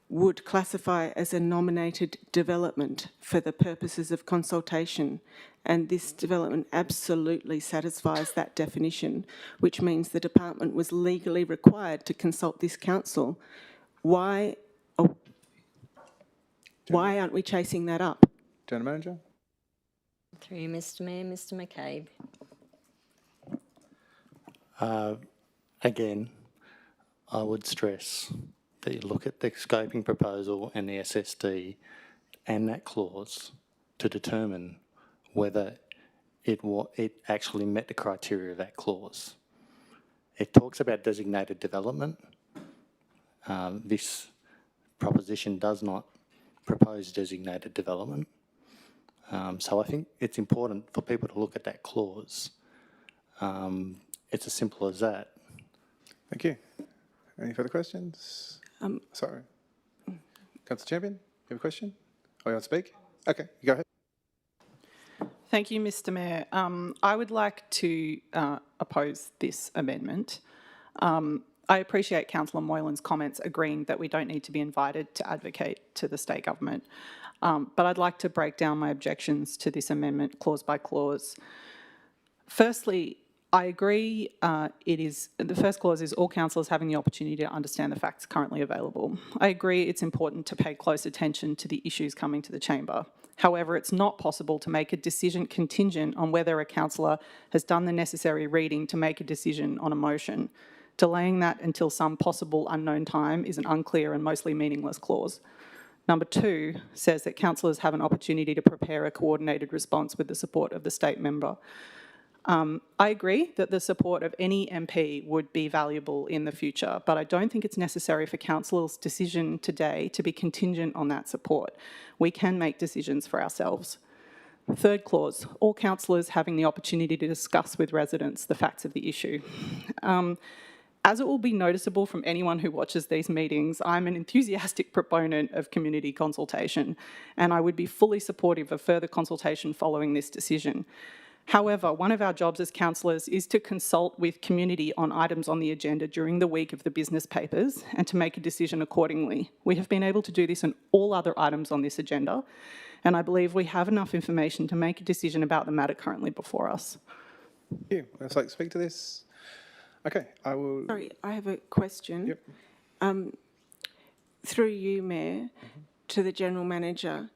[SPEAKER 2] would classify as a nominated development for the purposes of consultation, and this development absolutely satisfies that definition, which means the department was legally required to consult this council. Why aren't we chasing that up?
[SPEAKER 1] General Manager.
[SPEAKER 5] Through you, Mr Mayor. Mr McCabe.
[SPEAKER 6] Again, I would stress that you look at the scoping proposal and the SSD and that clause to determine whether it actually met the criteria of that clause. It talks about designated development. This proposition does not propose designated development. So I think it's important for people to look at that clause. It's as simple as that.
[SPEAKER 1] Thank you. Any further questions? Sorry. Councillor Champion, you have a question? Or you want to speak? Okay, you go ahead.
[SPEAKER 3] Thank you, Mr Mayor. I would like to oppose this amendment. I appreciate Councillor Moylan's comments agreeing that we don't need to be invited to advocate to the state government, but I'd like to break down my objections to this amendment clause by clause. Firstly, I agree the first clause is all councillors having the opportunity to understand the facts currently available. I agree it's important to pay close attention to the issues coming to the chamber. However, it's not possible to make a decision contingent on whether a councillor has done the necessary reading to make a decision on a motion. Delaying that until some possible unknown time is an unclear and mostly meaningless clause. Number 2 says that councillors have an opportunity to prepare a coordinated response with the support of the state member. I agree that the support of any MP would be valuable in the future, but I don't think it's necessary for councillors' decision today to be contingent on that support. We can make decisions for ourselves. Third clause, all councillors having the opportunity to discuss with residents the facts of the issue. As it will be noticeable from anyone who watches these meetings, I'm an enthusiastic proponent of community consultation, and I would be fully supportive of further consultation following this decision. However, one of our jobs as councillors is to consult with community on items on the agenda during the week of the business papers and to make a decision accordingly. We have been able to do this on all other items on this agenda, and I believe we have enough information to make a decision about the matter currently before us.
[SPEAKER 1] Thank you. Would you like to speak to this? Okay, I will...
[SPEAKER 2] Sorry, I have a question.
[SPEAKER 1] Yep.
[SPEAKER 2] Through you, Mayor, to the General Manager,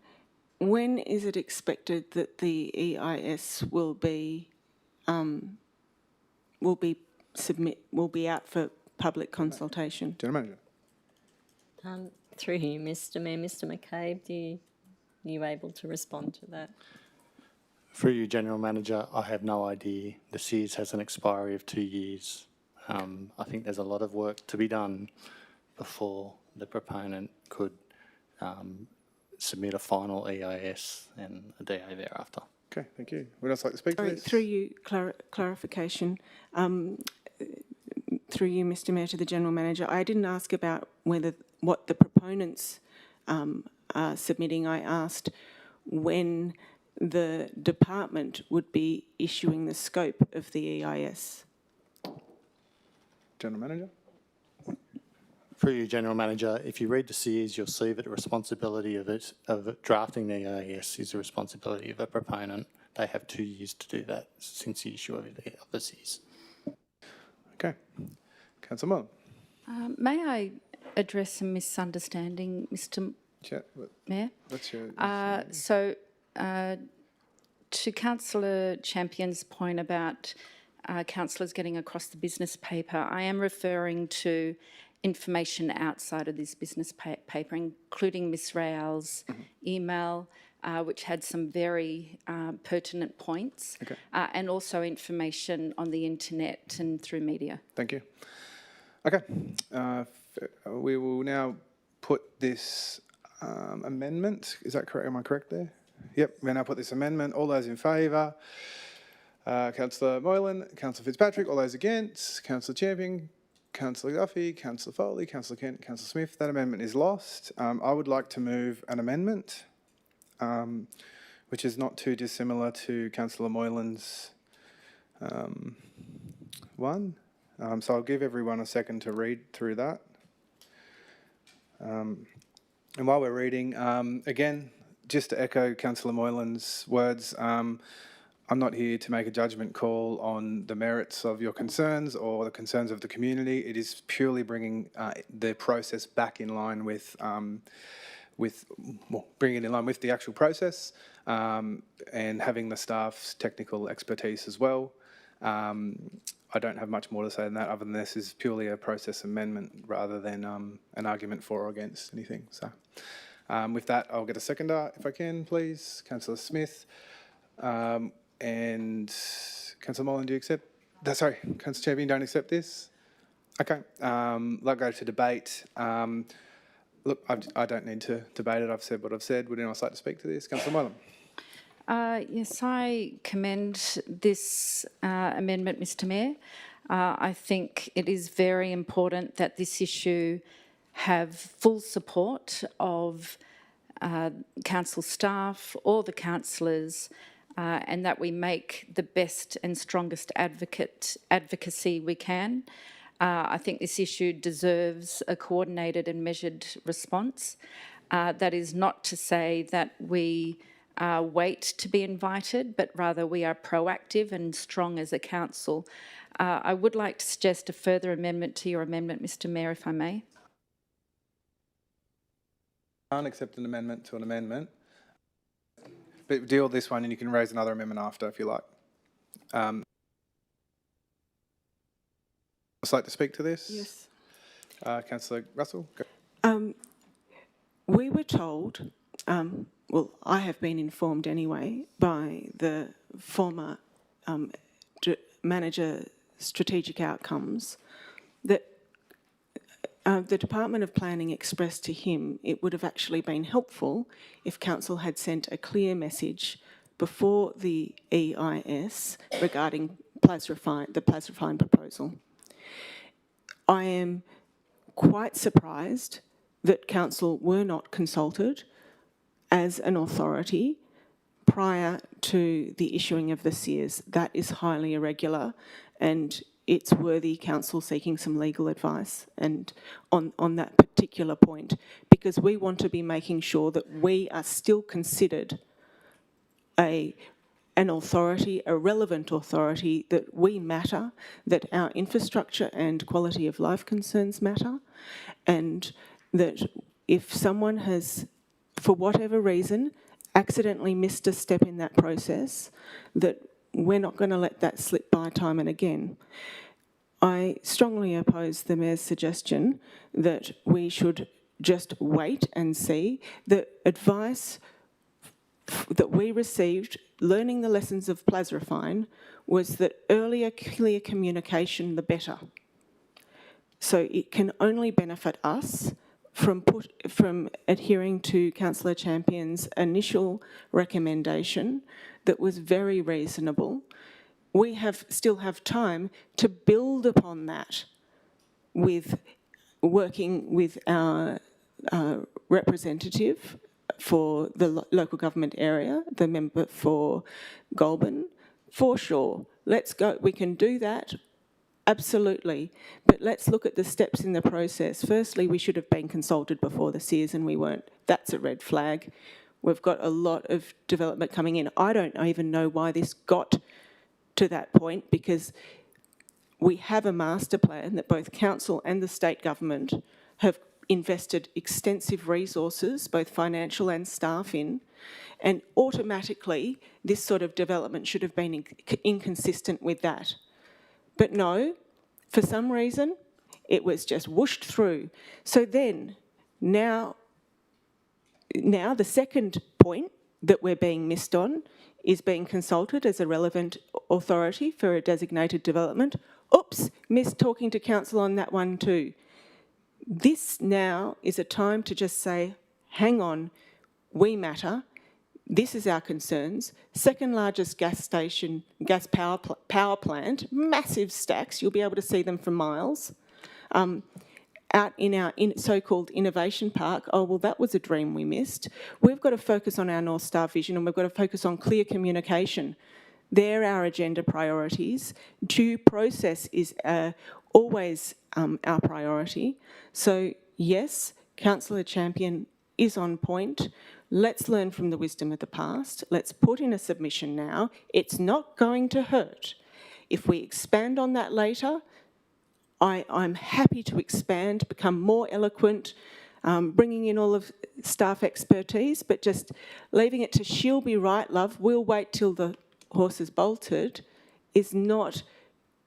[SPEAKER 2] when is it expected that the EIS will be out for public consultation?
[SPEAKER 1] General Manager.
[SPEAKER 5] Through you, Mr Mayor. Mr McCabe, are you able to respond to that?
[SPEAKER 6] Through you, General Manager, I have no idea. The SEARS has an expiry of 2 years. I think there's a lot of work to be done before the proponent could submit a final EIS and a DA thereafter.
[SPEAKER 1] Okay, thank you. Would else like to speak to this?
[SPEAKER 2] Through you, clarification. Through you, Mr Mayor, to the General Manager, I didn't ask about what the proponents are submitting. I asked when the department would be issuing the scope of the EIS.
[SPEAKER 1] General Manager.
[SPEAKER 6] Through you, General Manager, if you read the SEARS, you'll see that the responsibility of drafting the EIS is the responsibility of a proponent. They have 2 years to do that since the issue of the SEARS.
[SPEAKER 1] Okay. Councillor Moore.
[SPEAKER 7] May I address a misunderstanding, Mr.
[SPEAKER 1] Chair,
[SPEAKER 7] Mayor?
[SPEAKER 1] what's your...
[SPEAKER 7] To Councillor Champion's point about councillors getting across the business paper, I am referring to information outside of this business paper, including Ms. Rael's email, which had some very pertinent points, and also information on the internet and through media.
[SPEAKER 1] Thank you. Okay. We will now put this amendment. Is that correct? Am I correct there? Yep. We'll now put this amendment. All those in favour? Councillor Moylan, Councillor Fitzpatrick. All those against? Councillor Champion, Councillor Duffy, Councillor Foley, Councillor Kent, Councillor Smith. That amendment is lost. I would like to move an amendment, which is not too dissimilar to Councillor Moylan's one. So I'll give everyone a second to read through that. And while we're reading, again, just to echo Councillor Moylan's words, I'm not here to make a judgment call on the merits of your concerns or the concerns of the community. It is purely bringing the process back in line with bringing it in line with the actual process and having the staff's technical expertise as well. I don't have much more to say than that, other than this is purely a process amendment rather than an argument for or against anything. So with that, I'll get a seconder, if I can, please. Councillor Smith. And Councillor Moylan, do you accept? Sorry, Councillor Champion, don't accept this? Okay. Let's go to debate. Look, I don't need to debate it. I've said what I've said. Would anyone else like to speak to this? Councillor Moylan.
[SPEAKER 7] Yes, I commend this amendment, Mr. Mayor. I think it is very important that this issue have full support of council staff, all the councillors, and that we make the best and strongest advocacy we can. I think this issue deserves a coordinated and measured response. That is not to say that we wait to be invited, but rather we are proactive and strong as a council. I would like to suggest a further amendment to your amendment, Mr. Mayor, if I may.
[SPEAKER 1] I can't accept an amendment to an amendment. But deal with this one and you can raise another amendment after if you like. I'd like to speak to this?
[SPEAKER 2] Yes.
[SPEAKER 1] Councillor Russell? Go.
[SPEAKER 2] We were told, well, I have been informed anyway, by the former manager strategic outcomes that the Department of Planning expressed to him it would have actually been helpful if Council had sent a clear message before the EIS regarding the Plasrefine proposal. I am quite surprised that Council were not consulted as an authority prior to the issuing of the SEARs. That is highly irregular and it's worthy Council seeking some legal advice and on that particular point, because we want to be making sure that we are still considered an authority, a relevant authority, that we matter, that our infrastructure and quality of life concerns matter, and that if someone has, for whatever reason, accidentally missed a step in that process, that we're not going to let that slip by time and again. I strongly oppose the Mayor's suggestion that we should just wait and see. The advice that we received, learning the lessons of Plasrefine, was that earlier clear communication, the better. So it can only benefit us from adhering to Councillor Champion's initial recommendation that was very reasonable. We still have time to build upon that with working with our representative for the local government area, the member for Goulburn, for sure. Let's go. We can do that. Absolutely. But let's look at the steps in the process. Firstly, we should have been consulted before the SEARs and we weren't. That's a red flag. We've got a lot of development coming in. I don't even know why this got to that point, because we have a master plan that both council and the state government have invested extensive resources, both financial and staff in, and automatically this sort of development should have been inconsistent with that. But no, for some reason, it was just whooshed through. So then, now the second point that we're being missed on is being consulted as a relevant authority for a designated development. Oops, missed talking to council on that one too. This now is a time to just say, hang on, we matter. This is our concerns. Second largest gas power plant, massive stacks. You'll be able to see them from miles. Out in our so-called innovation park, oh, well, that was a dream we missed. We've got to focus on our North Star vision, and we've got to focus on clear communication. They're our agenda priorities. Due process is always our priority. So, yes, Councillor Champion is on point. Let's learn from the wisdom of the past. Let's put in a submission now. It's not going to hurt. If we expand on that later, I'm happy to expand, become more eloquent, bringing in all of staff expertise, but just leaving it to she'll be right, love, we'll wait till the horse is bolted is not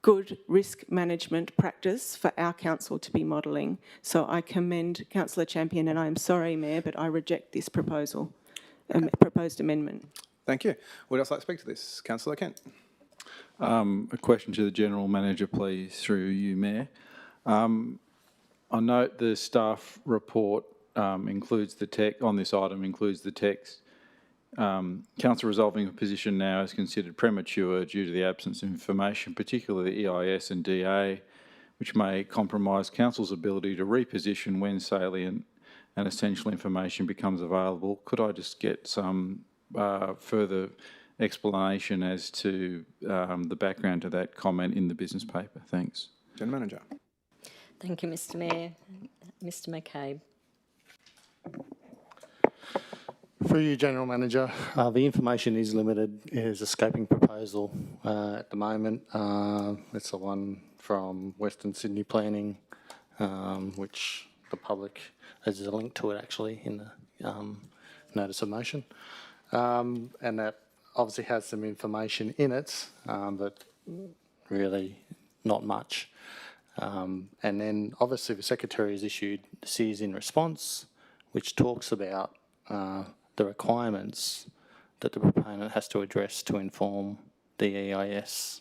[SPEAKER 2] good risk management practice for our council to be modelling. So I commend Councillor Champion, and I'm sorry, Mayor, but I reject this proposal, proposed amendment.
[SPEAKER 1] Thank you. Would else like to speak to this? Councillor Kent.
[SPEAKER 12] A question to the General Manager, please, through you, Mayor. I note the staff report includes the text, on this item includes the text, Council resolving a position now is considered premature due to the absence of information, particularly EIS and DA, which may compromise Council's ability to reposition when salient and essential information becomes available. Could I just get some further explanation as to the background to that comment in the business paper? Thanks.
[SPEAKER 1] General Manager.
[SPEAKER 5] Thank you, Mr Mayor. Mr McCabe.
[SPEAKER 6] For you, General Manager, the information is limited. It is a scoping proposal at the moment. It's the one from Western Sydney Planning, which the public, there's a link to it actually in the notice of motion. And that obviously has some information in it, but really not much. And then obviously the Secretary has issued the C's in response, which talks about the requirements that the proponent has to address to inform the EIS,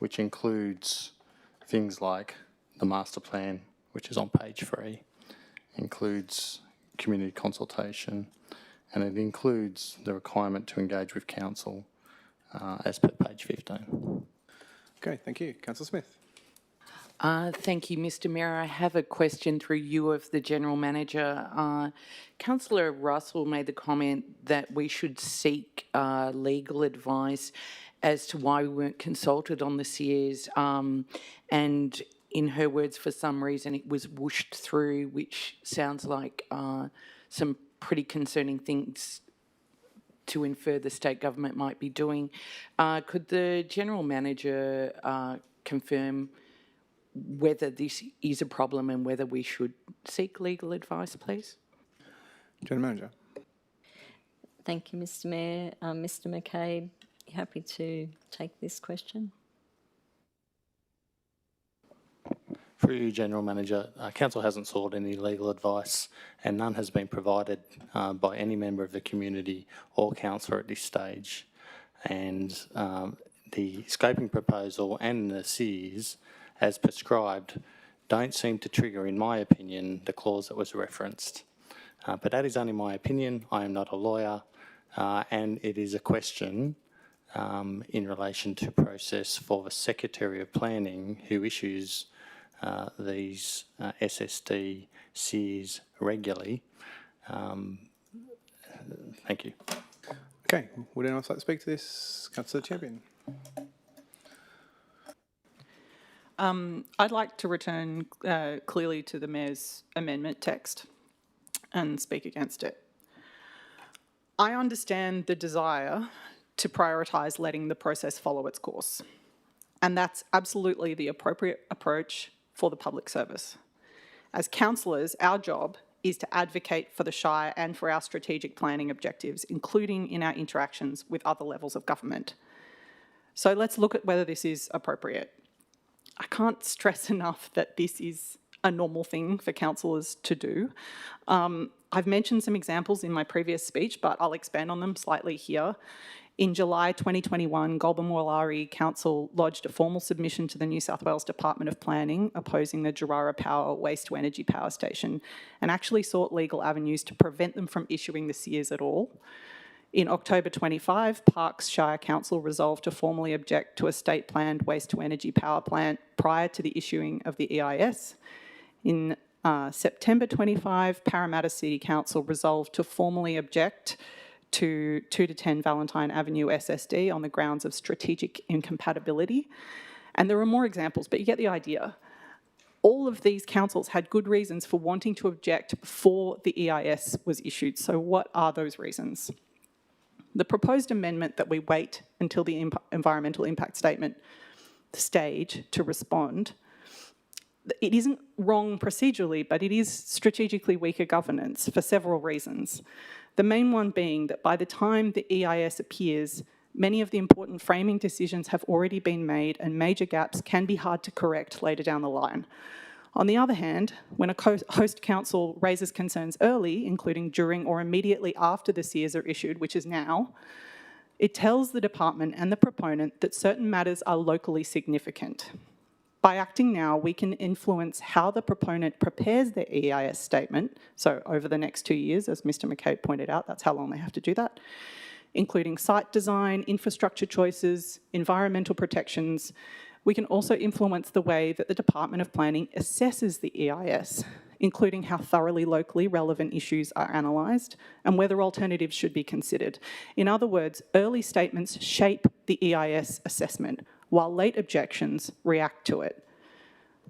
[SPEAKER 6] which includes things like the master plan, which is on page 3, includes community consultation, and it includes the requirement to engage with council as per page 15.
[SPEAKER 1] Okay, thank you. Councillor Smith.
[SPEAKER 4] Thank you, Mr Mayor. I have a question through you of the General Manager. Councillor Russell made the comment that we should seek legal advice as to why we weren't consulted on the CERS, and in her words, for some reason it was whooshed through, which sounds like some pretty concerning things to infer the state government might be doing. Could the General Manager confirm whether this is a problem and whether we should seek legal advice, please?
[SPEAKER 1] General Manager.
[SPEAKER 5] Thank you, Mr Mayor. Mr McCabe, you happy to take this question?
[SPEAKER 6] For you, General Manager, Council hasn't sought any legal advice and none has been provided by any member of the community or councillor at this stage. And the scoping proposal and the CERS, as prescribed, don't seem to trigger, in my opinion, the clause that was referenced. But that is only my opinion. I am not a lawyer, and it is a question in relation to process for the Secretary of Planning who issues these SSD CERS regularly. Thank you.
[SPEAKER 1] Okay, would anyone else like to speak to this? Councillor Champion.
[SPEAKER 3] I'd like to return clearly to the Mayor's amendment text and speak against it. I understand the desire to prioritise letting the process follow its course. And that's absolutely the appropriate approach for the public service. As councillors, our job is to advocate for the Shire and for our strategic planning objectives, including in our interactions with other levels of government. So let's look at whether this is appropriate. I can't stress enough that this is a normal thing for councillors to do. I've mentioned some examples in my previous speech, but I'll expand on them slightly here. In July 2021, Golba Council lodged a formal submission to the New South Wales Department of Planning opposing the Jarrara Power Waste-to-Energy Power Station and actually sought legal avenues to prevent them from issuing the CEARs at all. In October 25, Parkes Shire Council resolved to formally object to a state-planned waste-to-energy power plant prior to the issuing of the EIS. In September 25, Parramatta City Council resolved to formally object to 2 to 10 Valentine Avenue SSD on the grounds of strategic incompatibility. And there are more examples, but you get the idea. All of these councils had good reasons for wanting to object before the EIS was issued. So what are those reasons? The proposed amendment that we wait until the environmental impact statement stage to respond, it isn't wrong procedurally, but it is strategically weaker governance for several reasons. The main one being that by the time the EIS appears, many of the important framing decisions have already been made and major gaps can be hard to correct later down the line. On the other hand, when a host council raises concerns early, including during or immediately after the CEARs are issued, which is now, it tells the department and the proponent that certain matters are locally significant. By acting now, we can influence how the proponent prepares their EIS statement, so over the next 2 years, as Mr McCabe pointed out, that's how long they have to do that, including site design, infrastructure choices, environmental protections. We can also influence the way that the Department of Planning assesses the EIS, including how thoroughly locally relevant issues are analysed and whether alternatives should be considered. In other words, early statements shape the EIS assessment, while late objections react to it.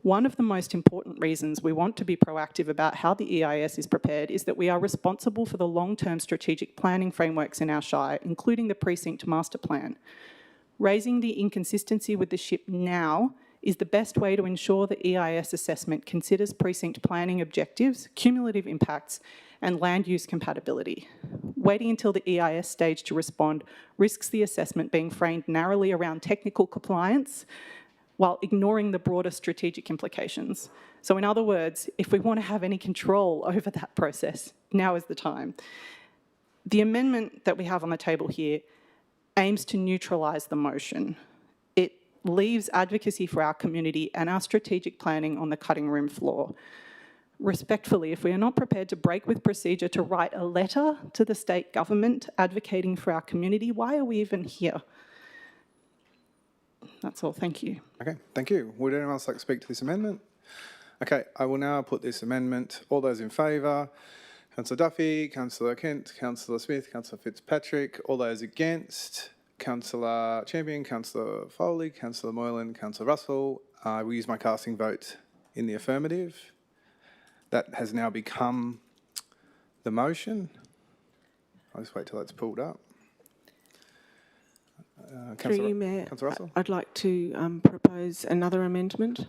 [SPEAKER 3] One of the most important reasons we want to be proactive about how the EIS is prepared is that we are responsible for the long-term strategic planning frameworks in our Shire, including the Precinct Master Plan. Raising the inconsistency with the SHIP now is the best way to ensure the EIS assessment considers precinct planning objectives, cumulative impacts, and land use compatibility. Waiting until the EIS stage to respond risks the assessment being framed narrowly around technical compliance while ignoring the broader strategic implications. So in other words, if we want to have any control over that process, now is the time. The amendment that we have on the table here aims to neutralise the motion. It leaves advocacy for our community and our strategic planning on the cutting room floor. Respectfully, if we are not prepared to break with procedure to write a letter to the state government advocating for our community, why are we even here? That's all, thank you.
[SPEAKER 1] Okay, thank you. Would anyone else like to speak to this amendment? Okay, I will now put this amendment. All those in favour? Councillor Duffy, Councillor Kent, Councillor Smith, Councillor Fitzpatrick. All those against? Councillor Champion, Councillor Foley, Councillor Moylan, Councillor Russell. I will use my casting vote in the affirmative. That has now become the motion. I'll just wait till that's pulled up.
[SPEAKER 2] Through you, Mayor,
[SPEAKER 1] Councillor Russell?
[SPEAKER 2] I'd like to propose another amendment.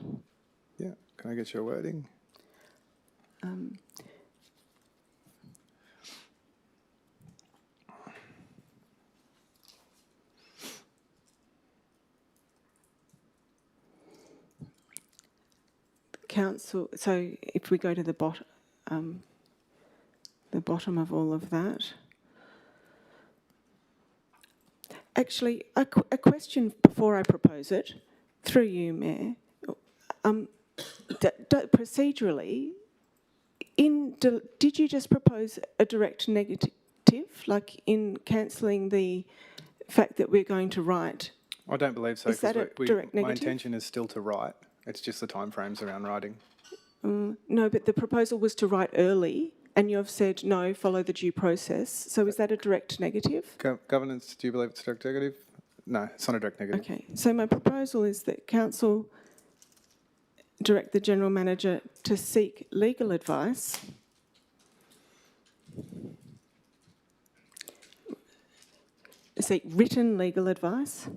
[SPEAKER 1] Yeah, can I get your wording?
[SPEAKER 2] Council, so if we go to the bottom of all of that. Actually, a question before I propose it, through you, Mayor. Procedurally, did you just propose a direct negative, like in cancelling the fact that we're going to write?
[SPEAKER 1] I don't believe so.
[SPEAKER 2] Is that a direct
[SPEAKER 1] my
[SPEAKER 2] negative?
[SPEAKER 1] intention is still to write. It's just the timeframes around writing.
[SPEAKER 2] No, but the proposal was to write early, and you've said no, follow the due process. So is that a direct negative?
[SPEAKER 1] Governance, do you believe it's a direct negative? No, it's not a direct negative.
[SPEAKER 2] Okay, so my proposal is that Council direct the General Manager to seek legal advice written legal advice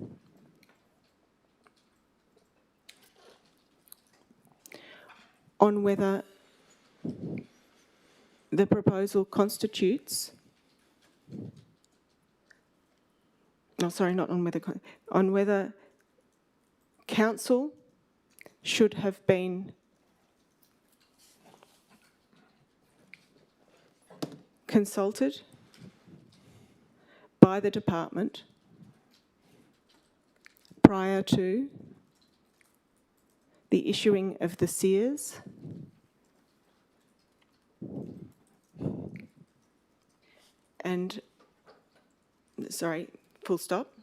[SPEAKER 2] on whether the proposal constitutes, no, sorry, not on whether, on whether council should have been consulted by the department prior to the issuing of the SEARs and, sorry, full stop.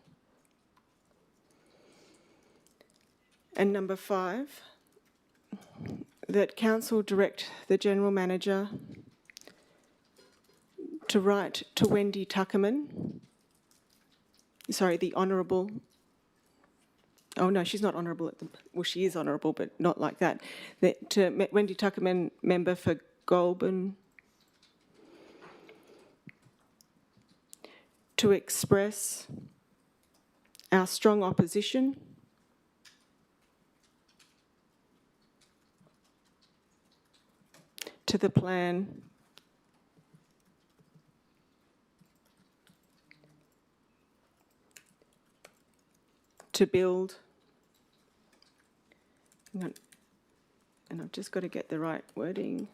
[SPEAKER 2] And number 5, that council direct the general manager to write to Wendy Tuckerman, sorry, the Honourable, oh no, she's not honourable at the, well, she is honourable, but not like that. To Wendy Tuckerman, member for Goulburn, to express our strong opposition to the plan to build, hang on, and I've just got to get the right wording.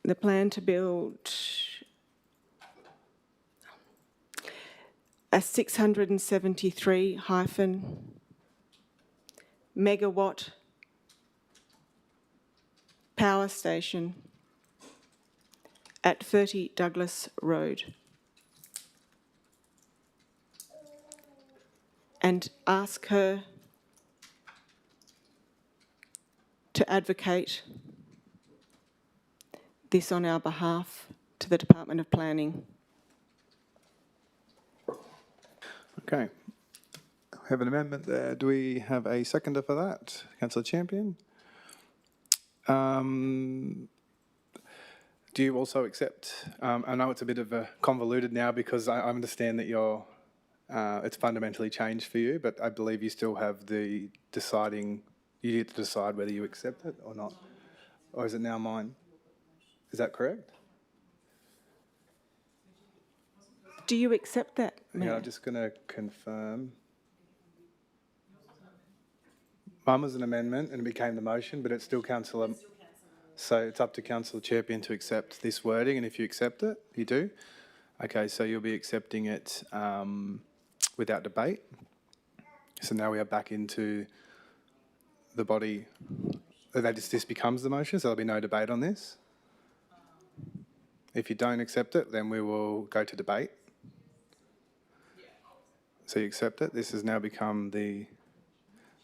[SPEAKER 2] The plan to build a 673 megawatt power station at 30 Douglas Road. And ask her to advocate this on our behalf to the Department of Planning.
[SPEAKER 1] Okay. I have an amendment there. Do we have a seconder for that? Councillor Champion? Do you also accept, I know it's a bit of a convoluted now because I understand that you're, it's fundamentally changed for you, but I believe you still have the deciding, you get to decide whether you accept it or not. Or is it now mine? Is that correct?
[SPEAKER 2] Do you accept that, Mayor?
[SPEAKER 1] Yeah, I'm just going to confirm. Mine was an amendment and it became the motion, but it's still Councillor. So it's up to Councillor Champion to accept this wording, and if you accept it, you do. Okay, so you'll be accepting it without debate. So now we are back into the body. This becomes the motion, so there'll be no debate on this. If you don't accept it, then we will go to debate. So you accept it. This has now become the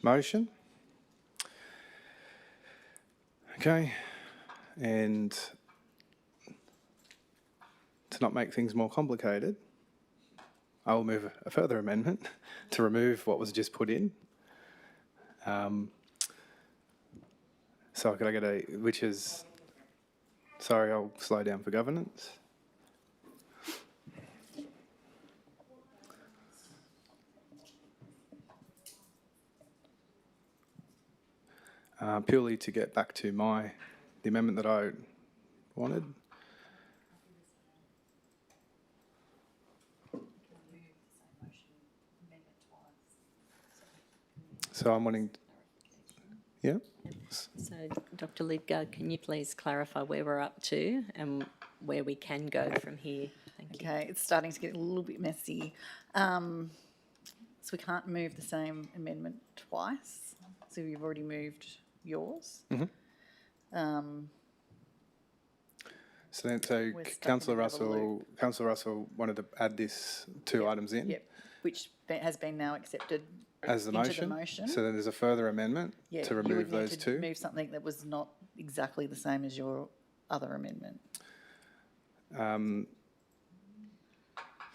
[SPEAKER 1] motion. Okay, and to not make things more complicated, I will move a further amendment to remove what was just put in. So could I get a, which is, sorry, I'll slow down for governance. Purely to get back to the amendment that I wanted. So I'm wanting, yeah?
[SPEAKER 5] So, Dr. Lidgard, can you please clarify where we're up to and where we can go from here? Thank you.
[SPEAKER 10] Okay, it's starting to get a little bit messy. So we can't move the same amendment twice. So you've already moved yours.
[SPEAKER 1] So
[SPEAKER 10] We're stuck
[SPEAKER 1] Councillor
[SPEAKER 10] in another loop.
[SPEAKER 1] Russell wanted to add this 2 items in.
[SPEAKER 10] Yep, which has been now accepted
[SPEAKER 1] As the
[SPEAKER 10] into
[SPEAKER 1] motion.
[SPEAKER 10] the motion.
[SPEAKER 1] So then there's a further amendment
[SPEAKER 10] Yeah,
[SPEAKER 1] to
[SPEAKER 10] you
[SPEAKER 1] remove
[SPEAKER 10] would need
[SPEAKER 1] those
[SPEAKER 10] to
[SPEAKER 1] 2.
[SPEAKER 10] move something that was not exactly the same as your other amendment.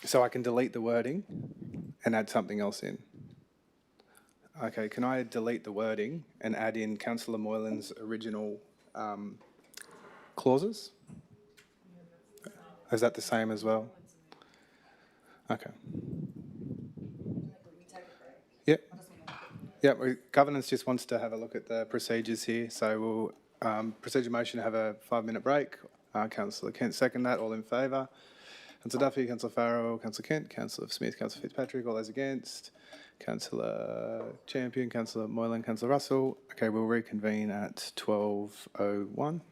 [SPEAKER 1] So I can delete the wording and add something else in. Okay, can I delete the wording and add in Councillor Moylan's original clauses? Is that the same as well? Okay. Yep. Yeah, governance just wants to have a look at the procedures here, so we'll procedure motion to have a 5-minute break. Councillor Kent second that. All in favour? Councillor Duffy, Councillor Farrell, Councillor Kent, Councillor Smith, Councillor Fitzpatrick. All those against? Councillor Champion, Councillor Moylan, Councillor Russell. Okay, we'll reconvene at 12:01.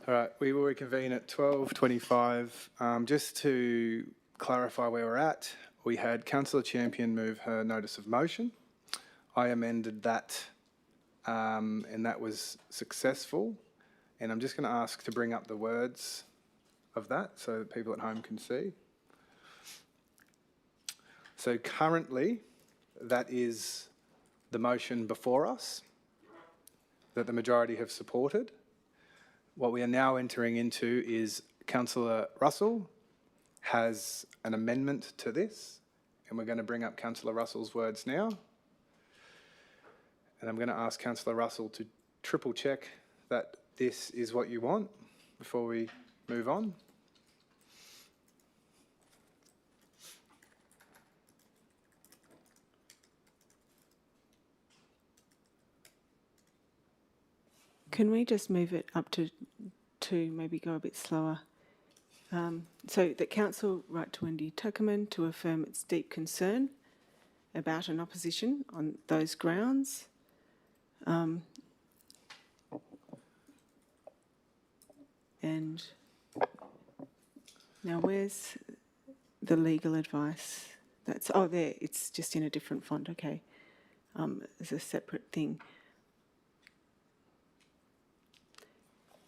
[SPEAKER 1] All right, we will reconvene at 12:25. Just to clarify where we're at, we had Councillor Champion move her notice of motion. I amended that, and that was successful. And I'm just going to ask to bring up the words of that so that people at home can see. So currently, that is the motion before us that the majority have supported. What we are now entering into is Councillor Russell has an amendment to this, and we're going to bring up Councillor Russell's words now. And I'm going to ask Councillor Russell to triple check that this is what you want before we move on.
[SPEAKER 2] Can we just move it up to maybe go a bit slower? So that Council write to Wendy Tuckerman to affirm its deep concern about an opposition on those grounds. And now where's the legal advice? That's, oh, there, it's just in a different font, okay. It's a separate thing.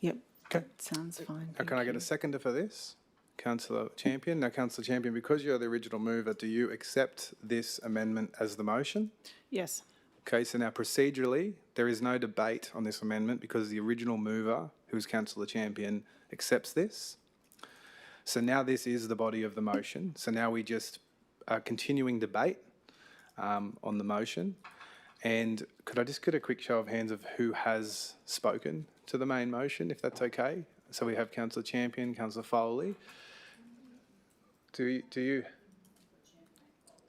[SPEAKER 2] Yep,
[SPEAKER 1] Okay.
[SPEAKER 2] that sounds fine.
[SPEAKER 1] Now, can I get a seconder for this? Councillor Champion. Now, Councillor Champion, because you're the original mover, do you accept this amendment as the motion?
[SPEAKER 3] Yes.
[SPEAKER 1] Okay, so now procedurally, there is no debate on this amendment because the original mover, who's Councillor Champion, accepts this. So now this is the body of the motion. So now we just are continuing debate on the motion. And could I just get a quick show of hands of who has spoken to the main motion, if that's okay? So we have Councillor Champion, Councillor Foley. Do you?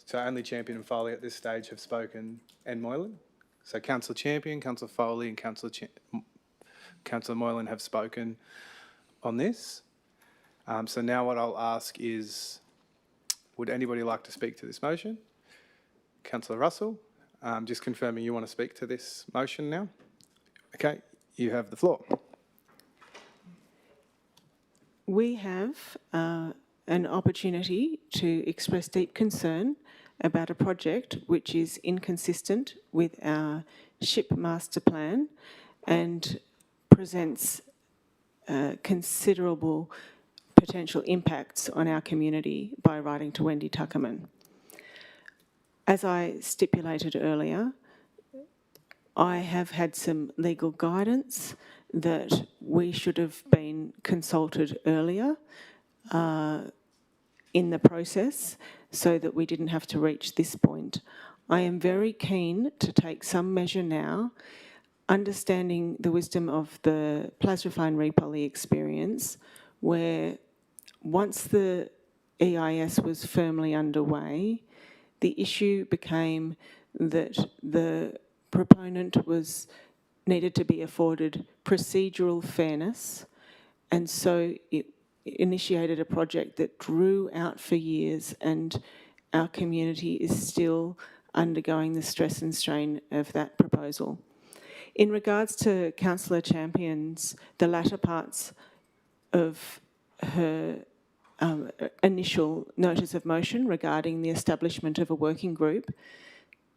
[SPEAKER 1] So only Champion and Foley at this stage have spoken, and Moylan. So Councillor Champion, Councillor Foley and Councillor Moylan have spoken on this. So now what I'll ask is, would anybody like to speak to this motion? Councillor Russell, just confirming you want to speak to this motion now. Okay, you have the floor.
[SPEAKER 2] We have an opportunity to express deep concern about a project which is inconsistent with our ship master plan and presents considerable potential impacts on our community by writing to Wendy Tuckerman. As I stipulated earlier, I have had some legal guidance that we should have been consulted earlier in the process so that we didn't have to reach this point. I am very keen to take some measure now, understanding the wisdom of the Plasrefine repoly experience, where once the EIS was firmly underway, the issue became that the proponent needed to be afforded procedural fairness, and so it initiated a project that drew out for years, and our community is still undergoing the stress and strain of that proposal. In regards to Councillor Champion's, the latter parts of her initial notice of motion regarding the establishment of a working group,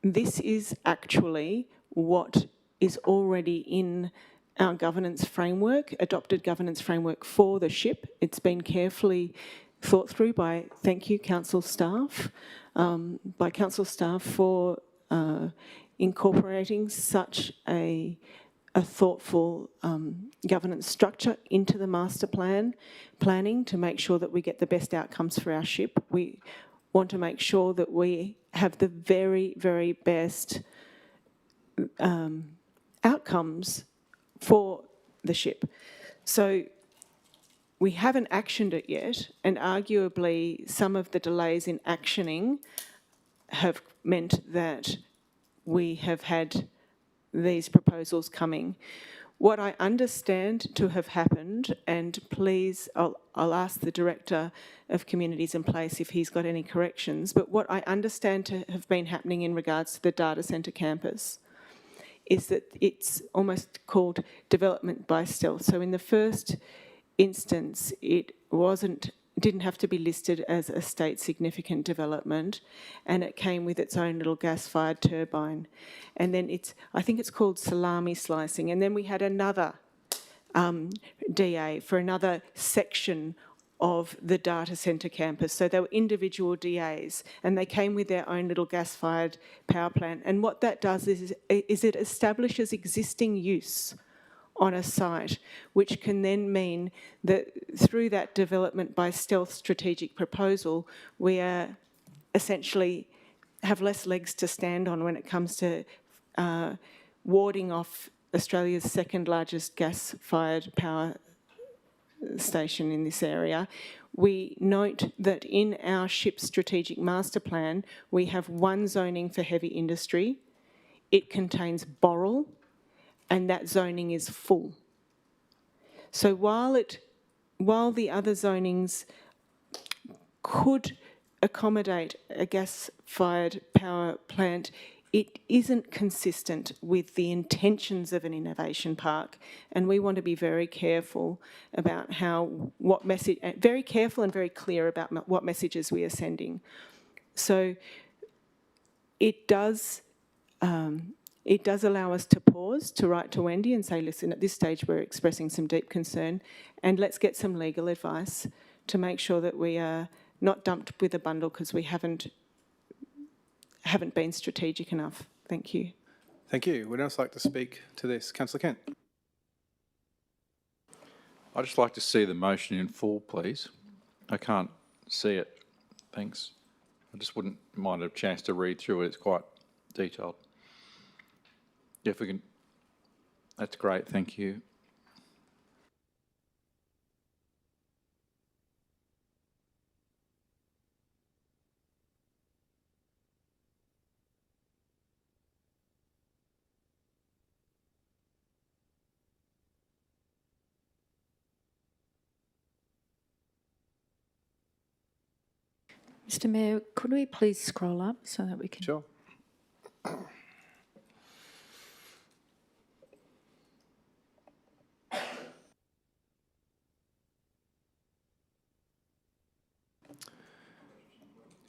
[SPEAKER 2] this is actually what is already in our governance framework, adopted governance framework for the ship. It's been carefully thought through by, thank you, council staff, for incorporating such a thoughtful governance structure into the master planning to make sure that we get the best outcomes for our ship. We want to make sure that we have the very, very best outcomes for the ship. So we haven't actioned it yet, and arguably some of the delays in actioning have meant that we have had these proposals coming. What I understand to have happened, and please, I'll ask the Director of Communities in Place if he's got any corrections, but what I understand to have been happening in regards to the data centre campus is that it's almost called development by stealth. So in the first instance, it didn't have to be listed as a state significant development, and it came with its own little gas-fired turbine. And then I think it's called salami slicing. And then we had another DA for another section of the data centre campus. So they were individual DAs, and they came with their own little gas-fired power plant. And what that does is it establishes existing use on a site, which can then mean that through that development by stealth strategic proposal, we are essentially have less legs to stand on when it comes to warding off Australia's second largest gas-fired power station in this area. We note that in our ship strategic master plan, we have one zoning for heavy industry. It contains Boral, and that zoning is full. So while the other zonings could accommodate a gas-fired power plant, it isn't consistent with the intentions of an innovation park, and we want to be very careful about very careful and very clear about what messages we are sending. So it does allow us to pause, to write to Wendy and say, listen, at this stage we're expressing some deep concern, and let's get some legal advice to make sure that we are not dumped with a bundle because we haven't been strategic enough. Thank you.
[SPEAKER 1] Thank you. Would anyone else like to speak to this? Councillor Kent.
[SPEAKER 12] I'd just like to see the motion in full, please. I can't see it. Thanks. I just wouldn't mind a chance to read through it. It's quite detailed. If we can, that's great. Thank you.
[SPEAKER 7] Mr Mayor, could we please scroll up so that we can...
[SPEAKER 1] Sure.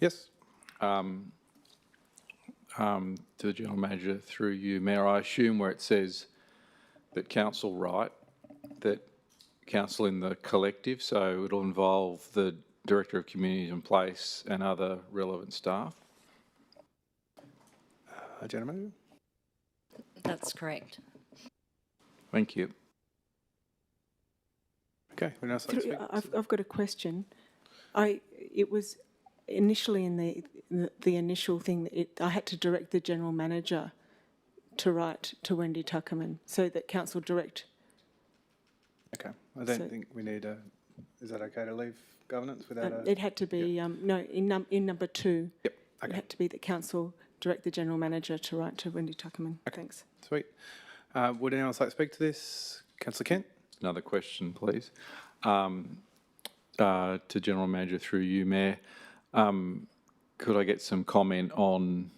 [SPEAKER 1] Yes.
[SPEAKER 12] To the General Manager, through you, Mayor, I assume where it says that council write, that council in the collective, so it'll involve the Director of Communities and Place and other relevant staff.
[SPEAKER 1] General Manager?
[SPEAKER 5] That's correct.
[SPEAKER 12] Thank you.
[SPEAKER 1] Okay. Would anyone else like to speak?
[SPEAKER 2] I've got a question. It was initially in the initial thing that I had to direct the General Manager to write to Wendy Tuckerman so that council direct.
[SPEAKER 1] Okay. I don't think we need a... Is that okay to leave governance without a...
[SPEAKER 2] It had to be, no, in number 2.
[SPEAKER 1] Yep. Okay.
[SPEAKER 2] It had to be that council direct the General Manager to write to Wendy Tuckerman.
[SPEAKER 1] Okay.
[SPEAKER 2] Thanks.
[SPEAKER 1] Sweet. Would anyone else like to speak to this? Councillor Kent?
[SPEAKER 12] Another question, please. To General Manager, through you, Mayor. Could I get some comment on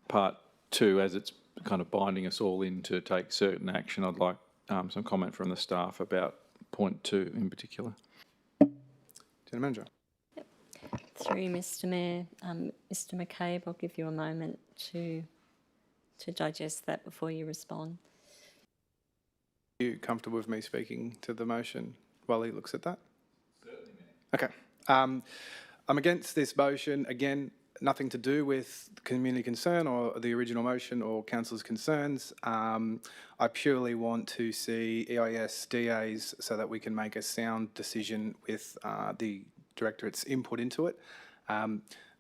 [SPEAKER 12] part 2 as it's kind of binding us all in to take certain action? I'd like some comment from the staff about point 2 in particular.
[SPEAKER 1] General Manager.
[SPEAKER 5] Through Mr Mayor, Mr McCabe, I'll give you a moment to digest that before you respond.
[SPEAKER 1] Are you comfortable with me speaking to the motion while he looks at that? Certainly, Mayor. Okay. I'm against this motion. Again, nothing to do with community concern or the original motion or councillors' concerns. I purely want to see EIS DAs so that we can make a sound decision with the Directorate's input into it.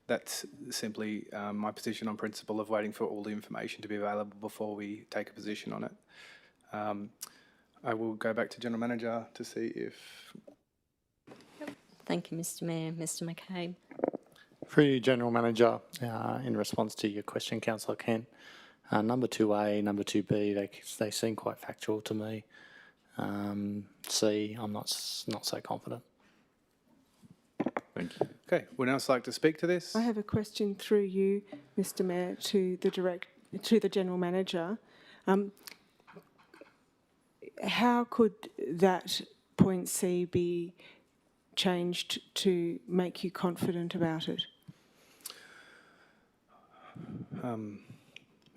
[SPEAKER 1] That's simply my position on principle of waiting for all the information to be available before we take a position on it. I will go back to General Manager to see if...
[SPEAKER 5] Thank you, Mr Mayor. Mr McCabe.
[SPEAKER 6] For you, General Manager, in response to your question, Councillor Kent, number 2A, number 2B, they seem quite factual to me. C, I'm not so confident.
[SPEAKER 12] Thank you.
[SPEAKER 1] Okay, would anyone else like to speak to this?
[SPEAKER 2] I have a question through you, Mr Mayor, to the General Manager. How could that point C be changed to make you confident about it?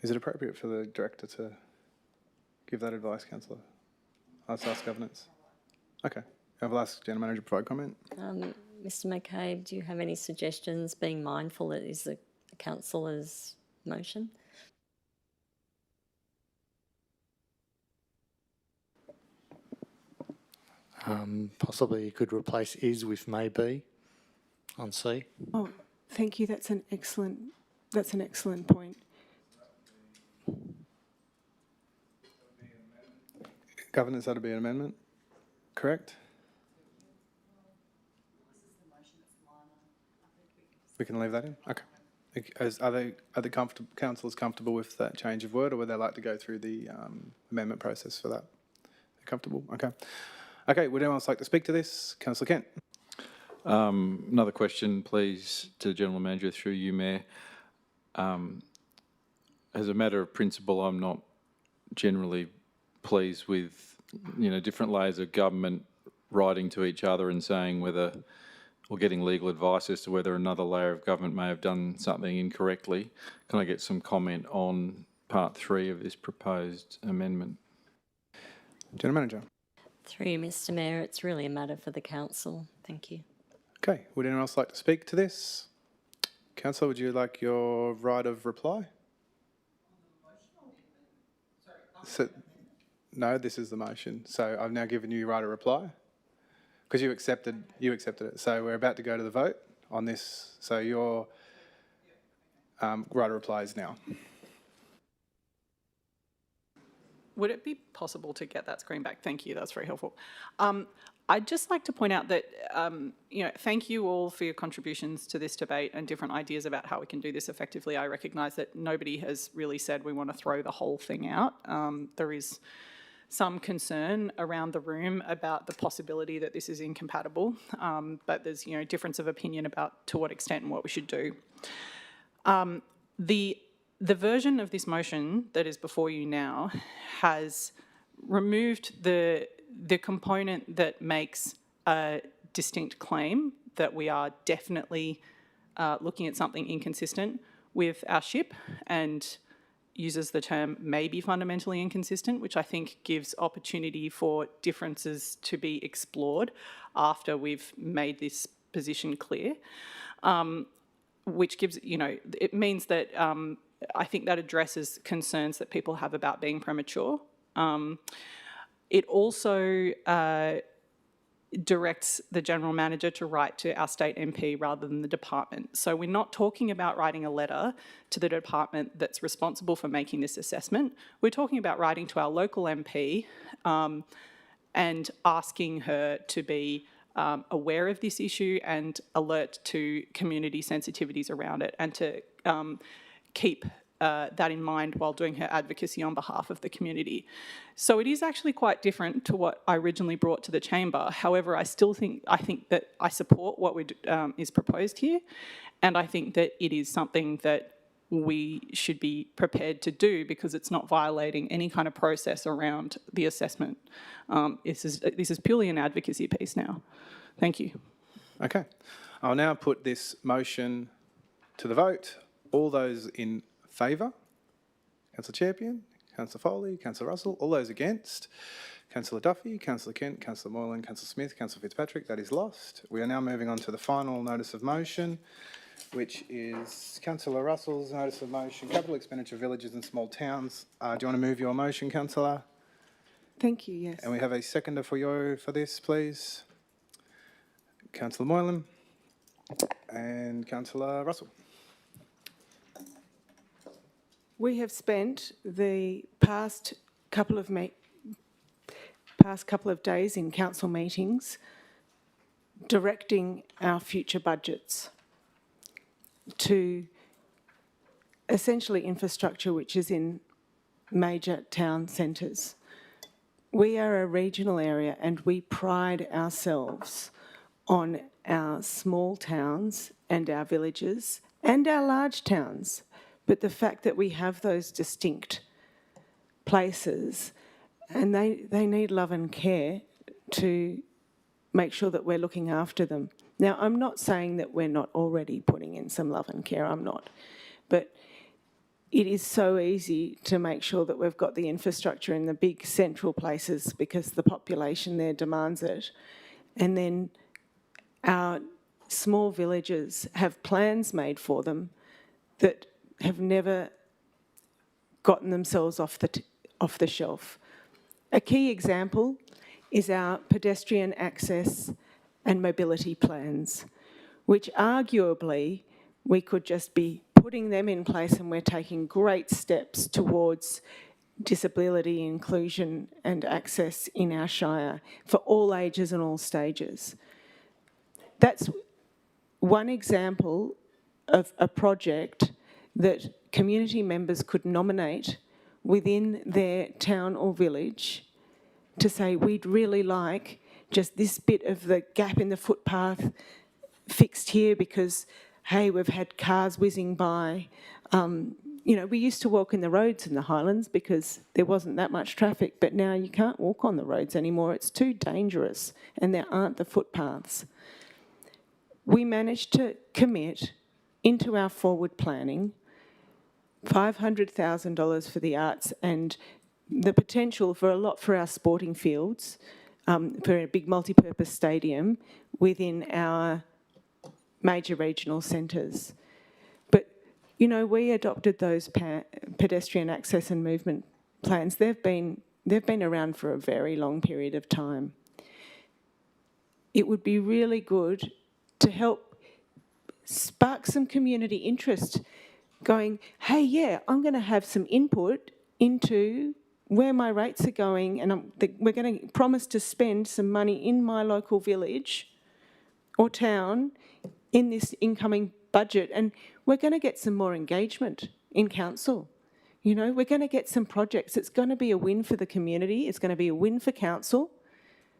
[SPEAKER 1] Is it appropriate for the director to give that advice, councillor? Let's ask governance. Okay. I'll ask General Manager to provide comment.
[SPEAKER 5] Mr McCabe, do you have any suggestions, being mindful it is the councillor's motion?
[SPEAKER 6] Possibly you could replace is with may be on C.
[SPEAKER 2] Oh, thank you. That's an excellent point.
[SPEAKER 1] Governance, that'll be an amendment, correct? We can leave that in? Okay. Are the councillors comfortable with that change of word, or would they like to go through the amendment process for that? They're comfortable? Okay. Okay, would anyone else like to speak to this? Councillor Kent.
[SPEAKER 12] Another question, please, to the General Manager through you, Mayor. As a matter of principle, I'm not generally pleased with, different layers of government writing to each other and saying whether, or getting legal advice as to whether another layer of government may have done something incorrectly. Can I get some comment on part 3 of this proposed amendment?
[SPEAKER 1] General Manager.
[SPEAKER 5] Through you, Mr Mayor, it's really a matter for the council. Thank you.
[SPEAKER 1] Okay, would anyone else like to speak to this? Councillor, would you like your right of reply? So, no, this is the motion. So I've now given you your right of reply because you accepted it. So we're about to go to the vote on this. So your right of reply is now.
[SPEAKER 3] Would it be possible to get that screen back? Thank you, that's very helpful. I'd just like to point out that, thank you all for your contributions to this debate and different ideas about how we can do this effectively. I recognise that nobody has really said we want to throw the whole thing out. There is some concern around the room about the possibility that this is incompatible, but there's, difference of opinion about to what extent and what we should do. The version of this motion that is before you now has removed the component that makes a distinct claim that we are definitely looking at something inconsistent with our SHIP, and uses the term may be fundamentally inconsistent, which I think gives opportunity for differences to be explored after we've made this position clear, which gives, it means that I think that addresses concerns that people have about being premature. It also directs the General Manager to write to our state MP rather than the department. So we're not talking about writing a letter to the department that's responsible for making this assessment. We're talking about writing to our local MP and asking her to be aware of this issue and alert to community sensitivities around it, and to keep that in mind while doing her advocacy on behalf of the community. So it is actually quite different to what I originally brought to the chamber. However, I think that I support what is proposed here, and I think that it is something that we should be prepared to do because it's not violating any kind of process around the assessment. This is purely an advocacy piece now. Thank you.
[SPEAKER 1] Okay. I'll now put this motion to the vote. All those in favour? Councillor Champion, Councillor Foley, Councillor Russell. All those against? Councillor Duffy, Councillor Kent, Councillor Moylan, Councillor Smith, Councillor Fitzpatrick. That is lost. We are now moving on to the final notice of motion, which is Councillor Russell's notice of motion, capital expenditure villages and small towns. Do you want to move your motion, Councillor?
[SPEAKER 2] Thank you, yes.
[SPEAKER 1] And we have a seconder for this, please. Councillor Moylan and Councillor Russell.
[SPEAKER 2] We have spent the past couple of days in council meetings directing our future budgets to essentially infrastructure which is in major town centres. We are a regional area and we pride ourselves on our small towns and our villages and our large towns. But the fact that we have those distinct places, and they need love and care to make sure that we're looking after them. Now, I'm not saying that we're not already putting in some love and care, I'm not. But it is so easy to make sure that we've got the infrastructure in the big central places because the population there demands it. And then our small villages have plans made for them that have never gotten themselves off the shelf. A key example is our pedestrian access and mobility plans, which arguably we could just be putting them in place, and we're taking great steps towards disability inclusion and access in our shire for all ages and all stages. That's one example of a project that community members could nominate within their town or village to say, we'd really like just this bit of the gap in the footpath fixed here because, hey, we've had cars whizzing by. You know, we used to walk in the roads in the Highlands because there wasn't that much traffic, but now you can't walk on the roads anymore. It's too dangerous and there aren't the footpaths. We managed to commit into our forward planning $500,000 for the arts and the potential for a lot for our sporting fields, for a big multi-purpose stadium within our major regional centres. But, you know, we adopted those pedestrian access and movement plans. They've been around for a very long period of time. It would be really good to help spark some community interest, going, hey, yeah, I'm going to have some input into where my rates are going, and we're going to promise to spend some money in my local village or town in this incoming budget, and we're going to get some more engagement in council. You know, we're going to get some projects. It's going to be a win for the community. It's going to be a win for council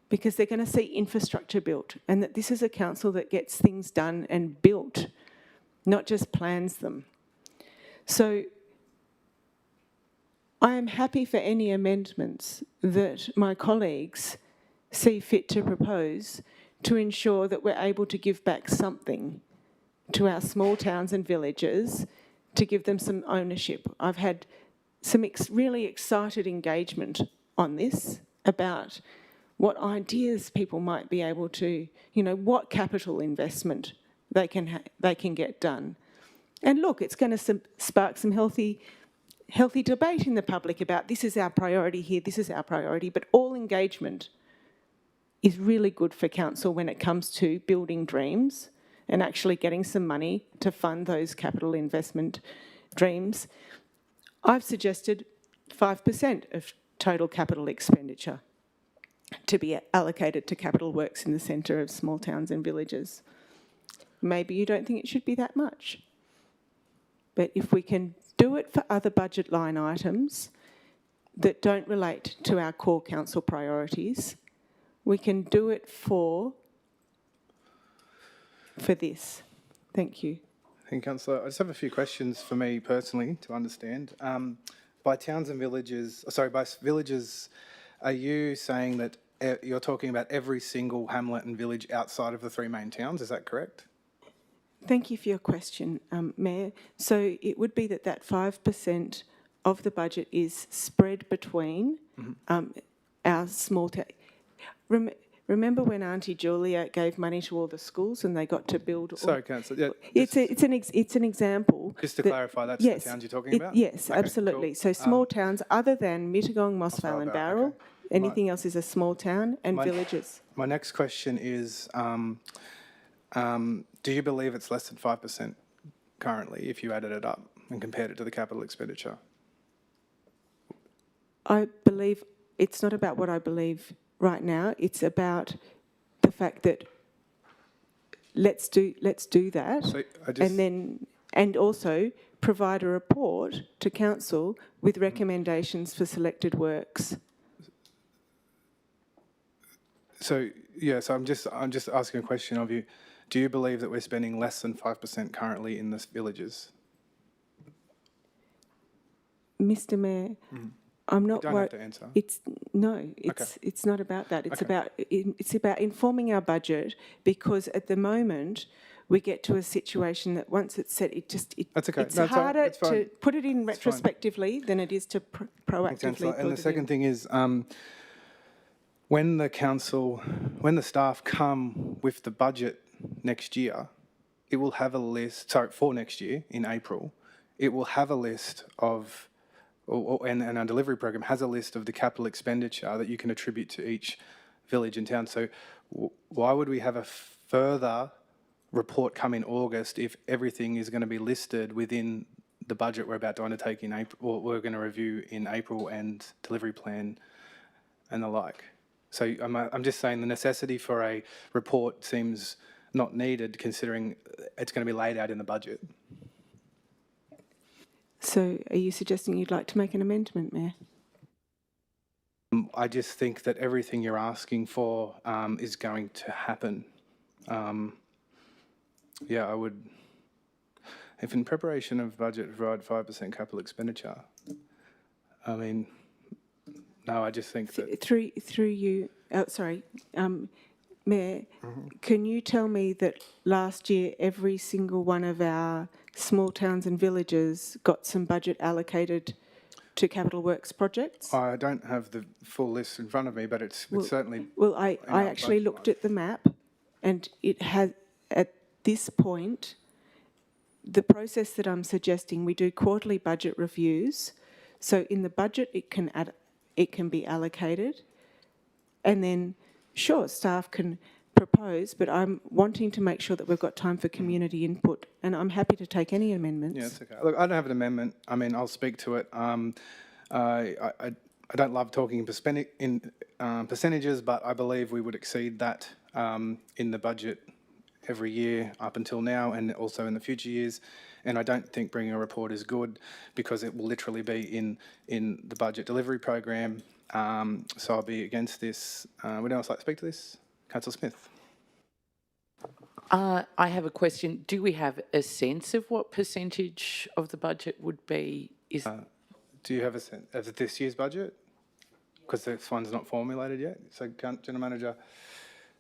[SPEAKER 2] because they're going to see infrastructure built, and that this is a council that gets things done and built, not just plans them. So I am happy for any amendments that my colleagues see fit to propose to ensure that we're able to give back something to our small towns and villages to give them some ownership. I've had some really excited engagement on this about what ideas people might be able to, you know, what capital investment they can get done. And look, it's going to spark some healthy debate in the public about this is our priority here, this is our priority, but all engagement is really good for council when it comes to building dreams and actually getting some money to fund those capital investment dreams. I've suggested 5% of total capital expenditure to be allocated to capital works in the centre of small towns and villages. Maybe you don't think it should be that much. But if we can do it for other budget line items that don't relate to our core council priorities, we can do it for this. Thank you.
[SPEAKER 1] Thank you, Councillor. I just have a few questions for me personally to understand. By towns and villages, by villages, are you saying that you're talking about every single hamlet and village outside of the three main towns? Is that correct?
[SPEAKER 2] Thank you for your question, Mayor. So it would be that 5% of the budget is spread between our small towns. Remember when Auntie Julia gave money to all the schools and they got to build?
[SPEAKER 1] Sorry, Councillor.
[SPEAKER 2] Yeah, it's an example.
[SPEAKER 1] Just to clarify, that's the towns you're talking about?
[SPEAKER 2] Yes,
[SPEAKER 1] Okay,
[SPEAKER 2] absolutely.
[SPEAKER 1] cool.
[SPEAKER 2] So small towns other than Mittagong, Mossvale and Barrel,
[SPEAKER 1] okay.
[SPEAKER 2] anything else is a small town, and villages.
[SPEAKER 1] My next question is, do you believe it's less than 5% currently if you added it up and compared it to the capital expenditure?
[SPEAKER 2] I believe it's not about what I believe right now. It's about the fact that let's do that,
[SPEAKER 1] So
[SPEAKER 2] and also provide a report to council with recommendations for selected works.
[SPEAKER 1] So I'm just asking a question of you. Do you believe that we're spending less than 5% currently in the villages?
[SPEAKER 2] Mr. Mayor, I'm not
[SPEAKER 1] don't have to answer.
[SPEAKER 2] It's not about that. It's about informing our budget, because at the moment we get to a situation that once it's set,
[SPEAKER 1] That's okay.
[SPEAKER 2] it's
[SPEAKER 1] No, it's fine.
[SPEAKER 2] harder
[SPEAKER 1] It's fine.
[SPEAKER 2] to put it in
[SPEAKER 1] It's fine.
[SPEAKER 2] retrospectively than it is to proactively
[SPEAKER 1] Councillor.
[SPEAKER 2] put
[SPEAKER 1] And the
[SPEAKER 2] it
[SPEAKER 1] second
[SPEAKER 2] in.
[SPEAKER 1] thing is, when the staff come with the budget next year, it will have a list, for next year in April, it will have a list of, and our delivery program has a list of the capital expenditure that you can attribute to each village and town. So why would we have a further report come in August if everything is going to be listed within the budget we're about to undertake in April, or we're going to review in April, and delivery plan and the like? So I'm just saying the necessity for a report seems not needed, considering it's going to be laid out in the budget.
[SPEAKER 2] So are you suggesting you'd like to make an amendment, Mayor?
[SPEAKER 1] I just think that everything you're asking for is going to happen. Yeah, I would, if in preparation of budget provide 5% capital expenditure, I mean, no, I just think that...
[SPEAKER 2] Through you, Mayor, can you tell me that last year every single one of our small towns and villages got some budget allocated to capital works projects?
[SPEAKER 1] I don't have the full list in front of me, but it's certainly...
[SPEAKER 2] Well, I actually looked at the map, and it has, at this point, the process that I'm suggesting, we do quarterly budget reviews. So in the budget, it can be allocated, and then, sure, staff can propose, but I'm wanting to make sure that we've got time for community input, and I'm happy to take any amendments.
[SPEAKER 1] Yeah, it's okay. Look, I don't have an amendment. I mean, I'll speak to it. I don't love talking in percentages, but I believe we would exceed that in the budget every year up until now, and also in the future years. And I don't think bringing a report is good, because it will literally be in the budget delivery program. So I'll be against this. Would anyone else like to speak to this? Councillor Smith.
[SPEAKER 4] I have a question. Do we have a sense of what percentage of the budget would be?
[SPEAKER 1] Do you have a sense of this year's budget? Because this one's not formulated yet. So, General Manager,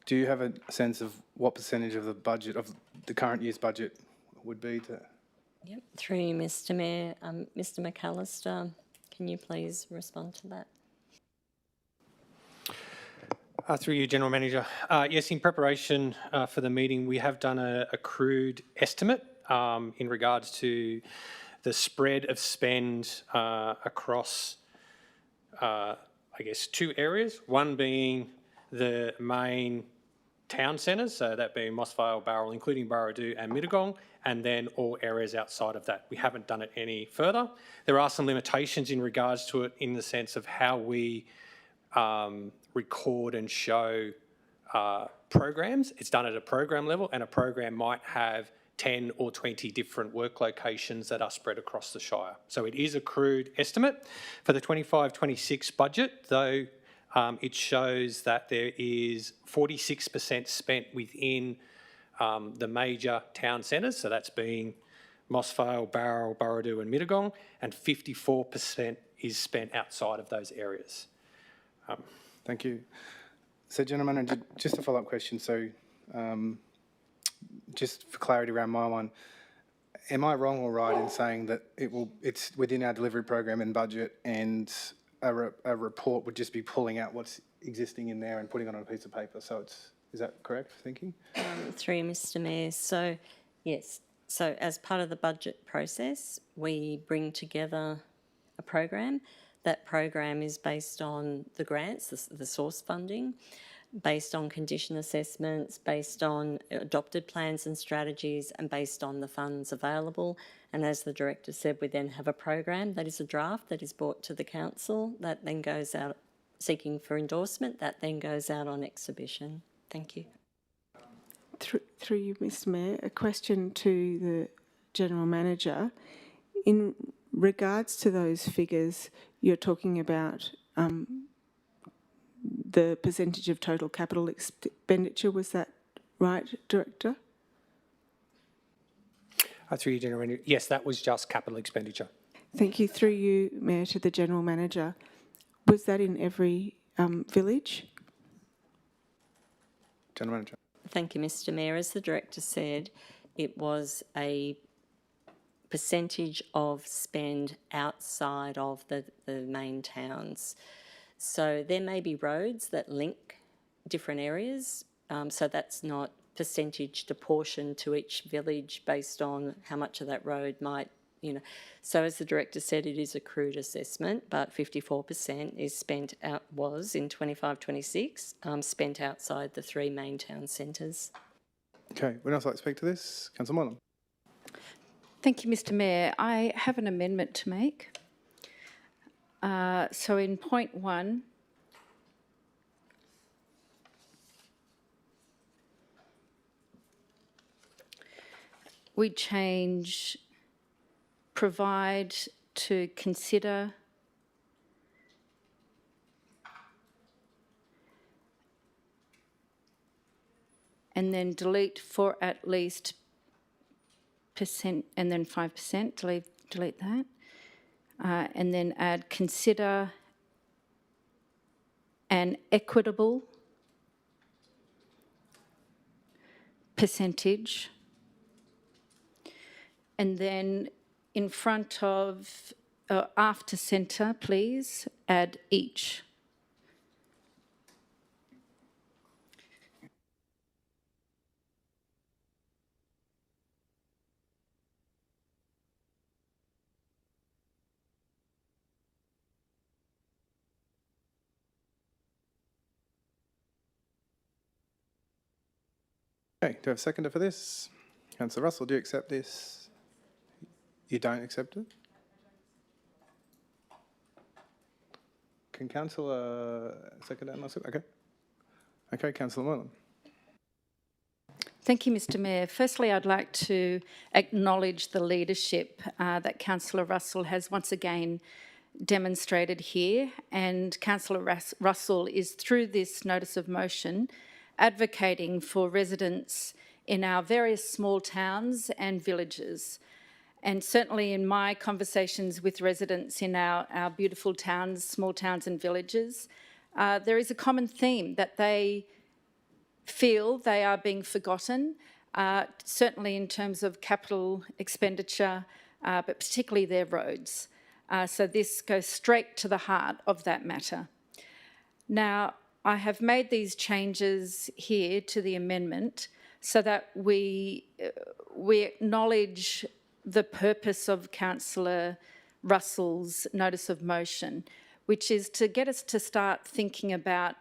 [SPEAKER 1] do you have a sense of what percentage of the budget, of the current year's budget, would be to...
[SPEAKER 5] Yep, through you, Mr Mayor. Mr McAllister, can you please respond to that?
[SPEAKER 11] Through you, General Manager. Yes, in preparation for the meeting, we have done a crude estimate in regards to the spread of spend across, I guess, two areas. One being the main town centres, so that being Mossvale, Barrel, including Barradoo and Mittagong, and then all areas outside of that. We haven't done it any further. There are some limitations in regards to it, in the sense of how we record and show programs. It's done at a program level, and a program might have 10 or 20 different work locations that are spread across the Shire. So it is a crude estimate. For the 25-26 budget, though, it shows that there is 46% spent within the major town centres, so that's being Mossvale, Barrel, Barradoo and Mittagong, and 54% is spent outside of those areas.
[SPEAKER 1] Thank you. So, General Manager, just a follow-up question. So, just for clarity around my one, am I wrong or right in saying that it's within our delivery program and budget, and a report would just be pulling out what's existing in there and putting it on a piece of paper? So is that correct thinking?
[SPEAKER 5] Through you, Mr Mayor. So, yes. So as part of the budget process, we bring together a program. That program is based on the grants, the source funding, based on condition assessments, based on adopted plans and strategies, and based on the funds available. And as the Director said, we then have a program that is a draft that is brought to the Council, that then goes out seeking for endorsement, that then goes out on exhibition. Thank you.
[SPEAKER 2] Through you, Mr Mayor, a question to the General Manager. In regards to those figures, you're talking about the percentage of total capital expenditure. Was that right, Director?
[SPEAKER 11] Through you, General Manager. Yes, that was just capital expenditure.
[SPEAKER 2] Thank you. Through you, Mayor, to the General Manager. Was that in every village?
[SPEAKER 1] General Manager.
[SPEAKER 5] Thank you, Mr Mayor. As the Director said, it was a percentage of spend outside of the main towns. So there may be roads that link different areas, so that's not percentage apportioned to each village based on how much of that road might, you know. So as the Director said, it is a crude assessment, but 54% is spent out, was in 25-26, spent outside the 3 main town centres.
[SPEAKER 1] Okay, would else like to speak to this? Councillor Moylan.
[SPEAKER 7] Thank you, Mr Mayor. I have an amendment to make. So in point 1, we change provide to consider and then delete for at least percent and then 5%, delete that. And then add consider an equitable percentage. And then in front of, after centre, please, add each.
[SPEAKER 1] Okay, do I have a seconder for this? Councillor Russell, do you accept this? You don't accept it? Can Councillor second that myself? Okay. Okay, Councillor Moylan.
[SPEAKER 7] Thank you, Mr Mayor. Firstly, I'd like to acknowledge the leadership that Councillor Russell has once again demonstrated here, and Councillor Russell is, through this notice of motion, advocating for residents in our various small towns and villages. And certainly in my conversations with residents in our beautiful towns, small towns and villages, there is a common theme that they feel they are being forgotten, certainly in terms of capital expenditure, but particularly their roads. So this goes straight to the heart of that matter. Now, I have made these changes here to the amendment so that we acknowledge the purpose of Councillor Russell's notice of motion, which is to get us to start thinking about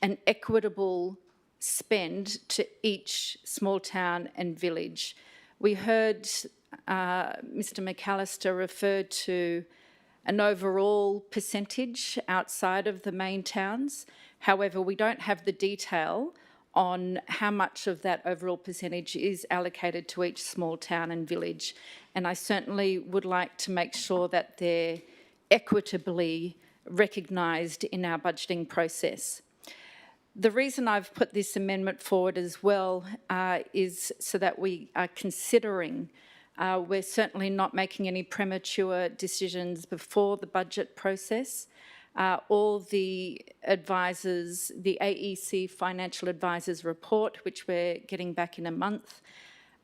[SPEAKER 7] an equitable spend to each small town and village. We heard Mr McAllister refer to an overall percentage outside of the main towns. However, we don't have the detail on how much of that overall percentage is allocated to each small town and village. And I certainly would like to make sure that they're equitably recognised in our budgeting process. The reason I've put this amendment forward as well is so that we are considering, we're certainly not making any premature decisions before the budget process. All the advisors, the AEC Financial Advisors Report, which we're getting back in a month,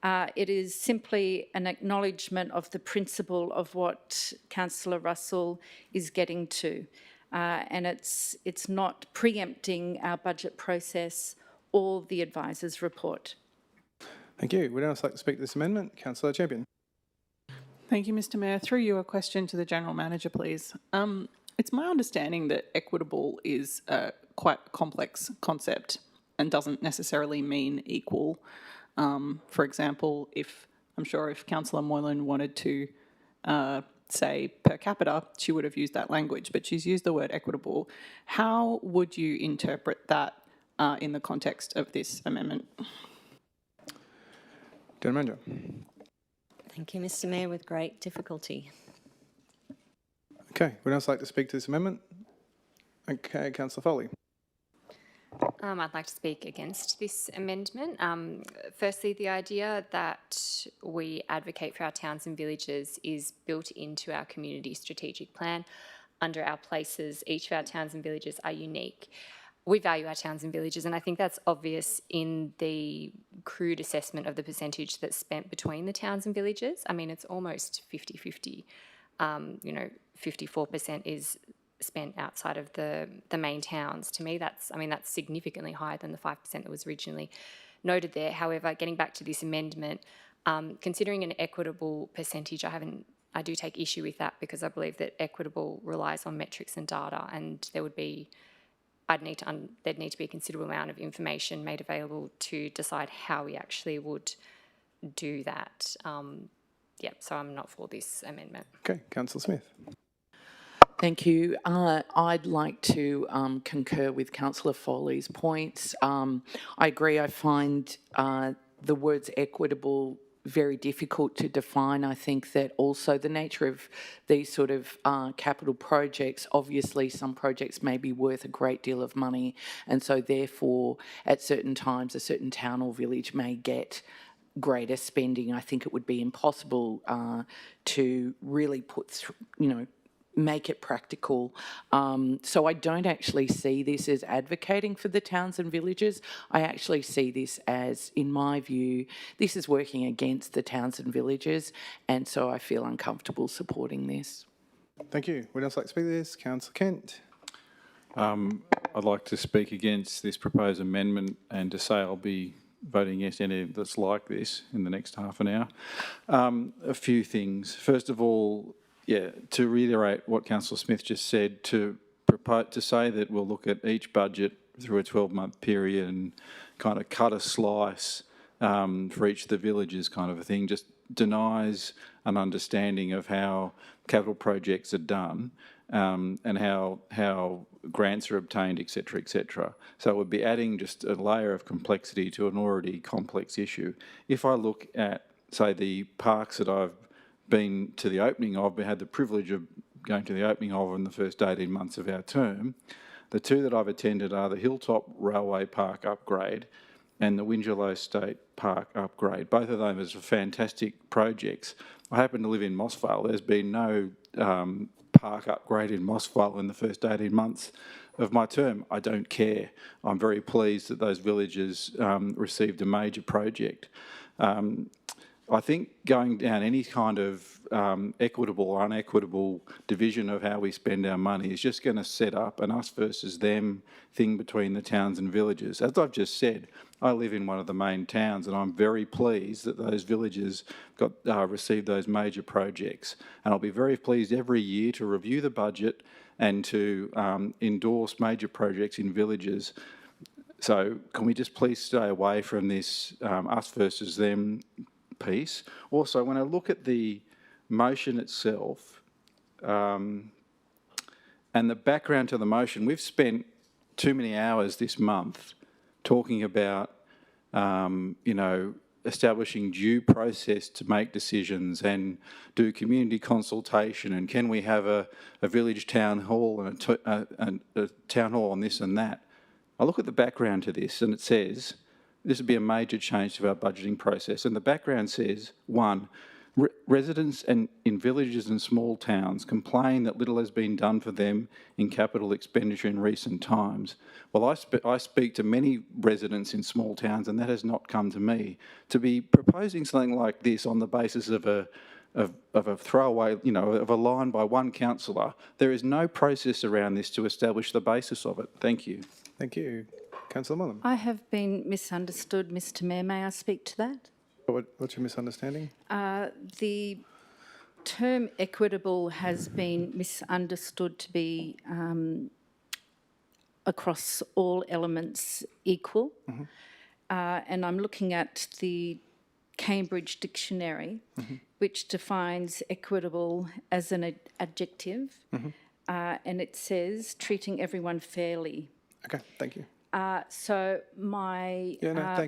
[SPEAKER 7] it is simply an acknowledgement of the principle of what Councillor Russell is getting to. And it's not preempting our budget process or the advisors' report.
[SPEAKER 1] Thank you. Would anyone like to speak to this amendment? Councillor Champion.
[SPEAKER 3] Thank you, Mr Mayor. Through you, a question to the General Manager, please. It's my understanding that equitable is a quite complex concept and doesn't necessarily mean equal. For example, I'm sure if Councillor Moylan wanted to say per capita, she would have used that language, but she's used the word equitable. How would you interpret that in the context of this amendment?
[SPEAKER 1] General Manager.
[SPEAKER 5] Thank you, Mr Mayor, with great difficulty.
[SPEAKER 1] Okay, would anyone like to speak to this amendment? Okay, Councillor Foley.
[SPEAKER 8] I'd like to speak against this amendment. Firstly, the idea that we advocate for our towns and villages is built into our community strategic plan. under our places, each of our towns and villages are unique. We value our towns and villages, and I think that's obvious in the crude assessment of the percentage that's spent between the towns and villages. I mean, it's almost 50-50. 54% is spent outside of the main towns. To me, that's significantly higher than the 5% that was originally noted there. However, getting back to this amendment, considering an equitable percentage, I do take issue with that, because I believe that equitable relies on metrics and data, and there'd need to be a considerable amount of information made available to decide how we actually would do that. So I'm not for this amendment.
[SPEAKER 1] Okay, Councillor Smith.
[SPEAKER 4] Thank you. I'd like to concur with Councillor Foley's points. I agree. I find the words equitable very difficult to define. I think that also the nature of these sort of capital projects, obviously some projects may be worth a great deal of money, and so therefore at certain times a certain town or village may get greater spending. I think it would be impossible to really make it practical. So I don't actually see this as advocating for the towns and villages. I actually see this as, in my view, this is working against the towns and villages, and so I feel uncomfortable supporting this.
[SPEAKER 1] Thank you. Would else like to speak to this? Councillor Kent.
[SPEAKER 12] I'd like to speak against this proposed amendment and to say I'll be voting against any that's like this in the next half an hour. A few things. First of all, to reiterate what Councillor Smith just said, to say that we'll look at each budget through a 12-month period and kind of cut a slice for each of the villages kind of a thing just denies an understanding of how capital projects are done and how grants are obtained, etc., etc. So it would be adding just a layer of complexity to an already complex issue. If I look at, say, the parks that I've been to the opening of, had the privilege of going to the opening of in the first 18 months of our term, the two that I've attended are the Hilltop Railway Park upgrade and the Wingelow State Park upgrade. Both of them are fantastic projects. I happen to live in Mossvale. There's been no park upgrade in Mossvale in the first 18 months of my term. I don't care. I'm very pleased that those villages received a major project. I think going down any kind of equitable or unequitable division of how we spend our money is just going to set up an us versus them thing between the towns and villages. As I've just said, I live in one of the main towns and I'm very pleased that those villages received those major projects. And I'll be very pleased every year to review the budget and to endorse major projects in villages. So can we just please stay away from this us versus them piece? Also, when I look at the motion itself and the background to the motion, we've spent too many hours this month talking about, establishing due process to make decisions and do community consultation, and can we have a village town hall and a town hall on this and that. I look at the background to this and it says, this would be a major change to our budgeting process. And the background says, 1, residents in villages and small towns complain that little has been done for them in capital expenditure in recent times. Well, I speak to many residents in small towns and that has not come to me. To be proposing something like this on the basis of a throwaway, of a line by one councillor, there is no process around this to establish the basis of it. Thank you.
[SPEAKER 1] Thank you. Councillor Mullen.
[SPEAKER 7] I have been misunderstood, Mr Mayor. May I speak to that?
[SPEAKER 1] What's your misunderstanding?
[SPEAKER 7] The term equitable has been misunderstood to be across all elements equal. Mm-hmm. And I'm looking at the Cambridge Dictionary, mm-hmm. which defines equitable as an adjective, mm-hmm. And it says treating everyone fairly.
[SPEAKER 1] Okay, thank you.
[SPEAKER 7] So my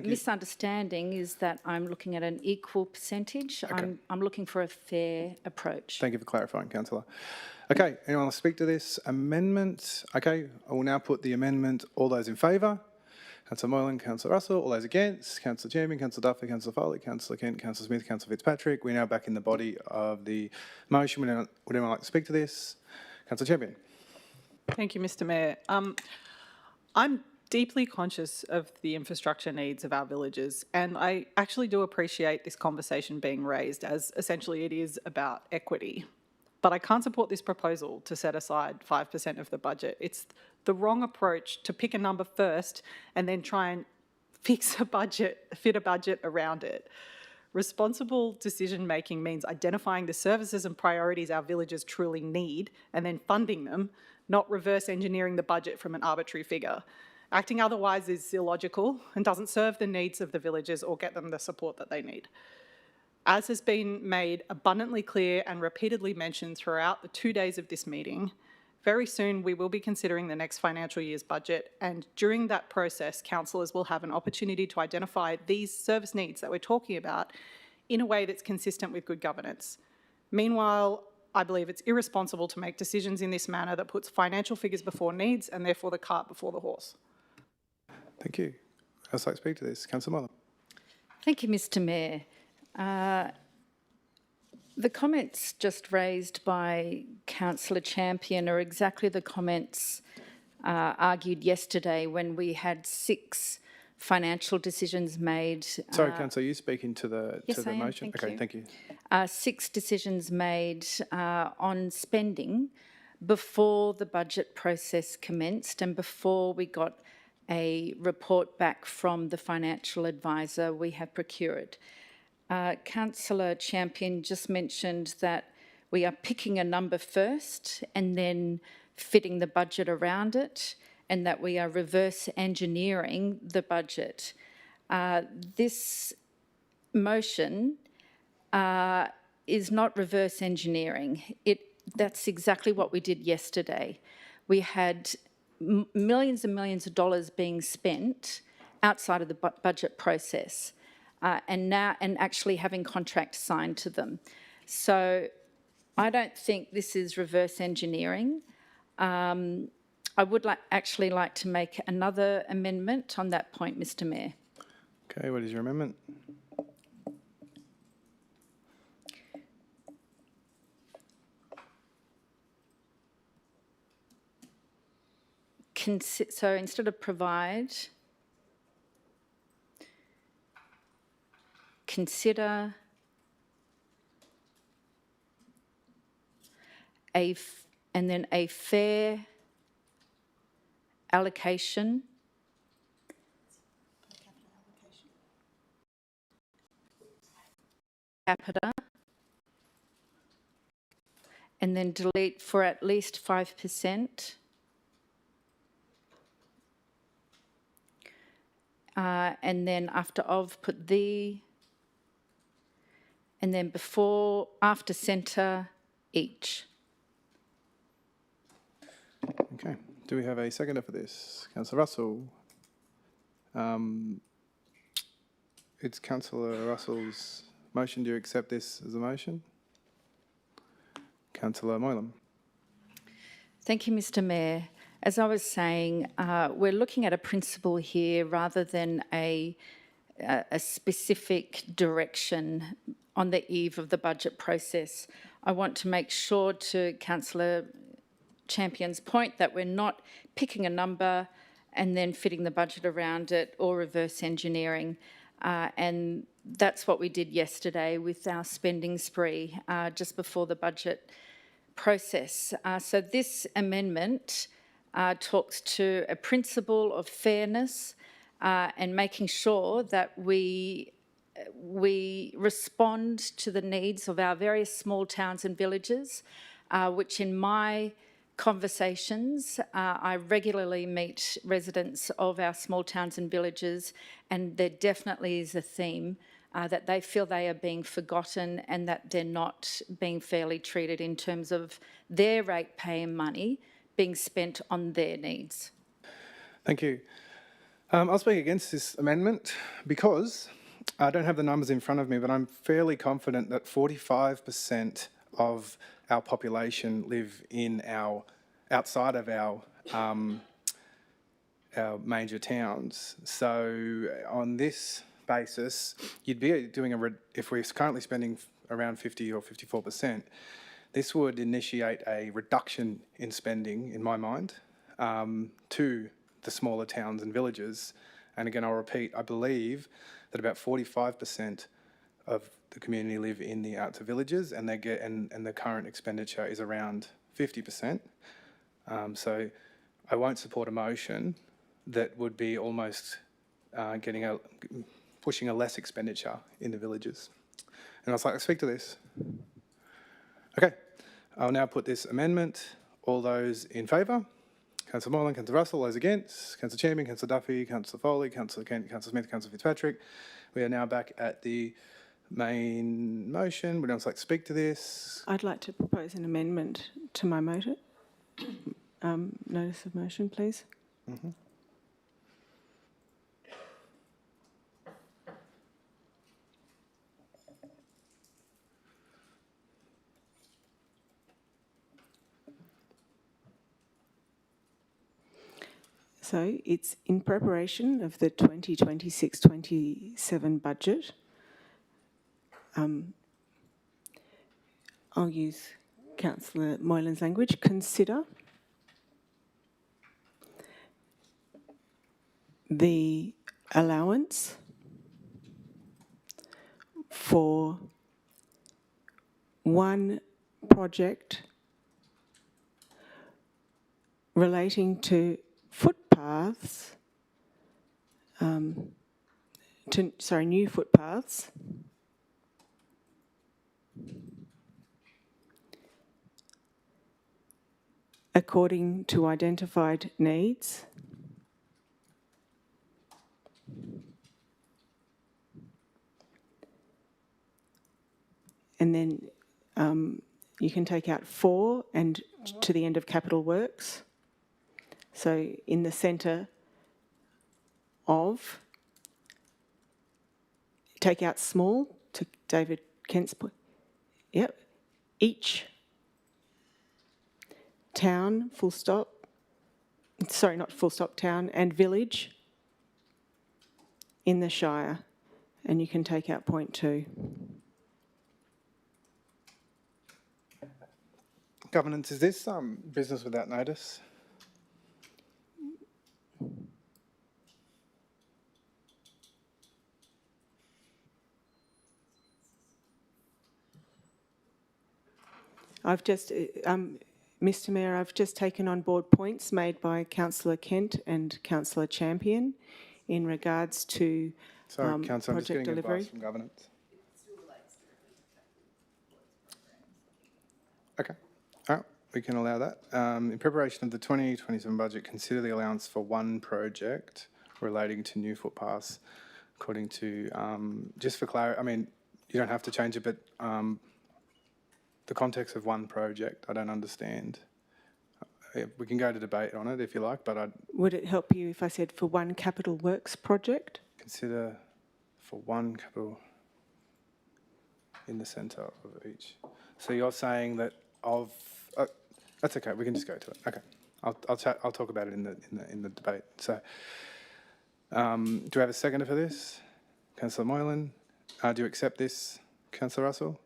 [SPEAKER 7] misunderstanding is that I'm looking at an equal percentage. Okay. I'm looking for a fair approach.
[SPEAKER 1] Thank you for clarifying, Councillor. Okay, anyone want to speak to this amendment? Okay, I will now put the amendment. All those in favour? Councillor Moylan, Councillor Russell. All those against? Councillor Champion, Councillor Duffy, Councillor Foley, Councillor Kent, Councillor Smith, Councillor Fitzpatrick. We're now back in the body of the motion. Would anyone like to speak to this? Councillor Champion.
[SPEAKER 3] Thank you, Mr. Mayor. I'm deeply conscious of the infrastructure needs of our villages, and I actually do appreciate this conversation being raised, as essentially it is about equity. But I can't support this proposal to set aside 5% of the budget. It's the wrong approach to pick a number first and then try and fix a budget, fit a budget around it. Responsible decision-making means identifying the services and priorities our villages truly need and then funding them, not reverse engineering the budget from an arbitrary figure. Acting otherwise is illogical and doesn't serve the needs of the villages or get them the support that they need. As has been made abundantly clear and repeatedly mentioned throughout the 2 days of this meeting, very soon we will be considering the next financial year's budget, and during that process, councillors will have an opportunity to identify these service needs that we're talking about in a way that's consistent with good governance. Meanwhile, I believe it's irresponsible to make decisions in this manner that puts financial figures before needs and therefore the cart before the horse.
[SPEAKER 1] Thank you. I'd like to speak to this. Councillor Moylan.
[SPEAKER 7] Thank you, Mr. Mayor. The comments just raised by Councillor Champion are exactly the comments argued yesterday when we had 6 financial decisions made.
[SPEAKER 1] Sorry, Councillor, are you speaking to the
[SPEAKER 7] Yes, I am.
[SPEAKER 1] motion?
[SPEAKER 7] Thank
[SPEAKER 1] Okay,
[SPEAKER 7] you.
[SPEAKER 1] thank you.
[SPEAKER 7] 6 decisions made on spending before the budget process commenced and before we got a report back from the financial advisor we have procured. Councillor Champion just mentioned that we are picking a number first and then fitting the budget around it, and that we are reverse engineering the budget. This motion is not reverse engineering. That's exactly what we did yesterday. We had millions and millions of dollars being spent outside of the budget process, and actually having contracts signed to them. So I don't think this is reverse engineering. I would actually like to make another amendment on that point, Mr. Mayor.
[SPEAKER 1] Okay, what is your amendment?
[SPEAKER 7] So instead of provide, consider and then a fair allocation capita, and then delete for at least 5%. And then after of, put the, and then before, after centre, each.
[SPEAKER 1] Okay. Do we have a seconder for this? Councillor Russell. It's Councillor Russell's motion. Do you accept this as a motion? Councillor Moylan.
[SPEAKER 7] Thank you, Mr. Mayor. As I was saying, we're looking at a principle here rather than a specific direction on the eve of the budget process. I want to make sure, to Councillor Champion's point, that we're not picking a number and then fitting the budget around it or reverse engineering. And that's what we did yesterday with our spending spree just before the budget process. So this amendment talks to a principle of fairness and making sure that we respond to the needs of our various small towns and villages, which in my conversations, I regularly meet residents of our small towns and villages, and there definitely is a theme that they feel they are being forgotten and that they're not being fairly treated in terms of their ratepayer money being spent on their needs.
[SPEAKER 1] Thank you. I'll speak against this amendment because I don't have the numbers in front of me, but I'm fairly confident that 45% of our population live in outside of our major towns. So on this basis, you'd be doing if we're currently spending around 50 or 54%, this would initiate a reduction in spending, in my mind, to the smaller towns and villages. And again, I'll repeat, I believe that about 45% of the community live in the outer villages, and they get and the current expenditure is around 50%. So I won't support a motion that would be almost pushing a less expenditure in the villages. And I was like, I speak to this. Okay, I'll now put this amendment. All those in favour? Councillor Moylan, Councillor Russell, those against? Councillor Champion, Councillor Duffy, Councillor Foley, Councillor Kent, Councillor Smith, Councillor Fitzpatrick. We are now back at the main motion. Would anyone like to speak to this?
[SPEAKER 2] I'd like to propose an amendment to my motion. Notice of motion, please.
[SPEAKER 1] Mm-hmm.
[SPEAKER 2] So it's in preparation of the 2026-27 budget. I'll use Councillor Moylan's language. Consider the allowance for one project relating to footpaths, new footpaths, according to identified needs, and then you can take out 4 and to the end of capital works. So in the centre of, take out small to David Kent's point. Yep. Each town, full stop, sorry, not full stop, town and village in the Shire. And you can take out point 2.
[SPEAKER 1] Governance, is this business without notice?
[SPEAKER 2] I've just, Mr Mayor, I've just taken on board points made by Councillor Kent and Councillor Champion in regards to
[SPEAKER 1] Sorry, Councillor, I'm just
[SPEAKER 2] project
[SPEAKER 1] getting
[SPEAKER 2] delivery.
[SPEAKER 1] advice from governance. Okay, all right, we can allow that. In preparation of the 2027 budget, consider the allowance for one project relating to new footpaths, according to, just for clarity, I mean, you don't have to change it, but the context of one project, I don't understand. We can go to debate on it if you like, but I'd
[SPEAKER 2] Would it help you if I said for one capital works project?
[SPEAKER 1] consider for one capital in the centre of each. So you're saying that of that's okay. We can just go to it. Okay, I'll talk about it in the debate. So, do we have a seconder for this, Councillor Moylan? Do you accept this, Councillor Russell?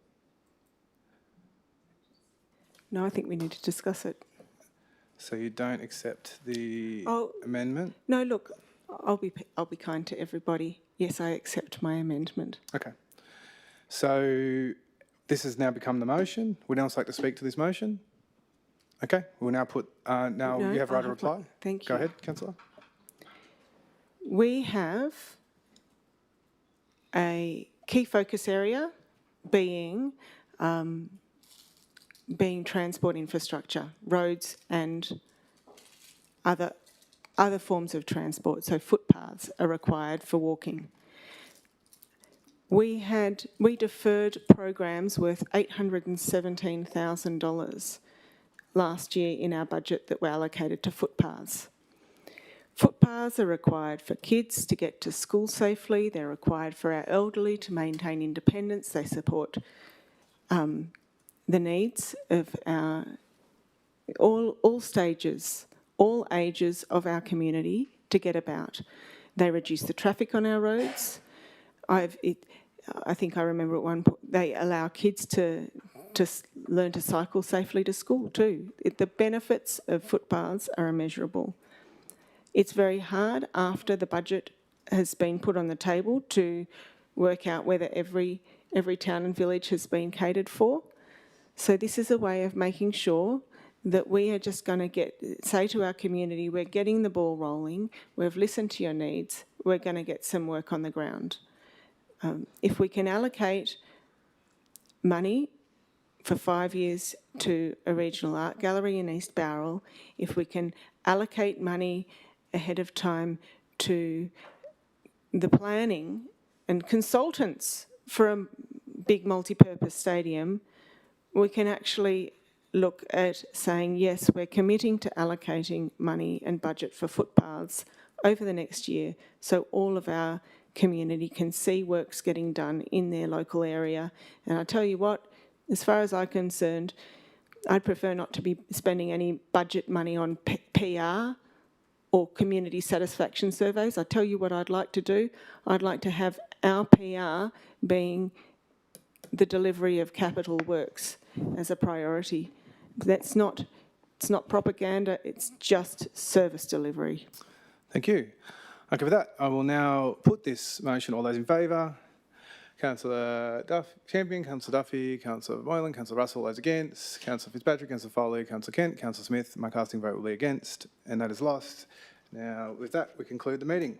[SPEAKER 2] No, I think we need to discuss it.
[SPEAKER 1] So you don't accept the
[SPEAKER 2] Oh,
[SPEAKER 1] amendment?
[SPEAKER 2] No, look, I'll be kind to everybody. Yes, I accept my amendment.
[SPEAKER 1] Okay. So this has now become the motion. Would anyone else like to speak to this motion? Okay, we'll now put,
[SPEAKER 2] No,
[SPEAKER 1] you have right to
[SPEAKER 2] I'll
[SPEAKER 1] reply.
[SPEAKER 2] Thank you.
[SPEAKER 1] Go ahead, Councillor.
[SPEAKER 2] We have a key focus area being transport infrastructure, roads and other forms of transport. So footpaths are required for walking. We deferred programs worth $817,000 last year in our budget that were allocated to footpaths. Footpaths are required for kids to get to school safely. They're required for our elderly to maintain independence. They support the needs of our all stages, all ages of our community to get about. They reduce the traffic on our roads. I think I remember at one point they allow kids to learn to cycle safely to school too. The benefits of footpaths are immeasurable. It's very hard after the budget has been put on the table to work out whether every town and village has been catered for. So this is a way of making sure that we are just going to say to our community, we're getting the ball rolling, we've listened to your needs, we're going to get some work on the ground. If we can allocate money for 5 years to a regional art gallery in East Bowral, if we can allocate money ahead of time to the planning and consultants for a big multi-purpose stadium, we can actually look at saying, yes, we're committing to allocating money and budget for footpaths over the next year so all of our community can see works getting done in their local area. And I tell you what, as far as I'm concerned, I'd prefer not to be spending any budget money on PR or community satisfaction surveys. I tell you what I'd like to do. I'd like to have our PR being the delivery of capital works as a priority. It's not propaganda, it's just service delivery.
[SPEAKER 1] Thank you. Okay, with that, I will now put this motion. All those in favour? Councillor Champion, Councillor Duffy, Councillor Moylan, Councillor Russell, all those against, Councillor Fitzpatrick, Councillor Foley, Councillor Kent, Councillor Smith. My casting vote will be against, and that is lost. Now, with that, we conclude the meeting.